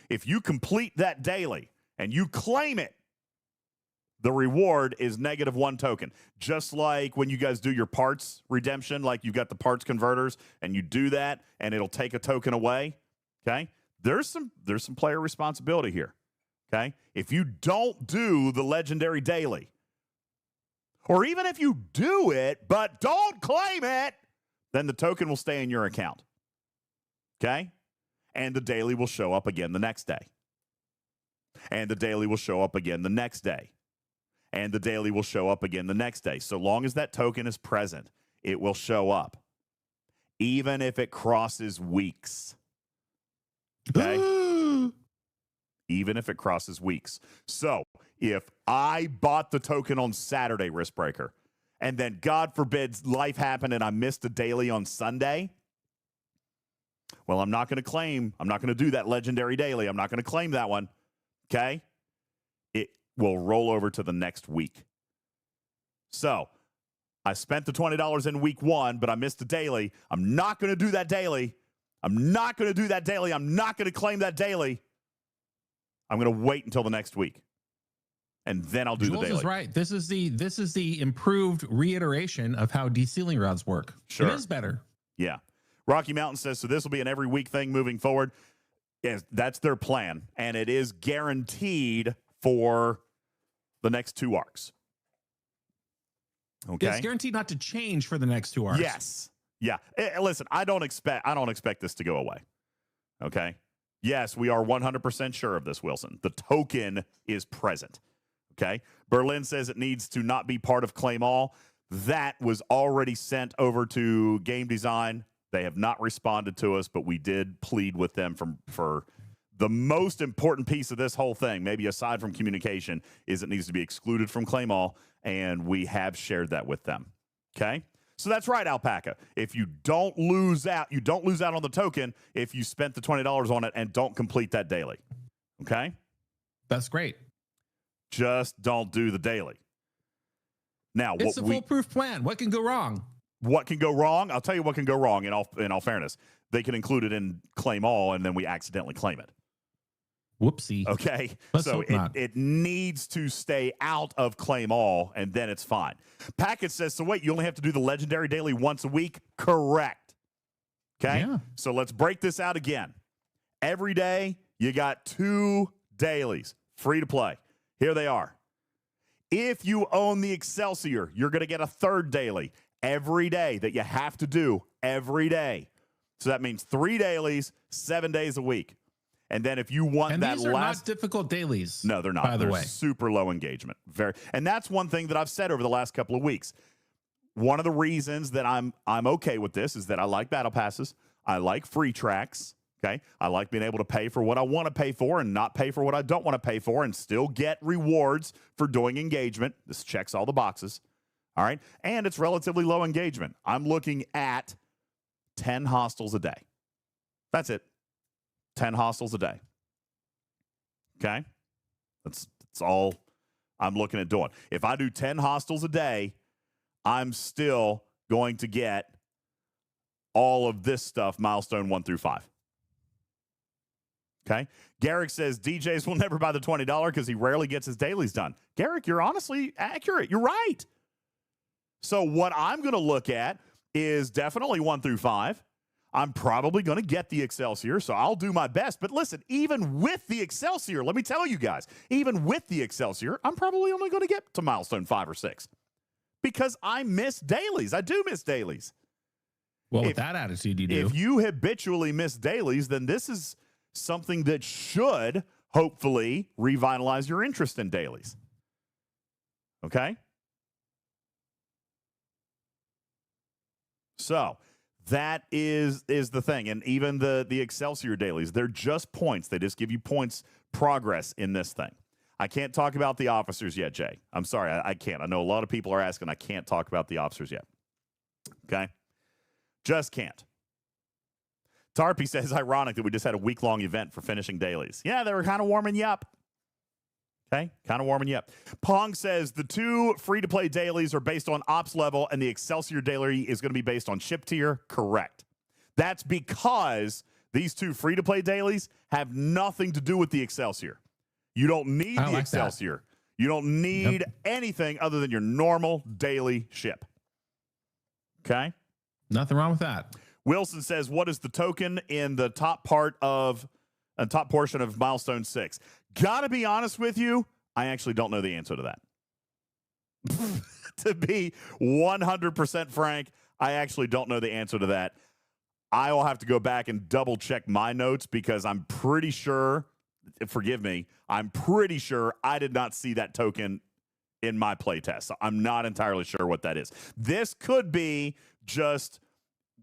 If you complete that daily and you claim it, the reward is -1 token. Just like when you guys do your parts redemption, like you've got the parts converters and you do that and it'll take a token away, okay? There's some player responsibility here, okay? If you don't do the legendary daily, or even if you do it, but don't claim it, then the token will stay in your account. Okay? And the daily will show up again the next day. And the daily will show up again the next day. And the daily will show up again the next day. So long as that token is present, it will show up. Even if it crosses weeks. Okay? Even if it crosses weeks. So if I bought the token on Saturday, Riskbreaker, and then God forbid life happened and I missed a daily on Sunday, well, I'm not going to do that legendary daily. I'm not going to claim that one. Okay? It will roll over to the next week. So I spent the $20 in week 1, but I missed a daily. I'm not going to do that daily. I'm not going to do that daily. I'm not going to claim that daily. I'm going to wait until the next week. And then I'll do Jules the daily. Is right. This is the improved reiteration of how desealing rods work. Sure. It is better. Yeah. Rocky Mountain says, so this will be an every week thing moving forward. Yes, that's their plan. And it is guaranteed for the next 2 arcs. Okay. It's guaranteed not to change for the next 2 arcs. Yes. Yeah. Listen, I don't expect this to go away. Okay. Yes, we are 100% sure of this, Wilson. The token is present. Okay. Berlin says it needs to not be part of Claim All. That was already sent over to game design. They have not responded to us, but we did plead with them for the most important piece of this whole thing, maybe aside from communication, is it needs to be excluded from Claim All, and we have shared that with them. Okay? So that's right, Alpaca. If you don't lose out, on the token if you spent the $20 on it and don't complete that daily. Okay? That's great. Just don't do the daily. Now, it's a foolproof plan. What can go wrong? What can go wrong? I'll tell you what can go wrong in all fairness. They can include it in Claim All, and then we accidentally claim it. Whoopsie. Okay. Let's so hope not. It needs to stay out of Claim All, and then it's fine. Packet says, so wait, you only have to do the legendary daily once a week? Correct. Okay. Yeah. So let's break this out again. Every day, you got 2 dailies free to play. Here they are. If you own the Excelsior, you're going to get a 3rd daily every day that you have to do every day. So that means 3 dailies, 7 days a week. And then if you want and that these are not difficult dailies. No, they're not. By the they're way, super low engagement. And that's one thing that I've said over the last couple of weeks. One of the reasons that I'm okay with this is that I like battle passes. I like free tracks. Okay. I like being able to pay for what I want to pay for and not pay for what I don't want to pay for and still get rewards for doing engagement. This checks all the boxes. All right. And it's relatively low engagement. I'm looking at 10 hostiles a day. That's it. 10 hostiles a day. Okay. That's all I'm looking at doing. If I do 10 hostiles a day, I'm still going to get all of this stuff, milestone 1 through 5. Okay. Garrick says DJs will never buy the $20 because he rarely gets his dailies done. Garrick, you're honestly accurate. You're right. So what I'm going to look at is definitely 1 through 5. I'm probably going to get the Excelsior, so I'll do my best. But listen, even with the Excelsior, let me tell you guys, even with the Excelsior, I'm probably only going to get to milestone 5 or 6 because I miss dailies. I do miss dailies. Well, with that attitude, you do. If you habitually miss dailies, then this is something that should hopefully revitalize your interest in dailies. Okay? So that is the thing. And even the Excelsior dailies, they're just points. They just give you points progress in this thing. I can't talk about the officers yet, Jay. I'm sorry, I can't. I know a lot of people are asking. I can't talk about the officers yet. Okay? Just can't. Tarpy says, ironic that we just had a week-long event for finishing dailies. Yeah, they were kind of warming you up. Okay? Kind of warming you up. Pong says, the 2 free-to-play dailies are based on ops level, and the Excelsior daily is going to be based on ship tier. Correct. That's because these 2 free-to-play dailies have nothing to do with the Excelsior. You don't need the Excelsior. You don't need anything other than your normal daily ship. Okay? Nothing wrong with that. Wilson says, what is the token in the top portion of milestone 6? Gotta be honest with you, I actually don't know the answer to that. To be 100% frank, I actually don't know the answer to that. I'll have to go back and double check my notes because I'm pretty sure, forgive me, I'm pretty sure I did not see that token in my playtest. So I'm not entirely sure what that is. This could be just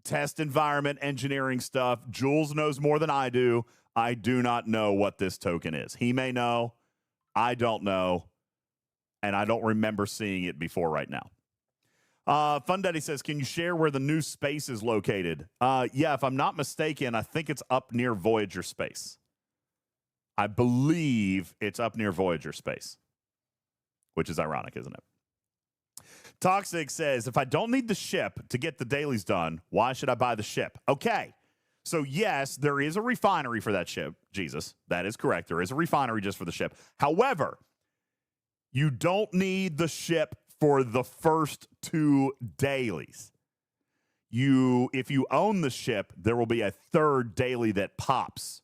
test environment engineering stuff. Jules knows more than I do. I do not know what this token is. He may know. I don't know. And I don't remember seeing it before right now. Fun Daddy says, can you share where the new space is located? Yeah, if I'm not mistaken, I think it's up near Voyager space. I believe it's up near Voyager space, which is ironic, isn't it? Toxic says, if I don't need the ship to get the dailies done, why should I buy the ship? Okay, so yes, there is a refinery for that ship. Jesus, that is correct. There is a refinery just for the ship. However, you don't need the ship for the first 2 dailies. If you own the ship, there will be a 3rd daily that pops,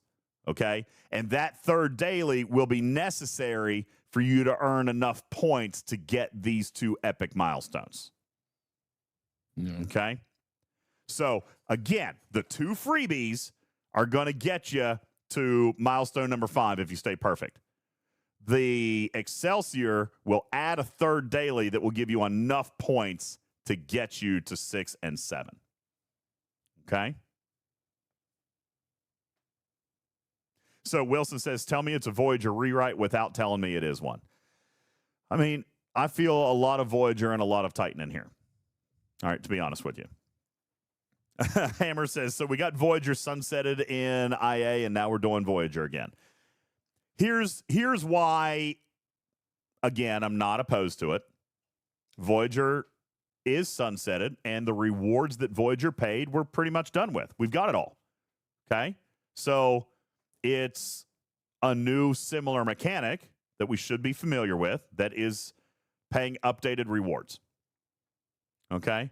okay? And that 3rd daily will be necessary for you to earn enough points to get these 2 epic milestones. Okay? So, again, the 2 freebies are going to get you to milestone number 5 if you stay perfect. The Excelsior will add a 3rd daily that will give you enough points to get you to 6 and 7. Okay? So Wilson says, tell me it's a Voyager rewrite without telling me it is one. I mean, I feel a lot of Voyager and a lot of Titan in here. All right, to be honest with you. Hammer says, so we got Voyager sunsetted in IA, and now we're doing Voyager again. Here's why, again, I'm not opposed to it. Voyager is sunsetted, and the rewards that Voyager paid, we're pretty much done with. We've got it all. Okay? So it's a new similar mechanic that we should be familiar with that is paying updated rewards. Okay?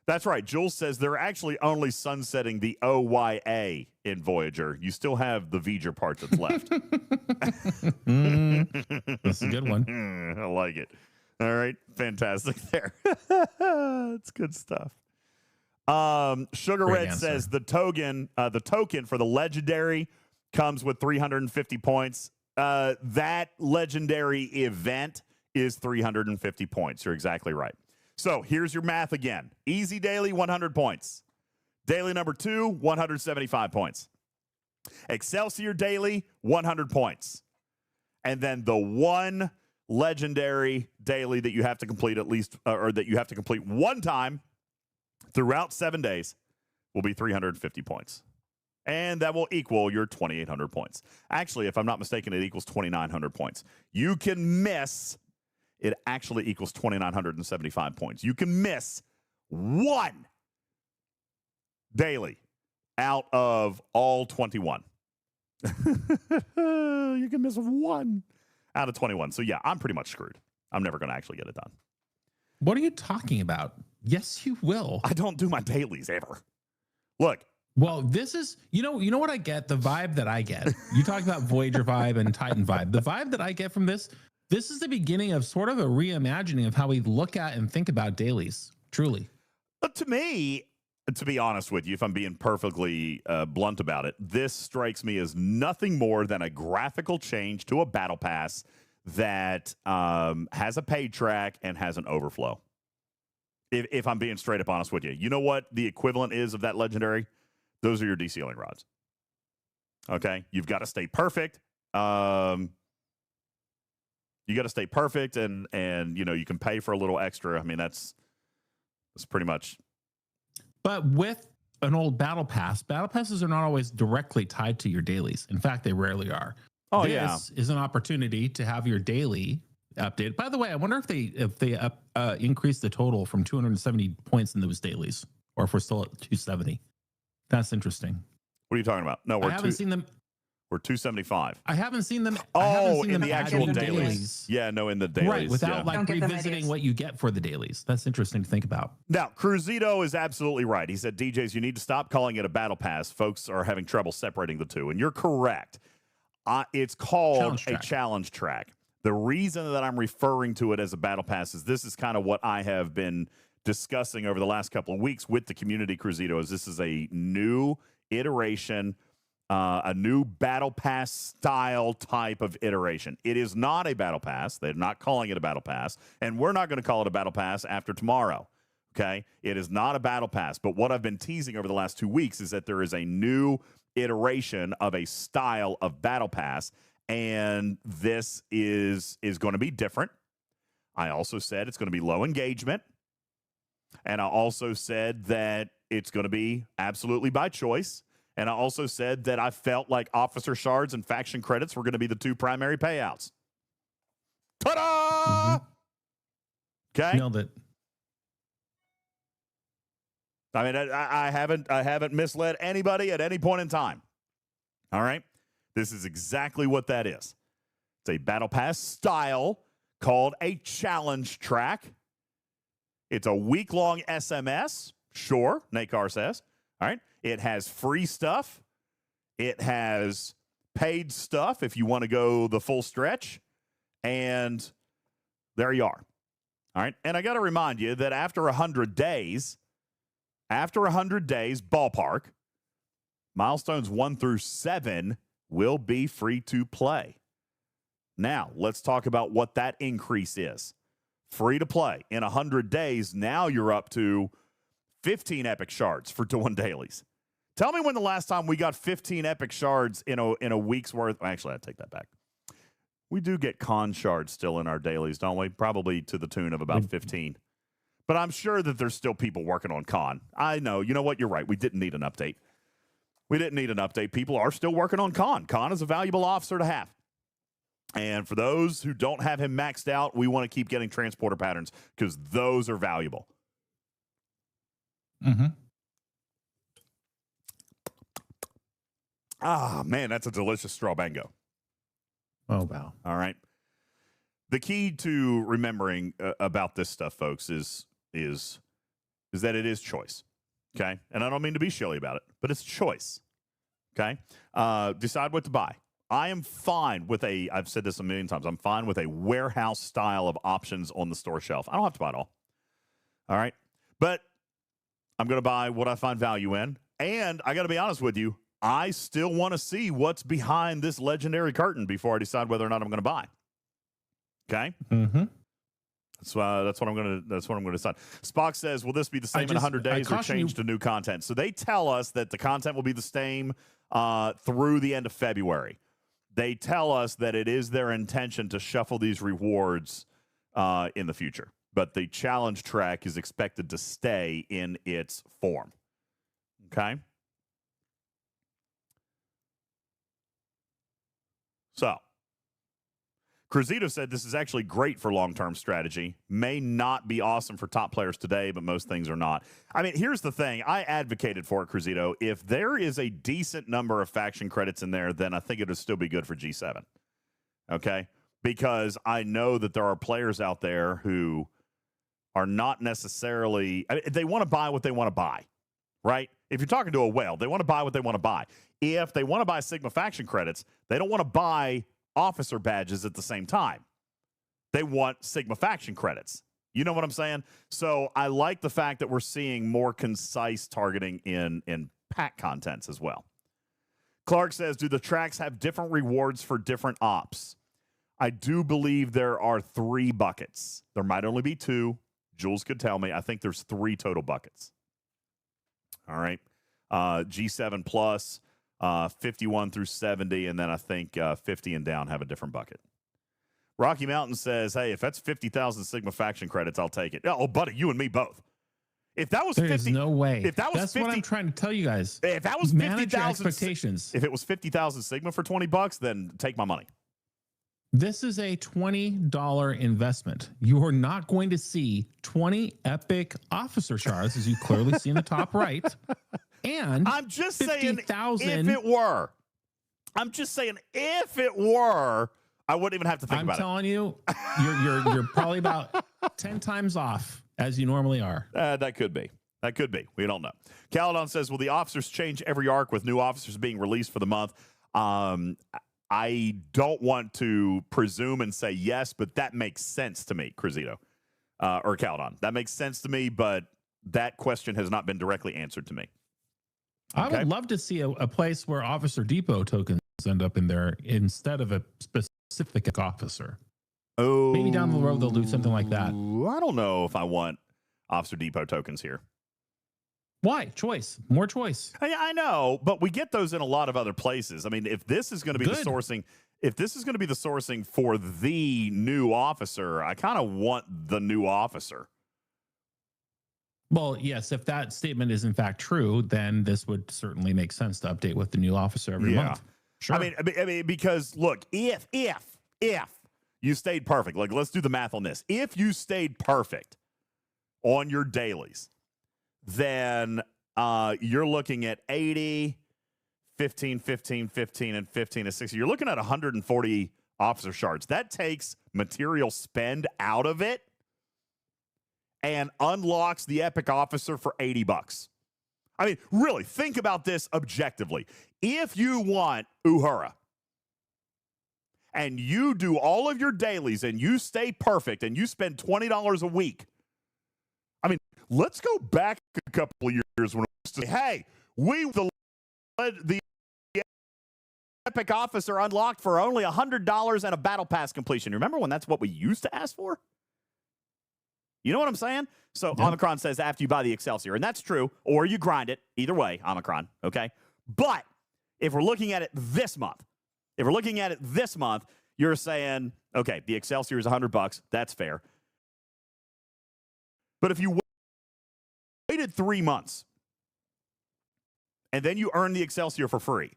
That's right. Jules says they're actually only sunsetting the OYA in Voyager. You still have the Voyager part that's left. That's a good one. I like it. All right. Fantastic there. That's good stuff. Sugar Great Red answer. says the token for the legendary comes with 350 points. That legendary event is 350 points. You're exactly right. So here's your math again. Easy daily, 100 points. Daily number 2, 175 points. Excelsior daily, 100 points. And then the one legendary daily that you have to complete at least, or that you have to complete one time throughout 7 days will be 350 points. And that will equal your 2,800 points. Actually, if I'm not mistaken, it equals 2,900 points. You can miss, it actually equals 2,975 points. You can miss one daily out of all 21. You can miss one out of 21. So yeah, I'm pretty much screwed. I'm never going to actually get it done. What are you talking about? Yes, you will. I don't do my dailies ever. Look. Well, this is, you know what I get? The vibe that I get. You talked about Voyager vibe and Titan vibe. The vibe that I get from this is the beginning of sort of a reimagining of how we look at and think about dailies. Truly. But to me, to be honest with you, if I'm being perfectly blunt about it, this strikes me as nothing more than a graphical change to a battle pass that has a paid track and has an overflow. If I'm being straight up honest with you. You know what the equivalent is of that legendary? Those are your de-sealing rods. Okay? You've got to stay perfect. You got to stay perfect, and you know, you can pay for a little extra. I mean, that's pretty much. But with an old battle passes are not always directly tied to your dailies. In fact, they rarely are. Oh, this is an opportunity to have your daily updated. By the way, I wonder if they increase the total from 270 points in those dailies, or if we're still at 270. That's interesting. What are you talking about? No, I haven't seen them. We're 275. I haven't seen them. Oh, in the actual dailies. Yeah, no, in the dailies. Right, without like revisiting what you get for the dailies. That's interesting to think about. Now, Cruzito is absolutely right. He said, DJs, you need to stop calling it a battle pass. Folks are having trouble separating the two. And you're correct. It's called a challenge track. The reason that I'm referring to it as a battle pass is this is kind of what I have been discussing over the last couple of weeks with the community, Cruzito, is this is a new iteration, a new Battle Pass style type of iteration. It is not a Battle Pass. They're not calling it a Battle Pass, and we're not going to call it a Battle Pass after tomorrow. Okay? It is not a Battle Pass, but what I've been teasing over the last 2 weeks is that there is a new iteration of a style of Battle Pass, and this is going to be different. I also said it's going to be low engagement, and I also said that it's going to be absolutely by choice, and I also said that I felt like officer shards and faction credits were going to be the two primary payouts. Ta-da! Okay? Nailed it. I mean, I haven't misled anybody at any point in time. All right? This is exactly what that is. It's a Battle Pass style called a challenge track. It's a week-long SMS. Sure, Nakar says. All right? It has free stuff. It has paid stuff if you want to go the full stretch. And there you are. All right? And I got to remind you that after 100 days, ballpark, milestones 1 through 7 will be free to play. Now, let's talk about what that increase is. Free to play. In 100 days, now you're up to 15 epic shards for doing dailies. Tell me when the last time we got 15 epic shards in a week's worth. Actually, I take that back. We do get con shards still in our dailies, don't we? Probably to the tune of about 15. But I'm sure that there's still people working on con. I know. You know what? You're right. We didn't need an update. People are still working on con. Con is a valuable officer to have. And for those who don't have him maxed out, we want to keep getting transporter patterns because those are valuable. Mm-hmm. Ah, man, that's a delicious straw bango. Oh, wow. All right. The key to remembering about this stuff, folks, is that it is choice. Okay? And I don't mean to be shilly about it, but it's choice. Okay? Decide what to buy. I am fine with I've said this a million times, I'm fine with a warehouse style of options on the store shelf. I don't have to buy it all. All right? But I'm going to buy what I find value in. And I got to be honest with you, I still want to see what's behind this legendary curtain before I decide whether or not I'm going to buy. Okay? Mm-hmm. That's what I'm going to decide. Spock says, will this be the same in 100 days or change to new content? So they tell us that the content will be the same through the end of February. They tell us that it is their intention to shuffle these rewards in the future. But the challenge track is expected to stay in its form. Okay? So, Cruzito said this is actually great for long-term strategy. May not be awesome for top players today, but most things are not. I mean, here's the thing. I advocated for it, Cruzito. If there is a decent number of faction credits in there, then I think it would still be good for G7. Okay? Because I know that there are players out there who are not necessarily... I mean, they want to buy what they want to buy, right? If you're talking to a whale, they want to buy what they want to buy. If they want to buy Sigma faction credits, they don't want to buy officer badges at the same time. They want Sigma faction credits. You know what I'm saying? So I like the fact that we're seeing more concise targeting in pack contents as well. Clark says, do the tracks have different rewards for different ops? I do believe there are 3 buckets. There might only be 2. Jules could tell me. I think there's 3 total buckets. All right. G7 plus, 51 through 70, and then I think 50 and down have a different bucket. Rocky Mountain says, hey, if that's 50,000 Sigma faction credits, I'll take it. Oh, buddy, you and me both. If that was there 50, is no way. If that was that's 50, what I'm trying to tell you guys. If that was 50,000 expectations. If it was 50,000 Sigma for $20, then take my money. This is a $20 investment. You are not going to see 20 epic officer shards, as you clearly see in the top right. And I'm just saying, if it were, I wouldn't even have to think about it. I'm telling you, you're probably about 10 times off as you normally are. That could be. We don't know. Caledon says, will the officers change every arc with new officers being released for the month? I don't want to presume and say yes, but that makes sense to me, Cruzito. or Caledon. That makes sense to me, but that question has not been directly answered to me. I would love to see a place where Officer Depot tokens end up in there instead of a specific officer. Oh, maybe down the road they'll do something like that. I don't know if I want Officer Depot tokens here. Why? Choice. More choice. I know, but we get those in a lot of other places. I mean, if this is going to be the sourcing, if this is going to be the sourcing for the new officer, I kind of want the new officer. Well, yes, if that statement is in fact true, then this would certainly make sense to update with the new officer every month. Sure. I mean, because look, if you stayed perfect, like let's do the math on this. If you stayed perfect on your dailies, then you're looking at 80, 15, 15, 15, and 15 and 60. You're looking at 140 officer shards. That takes material spend out of it and unlocks the epic officer for $80. I mean, really, think about this objectively. If you want Uhura and you do all of your dailies and you stay perfect and you spend $20 a week, I mean, let's go back a couple of years when it was to say, hey, the epic officer unlocked for only $100 and a battle pass completion. Remember when that's what we used to ask for? You know what I'm saying? So Omicron says after you buy the Excelsior, and that's true, or you grind it. Either way, Omicron, okay? But if we're looking at it this month, you're saying, okay, the Excelsior is $100. That's fair. But if you waited 3 months and then you earn the Excelsior for free,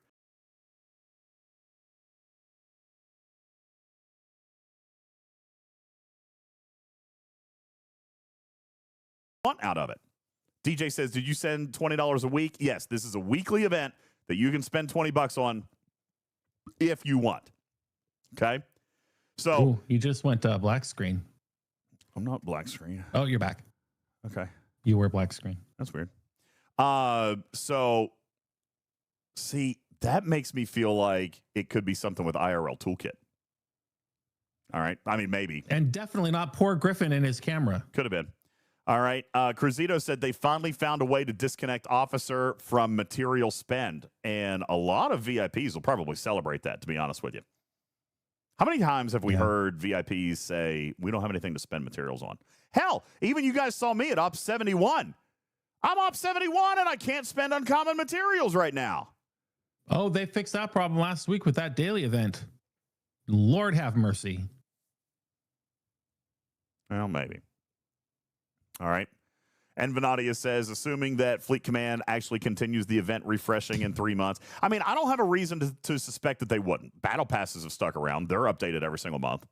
want out of it. DJ says, did you send $20 a week? Yes, this is a weekly event that you can spend $20 on if you want. Okay? So ooh, you just went black screen. I'm not black screen. Oh, you're back. Okay. You were black screen. That's weird. So see, that makes me feel like it could be something with IRL Toolkit. All right. I mean, maybe. And definitely not poor Griffin and his camera. Could have been. All right. Cruzito said they finally found a way to disconnect officer from material spend. And a lot of VIPs will probably celebrate that, to be honest with you. How many times have we heard VIPs say, we don't have anything to spend materials on? Hell, even you guys saw me at Op 71. I'm Op 71 and I can't spend uncommon materials right now. Oh, they fixed that problem last week with that daily event. Lord have mercy. Well, maybe. All right. And Venadia says, assuming that Fleet Command actually continues the event refreshing in 3 months. I mean, I don't have a reason to suspect that they wouldn't. Battle passes have stuck around. They're updated every single month.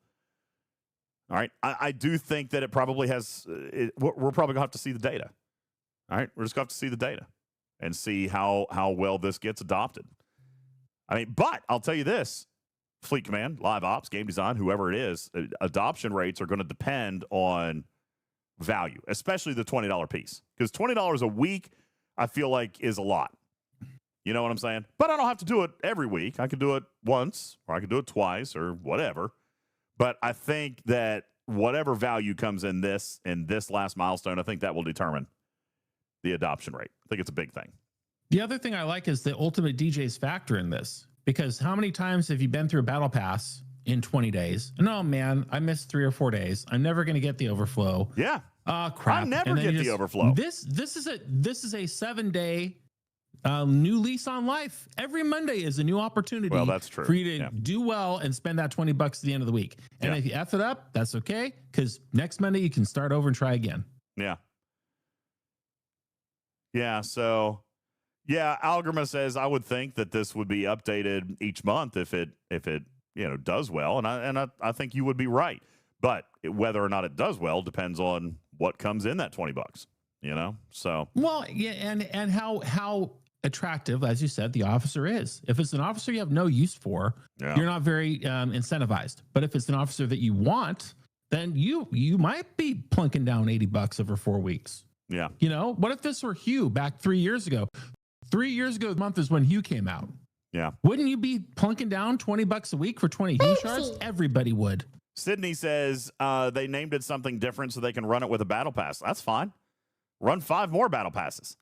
All right. I do think that it probably has, we're probably going to have to see the data. All right. We're just going to have to see the data and see how well this gets adopted. I mean, but I'll tell you this, Fleet Command, Live Ops, Game Design, whoever it is, adoption rates are going to depend on value, especially the $20 piece, because $20 a week I feel like is a lot. You know what I'm saying? But I don't have to do it every week. I could do it once or I could do it twice or whatever. But I think that whatever value comes in this last milestone, I think that will determine the adoption rate. I think it's a big thing. The other thing I like is the UltimatDJz factor in this, because how many times have you been through a battle pass in 20 days? No, man, I missed 3 or 4 days. I'm never going to get the overflow. Yeah. Crap. I never get the overflow. This is a 7-day new lease on life. Every Monday is a new opportunity. Well, that's true. For you to do well and spend that $20 at the end of the week. And if you F it up, that's okay, because next Monday you can start over and try again. Yeah. Yeah. So, yeah, Algrima says I would think that this would be updated each month if it does well, and I think you would be right. But whether or not it does well depends on what comes in that $20. So well, yeah, and how attractive, as you said, the officer is. If it's an officer you have no use for, you're not very incentivized. But if it's an officer that you want, then you might be plunking down $80 over 4 weeks. Yeah. What if this were Hugh back 3 years ago? 3 years ago, the month is when Hugh came out. Yeah. Wouldn't you be plunking down $20 a week for 20 Hugh shards? Everybody would. Sydney says they named it something different so they can run it with a battle pass. That's fine. Run 5 more battle passes.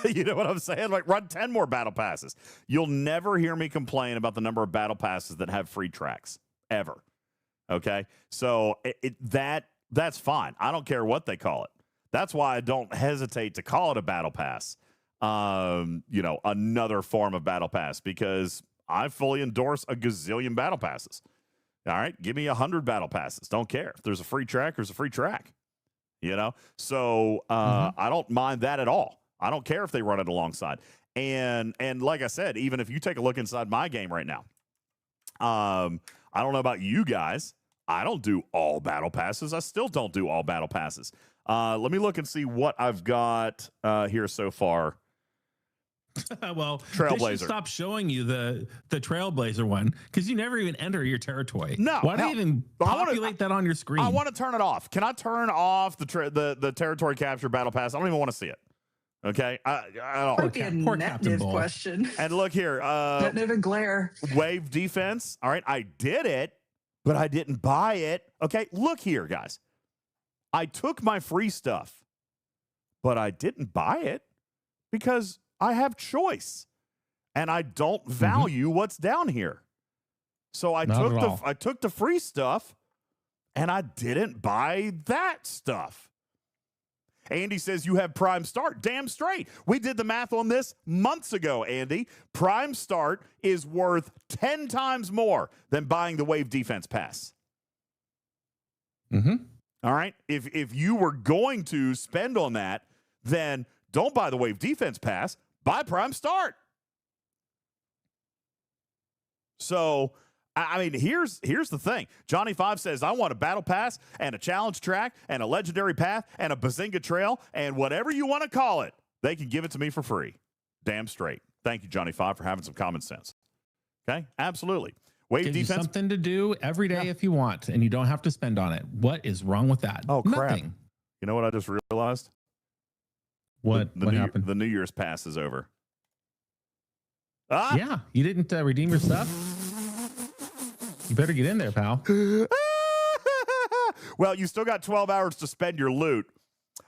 You know what I'm saying? Like, run 10 more battle passes. You'll never hear me complain about the number of battle passes that have free tracks, ever. Okay? So that's fine. I don't care what they call it. That's why I don't hesitate to call it a battle pass. You know, another form of battle pass, because I fully endorse a gazillion battle passes. All right? Give me 100 battle passes. Don't care. If there's a free track, there's a free track. You know? So I don't mind that at all. I don't care if they run it alongside. And like I said, even if you take a look inside my game right now, I don't know about you guys. I don't do all battle passes. I still don't do all battle passes. Let me look and see what I've got here so far. Well, Trailblazer. They should stop showing you the Trailblazer one, because you never even enter your territory. No, why do you even populate that on your screen? I want to turn it off. Can I turn off the territory capture battle pass? I don't even want to see it. Okay, I don't. Might be a net question. And look here, net and glare. Wave defense. All right, I did it, but I didn't buy it. Okay, look here, guys. I took my free stuff, but I didn't buy it because I have choice, and I don't value what's down here. So I took the free stuff, and I didn't buy that stuff. Andy says you have Prime Start. Damn straight. We did the math on this months ago, Andy. Prime Start is worth 10 times more than buying the Wave Defense Pass. All right? If you were going to spend on that, then don't buy the Wave Defense Pass. Buy Prime Start. So, I mean, here's the thing. Johnny 5 says, I want a battle pass and a challenge track and a legendary path and a Bazinga trail and whatever you want to call it. They can give it to me for free. Damn straight. Thank you, Johnny 5, for having some common sense. Okay? Absolutely. Wave Give defense. You something to do every day if you want, and you don't have to spend on it. What is wrong with that? Oh, crap. Nothing. You know what I just realized? What happened? The New Year's pass is over. Yeah, you didn't redeem your stuff? You better get in there, pal. Well, you still got 12 hours to spend your loot.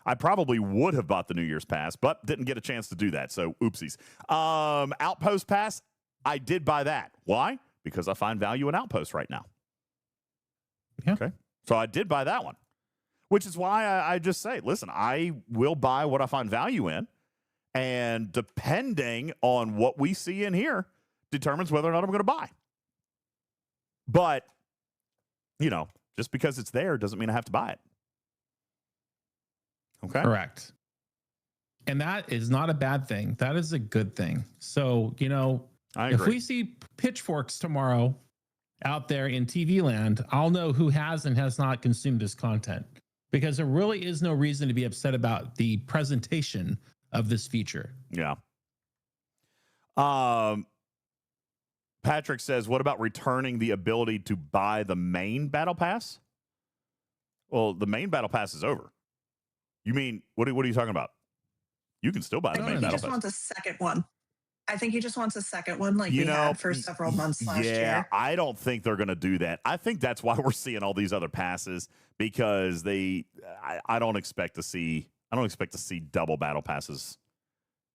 I probably would have bought the New Year's pass, but didn't get a chance to do that, so oopsies. Outpost pass, I did buy that. Why? Because I find value in Outpost right now. Yeah. Okay. So I did buy that one, which is why I just say, listen, I will buy what I find value in, and depending on what we see in here determines whether or not I'm going to buy. But, you know, just because it's there doesn't mean I have to buy it. Okay. Correct. And that is not a bad thing. That is a good thing. So, you know, if we see pitchforks tomorrow out there in TV land, I'll know who has and has not consumed this content, because there really is no reason to be upset about the presentation of this feature. Yeah. Patrick says, what about returning the ability to buy the main battle pass? Well, the main battle pass is over. You mean, what are you talking about? You can still buy the main battle pass. He just wants a second one. I think he just wants a second one like we had for several months last year. Yeah, I don't think they're going to do that. I think that's why we're seeing all these other passes, because I don't expect to see double battle passes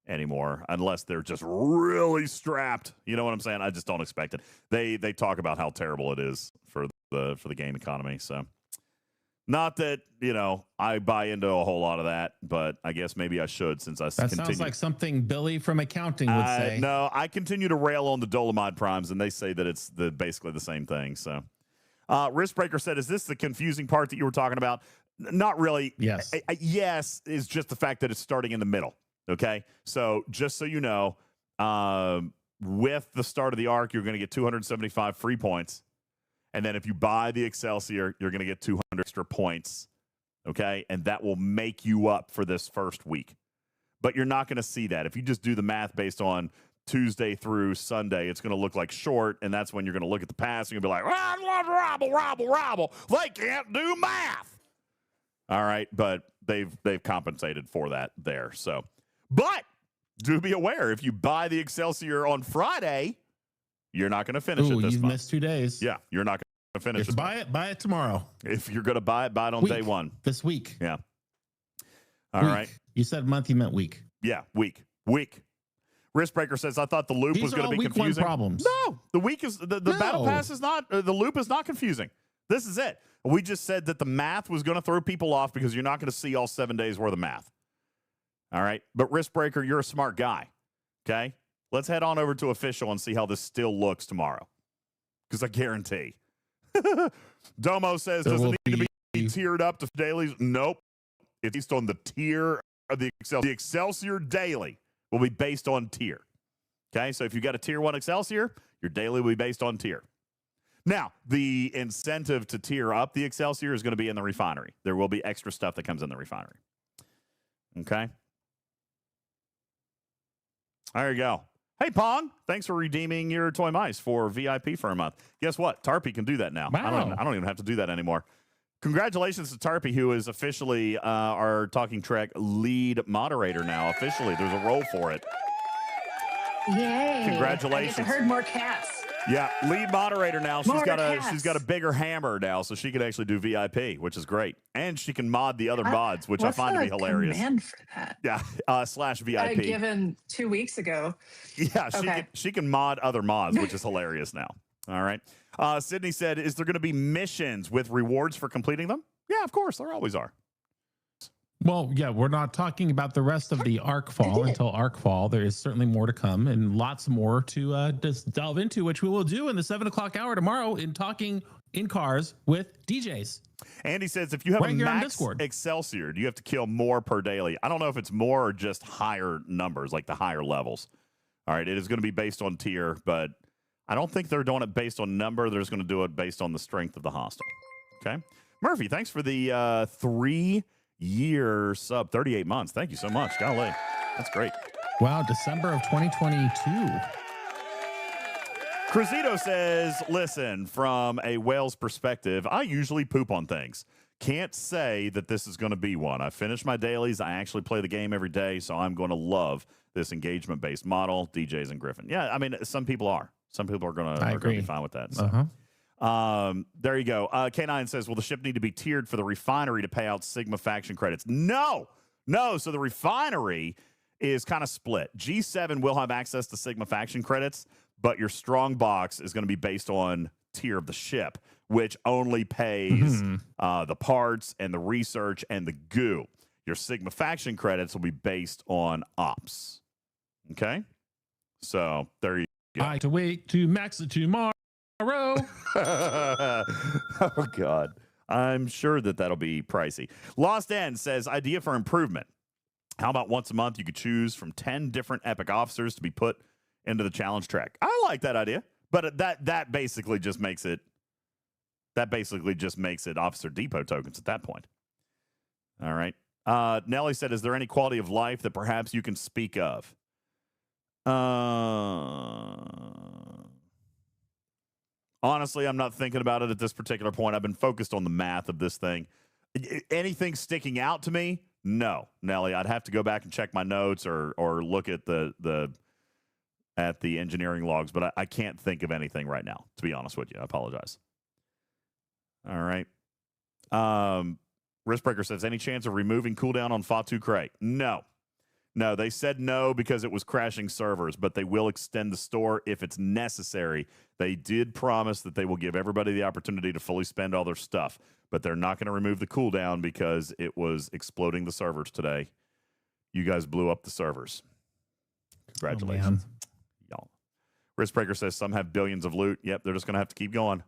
anymore, unless they're just really strapped. You know what I'm saying? I just don't expect it. They talk about how terrible it is for the game economy. So, not that, you know, I buy into a whole lot of that, but I guess maybe I should, since I continue. Sounds like something Billy from accounting would say. No, I continue to rail on the Dolomite Primes, and they say that it's basically the same thing. So, Riskbreaker said, "Is this the confusing part that you were talking about?" Not really. Yes. Yes is just the fact that it's starting in the middle. Okay, so just so you know, with the start of the arc, you're going to get 275 free points. And then if you buy the Excelsior, you're going to get 200 extra points. Okay, and that will make you up for this first week. But you're not going to see that. If you just do the math based on Tuesday through Sunday, it's going to look like short, and that's when you're going to look at the pass and you'll be like, rabble. They can't do math. All right, but they've compensated for that there. So, but do be aware, if you buy the Excelsior on Friday, you're not going to finish it this month. You've missed 2 days. Yeah, you're not going finish it. Buy it tomorrow. If you're going to buy it on day one. This week. Yeah. All right. You said month, you meant week. Yeah, week. Riskbreaker says, I thought the loop was going to be week confusing. One problems. No, the week is the battle pass is not, the loop is not confusing. This is it. We just said that the math was going to throw people off because you're not going to see all 7 days worth of math. All right. But Riskbreaker, you're a smart guy. Okay. Let's head on over to official and see how this still looks tomorrow. Because I guarantee. Domo says, does it need to be tiered up to dailies? Nope. It's based on the tier of the Excelsior. The Excelsior daily will be based on tier. Okay, so if you got a tier 1 Excelsior, your daily will be based on tier. Now, the incentive to tier up the Excelsior is going to be in the refinery. There will be extra stuff that comes in the refinery. Okay. There you go. Hey, Pong, thanks for redeeming your toy mice for VIP for a month. Guess what? Tarpy can do that now. Wow. I don't even have to do that anymore. Congratulations to Tarpy, who is officially our Talking Trek lead moderator now. Officially, there's a role for it. Yay. Congratulations. I heard more cats. Yeah, lead moderator now. She's Cats. got a bigger hammer now, so she can actually do VIP, which is great. And she can mod the other mods, which I find to be hilarious. Command for that? Yeah, /VIP. Given 2 weeks ago. Yeah, she can mod other mods, which is hilarious now. All right. Sydney said, is there going to be missions with rewards for completing them? Yeah, of course. There always are. Well, yeah, we're not talking about the rest of the Arcfall until Arcfall. There is certainly more to come and lots more to just delve into, which we will do in the 7 o'clock hour tomorrow in Talking in Cars with DJs. Andy says, if you have a max Excelsior, do you have to kill more per daily? I don't know if it's more or just higher numbers, like the higher levels. All right, it is going to be based on tier, but I don't think they're doing it based on number. They're just going to do it based on the strength of the hostile. Okay. Murphy, thanks for the 3-year sub, 38 months. Thank you so much. Golly. That's great. Wow, December of 2022. Cruzito says, listen, from a whale's perspective, I usually poop on things. Can't say that this is going to be one. I finish my dailies. I actually play the game every day, so I'm going to love this engagement-based model, DJs and Griffin. Yeah, I mean, some people are. Some people are going to be fine with that. So. There you go. K9 says, will the ship need to be tiered for the refinery to pay out Sigma faction credits? No. So the refinery is kind of split. G7 will have access to Sigma faction credits, but your strong box is going to be based on tier of the ship, which only pays the parts and the research and the goo. Your Sigma faction credits will be based on ops. Okay? So there you go. I have to wait to max it tomorrow. Oh, God. I'm sure that'll be pricey. Lost End says, idea for improvement. How about once a month you could choose from 10 different epic officers to be put into the challenge track? I like that idea, but that basically just makes it Officer Depot tokens at that point. All right. Nelly said, is there any quality of life that perhaps you can speak of? Honestly, I'm not thinking about it at this particular point. I've been focused on the math of this thing. Anything sticking out to me? No, Nelly. I'd have to go back and check my notes or look at the engineering logs, but I can't think of anything right now, to be honest with you. I apologize. All right. Riskbreaker says, any chance of removing cooldown on Fatu Cray? No, they said no because it was crashing servers, but they will extend the store if it's necessary. They did promise that they will give everybody the opportunity to fully spend all their stuff, but they're not going to remove the cooldown because it was exploding the servers today. You guys blew up the servers. Congratulations. Y'all. Riskbreaker says some have billions of loot. Yep, they're just going to have to keep going.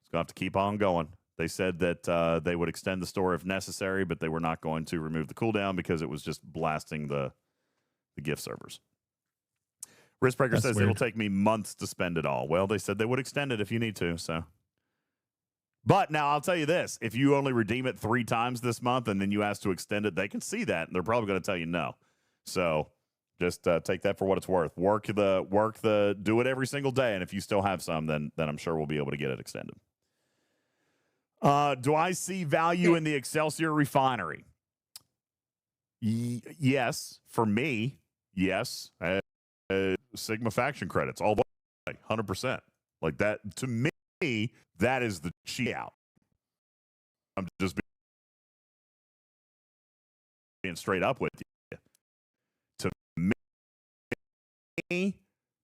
It's going to have to keep on going. They said that they would extend the store if necessary, but they were not going to remove the cooldown because it was just blasting the gift servers. Riskbreaker says it'll take me months to spend it all. Well, they said they would extend it if you need to. So, but now I'll tell you this: if you only redeem it 3 times this month and then you ask to extend it, they can see that and they're probably going to tell you no. So, just take that for what it's worth. Do it every single day, and if you still have some, then I'm sure we'll be able to get it extended. Do I see value in the Excelsior refinery? Yes, for me, yes. Sigma faction credits, all the way, 100%. Like that, to me, me, that is the cheat out. I'm just being straight up with you. To me,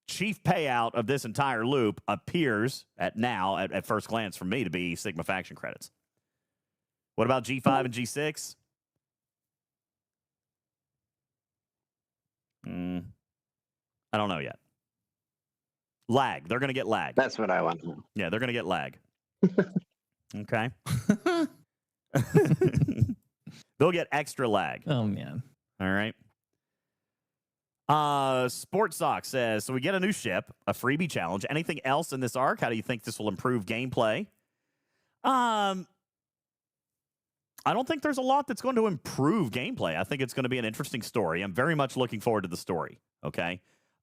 chief payout of this entire loop appears at first glance for me to be Sigma faction credits. What about G5 and G6? I don't know yet. Lag. They're going to get lag. That's what I want. Yeah, they're going to get lag. Okay. They'll get extra lag. Oh, man. All right. Sports Sock says, so we get a new ship, a freebie challenge. Anything else in this arc? How do you think this will improve gameplay? I don't think there's a lot that's going to improve gameplay. I think it's going to be an interesting story. I'm very much looking forward to the story. Okay.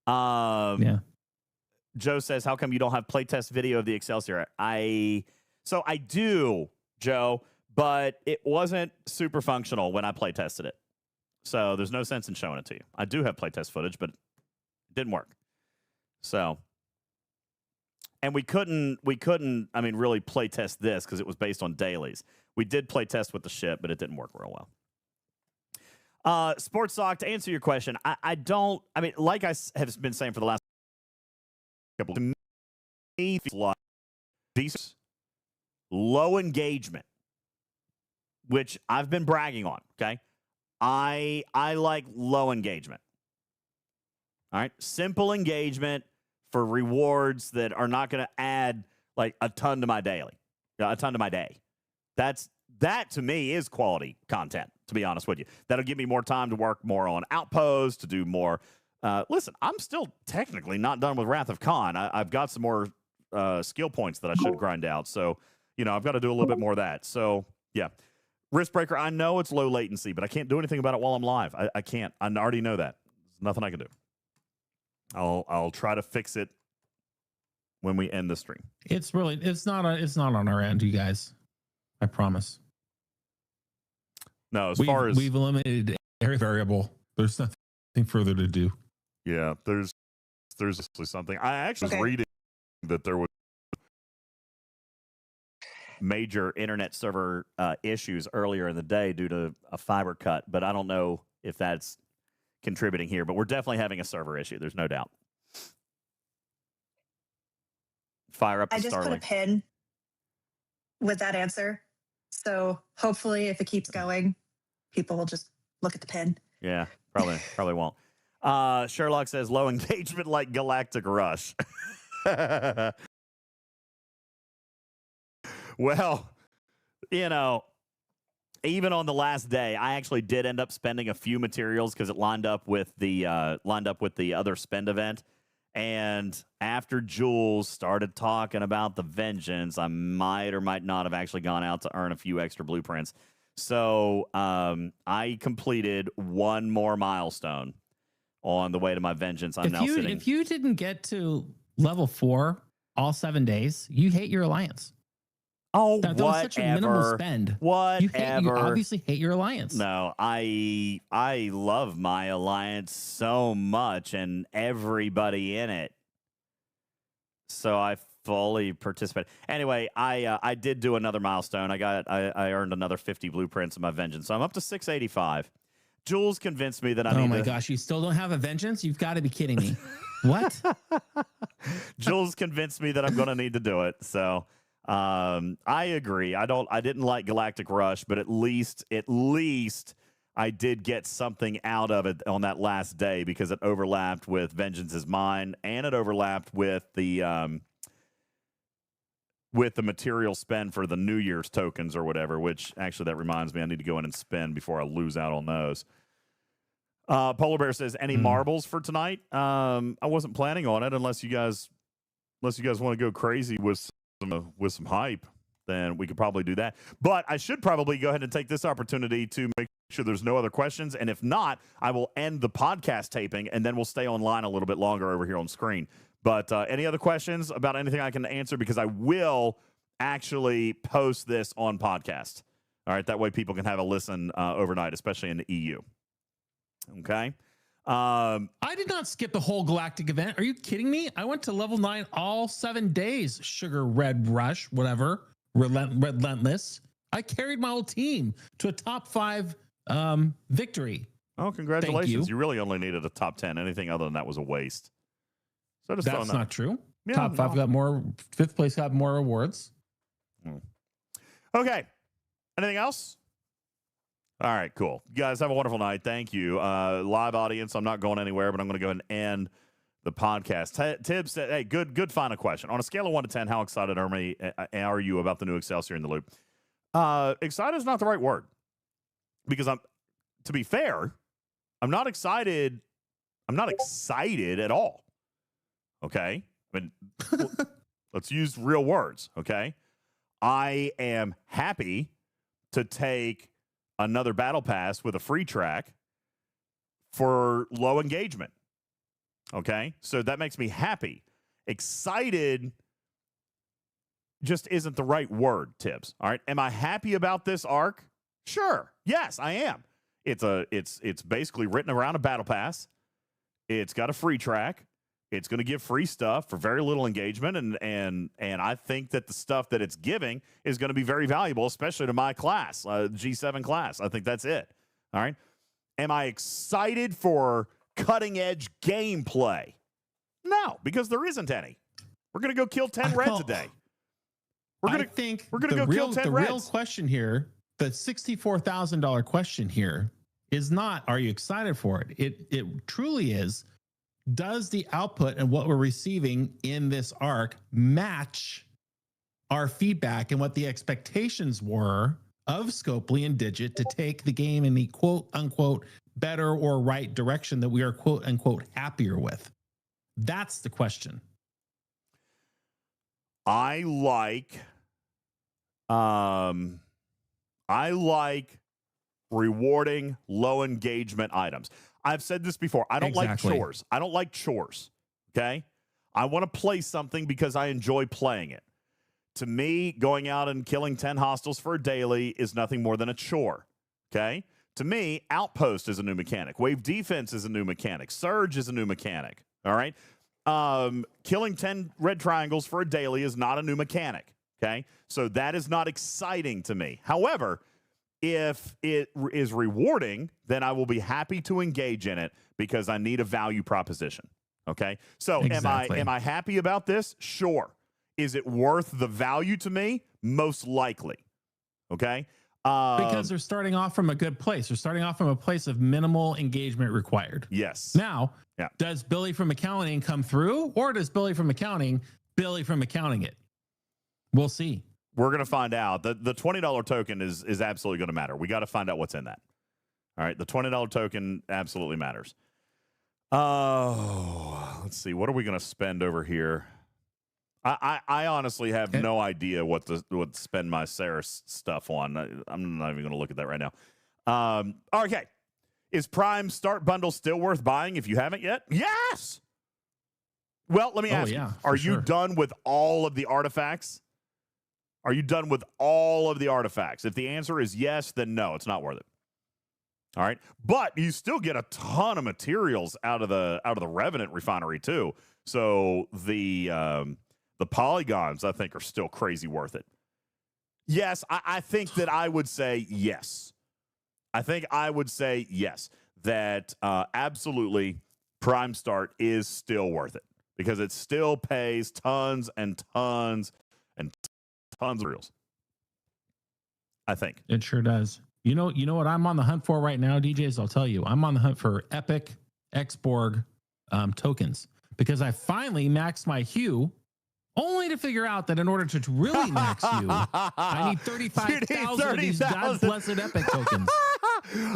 Yeah. Joe says, how come you don't have playtest video of the Excelsior? I do, Joe, but it wasn't super functional when I playtested it. So there's no sense in showing it to you. I do have playtest footage, but it didn't work. So, and we couldn't, really playtest this because it was based on dailies. We did playtest with the ship, but it didn't work real well. Sports Sock, to answer your question, like I have been saying for the last couple of me, like decent, low engagement, which I've been bragging on, okay? I like low engagement. All right? Simple engagement for rewards that are not going to add like a ton to my day. That to me is quality content, to be honest with you. That'll give me more time to work more on Outposts, to do more. Listen, I'm still technically not done with Wrath of Khan. I've got some more skill points that I should grind out. So, I've got to do a little bit more of that. So, yeah. Wristbreaker, I know it's low latency, but I can't do anything about it while I'm live. I can't. I already know that. There's nothing I can do. I'll try to fix it when we end the stream. It's not on our end, you guys. I promise. No, we've eliminated every variable. There's nothing further to do. Yeah, there's something. I actually was reading that there was major internet server issues earlier in the day due to a fiber cut, but I don't know if that's contributing here. But we're definitely having a server issue. There's no doubt. Fire up the Starlink. I just put a pin with that answer. So hopefully if it keeps going, people will just look at the pin. Yeah, probably won't. Sherlock says low engagement like Galactic Rush. Well, even on the last day, I actually did end up spending a few materials because it lined up with the other spend event. And after Jules started talking about the vengeance, I might or might not have actually gone out to earn a few extra blueprints. So I completed one more milestone on the way to my vengeance. If you didn't get to level 4 all 7 days, you hate your alliance. Oh, that was such a minimal spend. Whatever. You obviously hate your alliance. No, I love my alliance so much and everybody in it. So I fully participate. Anyway, I did do another milestone. I earned another 50 blueprints of my vengeance. So I'm up to 685. Jules convinced me that I need. Oh my gosh, you still don't have a vengeance? You've got to be kidding me. What? Jules convinced me that I'm going to need to do it. So I agree. I didn't like Galactic Rush, but at least I did get something out of it on that last day because it overlapped with Vengeance is Mine and it overlapped with the material spend for the New Year's tokens or whatever, which actually that reminds me I need to go in and spend before I lose out on those. Polar Bear says, any marbles for tonight? I wasn't planning on it unless you guys want to go crazy with some hype, then we could probably do that. But I should probably go ahead and take this opportunity to make sure there's no other questions. And if not, I will end the podcast taping and then we'll stay online a little bit longer over here on screen. But any other questions about anything I can answer? Because I will actually post this on podcast. All right. That way people can have a listen overnight, especially in the EU. Okay. I did not skip the whole galactic event. Are you kidding me? I went to level 9 all 7 days. Sugar Red Rush, whatever. Relentless. I carried my whole team to a top 5 victory. Oh, congratulations. You really only needed a top 10. Anything other than that was a waste. So that's not true. Yeah, top 5 got more. 5th place got more awards. Okay. Anything else? All right, cool. You guys have a wonderful night. Thank you. Live audience, I'm not going anywhere, but I'm going to go ahead and end the podcast. Tibbs said, hey, good final question. On a scale of 1 to 10, how excited are you about the new Excelsior in the loop? Excited is not the right word. Because to be fair, I'm not excited. I'm not excited at all. Okay? I mean, let's use real words, okay? I am happy to take another battle pass with a free track for low engagement. Okay? So that makes me happy. Excited just isn't the right word, Tibbs. All right? Am I happy about this arc? Sure. Yes, I am. It's basically written around a battle pass. It's got a free track. It's going to give free stuff for very little engagement, and I think that the stuff that it's giving is going to be very valuable, especially to my class, G7 class. I think that's it. All right. Am I excited for cutting-edge gameplay? No, because there isn't any. We're going to go kill 10 reds a day. We're going to go kill 10 reds. The real question here, the $64,000 question here, is not, are you excited for it? It truly is, does the output and what we're receiving in this arc match our feedback and what the expectations were of Scopely and Digit to take the game in the quote unquote better or right direction that we are quote unquote happier with? That's the question. I like rewarding low engagement items. I've said this before. I don't like chores. I don't like chores. Okay? I want to play something because I enjoy playing it. To me, going out and killing 10 hostiles for a daily is nothing more than a chore. Okay? To me, Outpost is a new mechanic. Wave Defense is a new mechanic. Surge is a new mechanic. All right? Killing 10 red triangles for a daily is not a new mechanic. Okay? So that is not exciting to me. However, if it is rewarding, then I will be happy to engage in it because I need a value proposition. Okay? So am I happy about this? Sure. Is it worth the value to me? Most likely. Okay? Because they're starting off from a good place. They're starting off from a place of minimal engagement required. Yes. Now, does Billy from accounting come through, or does Billy from accounting it? We'll see. We're going to find out. The $20 token is absolutely going to matter. We got to find out what's in that. All right, the $20 token absolutely matters. Oh, let's see. What are we going to spend over here? I honestly have no idea what to spend my Saris stuff on. I'm not even going to look at that right now. Okay. Is Prime Start Bundle still worth buying if you haven't yet? Yes! Well, let me ask you. Are you done with all of the artifacts? Are you done with all of the artifacts? If the answer is yes, then no, it's not worth it. All right. But you still get a ton of materials out of the Revenant refinery too. So the polygons, I think, are still crazy worth it. Yes, I think that I would say yes. That absolutely Prime Start is still worth it because it still pays tons and tons and tons of reels. I think it sure does. You know what I'm on the hunt for right now, DJs? I'll tell you. I'm on the hunt for epic Xborg tokens because I finally maxed my hue, only to figure out that in order to really max you, I need 35,000 of these God blessed epic tokens.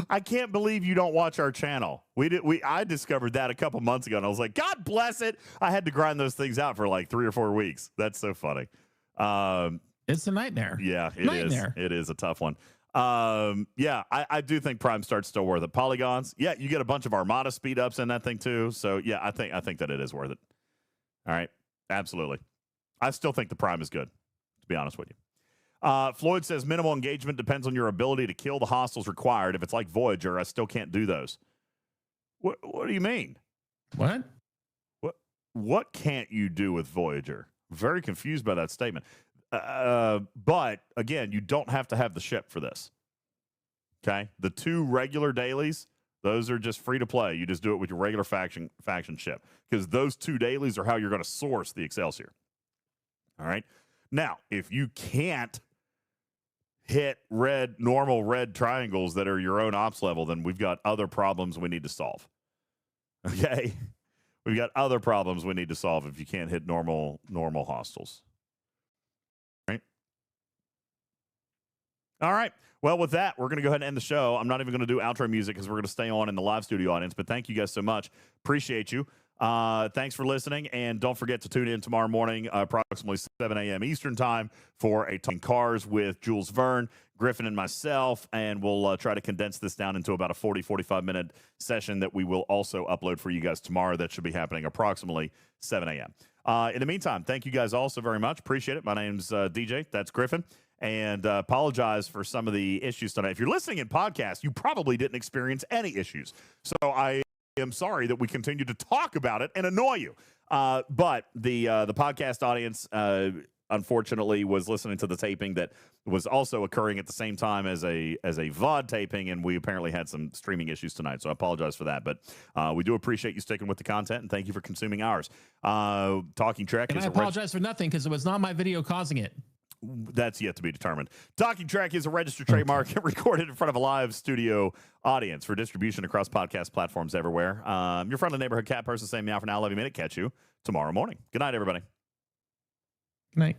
I can't believe you don't watch our channel. I discovered that a couple months ago, and I was like, God bless it. I had to grind those things out for like 3 or 4 weeks. That's so funny. It's a nightmare. Yeah, it is. It is a tough one. I do think Prime Start's still worth it. Polygons, yeah, you get a bunch of Armada speed ups in that thing too. So yeah, I think that it is worth it. All right, absolutely. I still think the Prime is good, to be honest with you. Floyd says minimal engagement depends on your ability to kill the hostiles required. If it's like Voyager, I still can't do those. What do you mean? What? What can't you do with Voyager? Very confused by that statement. But again, you don't have to have the ship for this. Okay, the 2 regular dailies, those are just free to play. You just do it with your regular faction ship, because those 2 dailies are how you're going to source the Excelsior. All right. Now, if you can't hit normal red triangles that are your own ops level, then we've got other problems we need to solve. Okay, we've got other problems we need to solve if you can't hit normal hostiles. All right. Well, with that, we're going to go ahead and end the show. I'm not even going to do outro music because we're going to stay on in the live studio audience. But thank you guys so much. Appreciate you. Thanks for listening. And don't forget to tune in tomorrow morning, approximately 7 a.m. Eastern time, for a Talking Cars with Jules Verne, Griffin, and myself. And we'll try to condense this down into about a 45-minute session that we will also upload for you guys tomorrow. That should be happening approximately 7 a.m. In the meantime, thank you guys all so very much. Appreciate it. My name's DJ. That's Griffin. And apologize for some of the issues tonight. If you're listening in podcast, you probably didn't experience any issues. So I am sorry that we continue to talk about it and annoy you. But the podcast audience, unfortunately, was listening to the taping that was also occurring at the same time as a VOD taping, and we apparently had some streaming issues tonight. So I apologize for that. But we do appreciate you sticking with the content, and thank you for consuming ours. Talking Trek. And I apologize for nothing because it was not my video causing it. That's yet to be determined. Talking Trek is a registered trademark recorded in front of a live studio audience for distribution across podcast platforms everywhere. Your friendly neighborhood cat person saying meow for now. Love you, minute. Catch you tomorrow morning. Good night, everybody. Good night.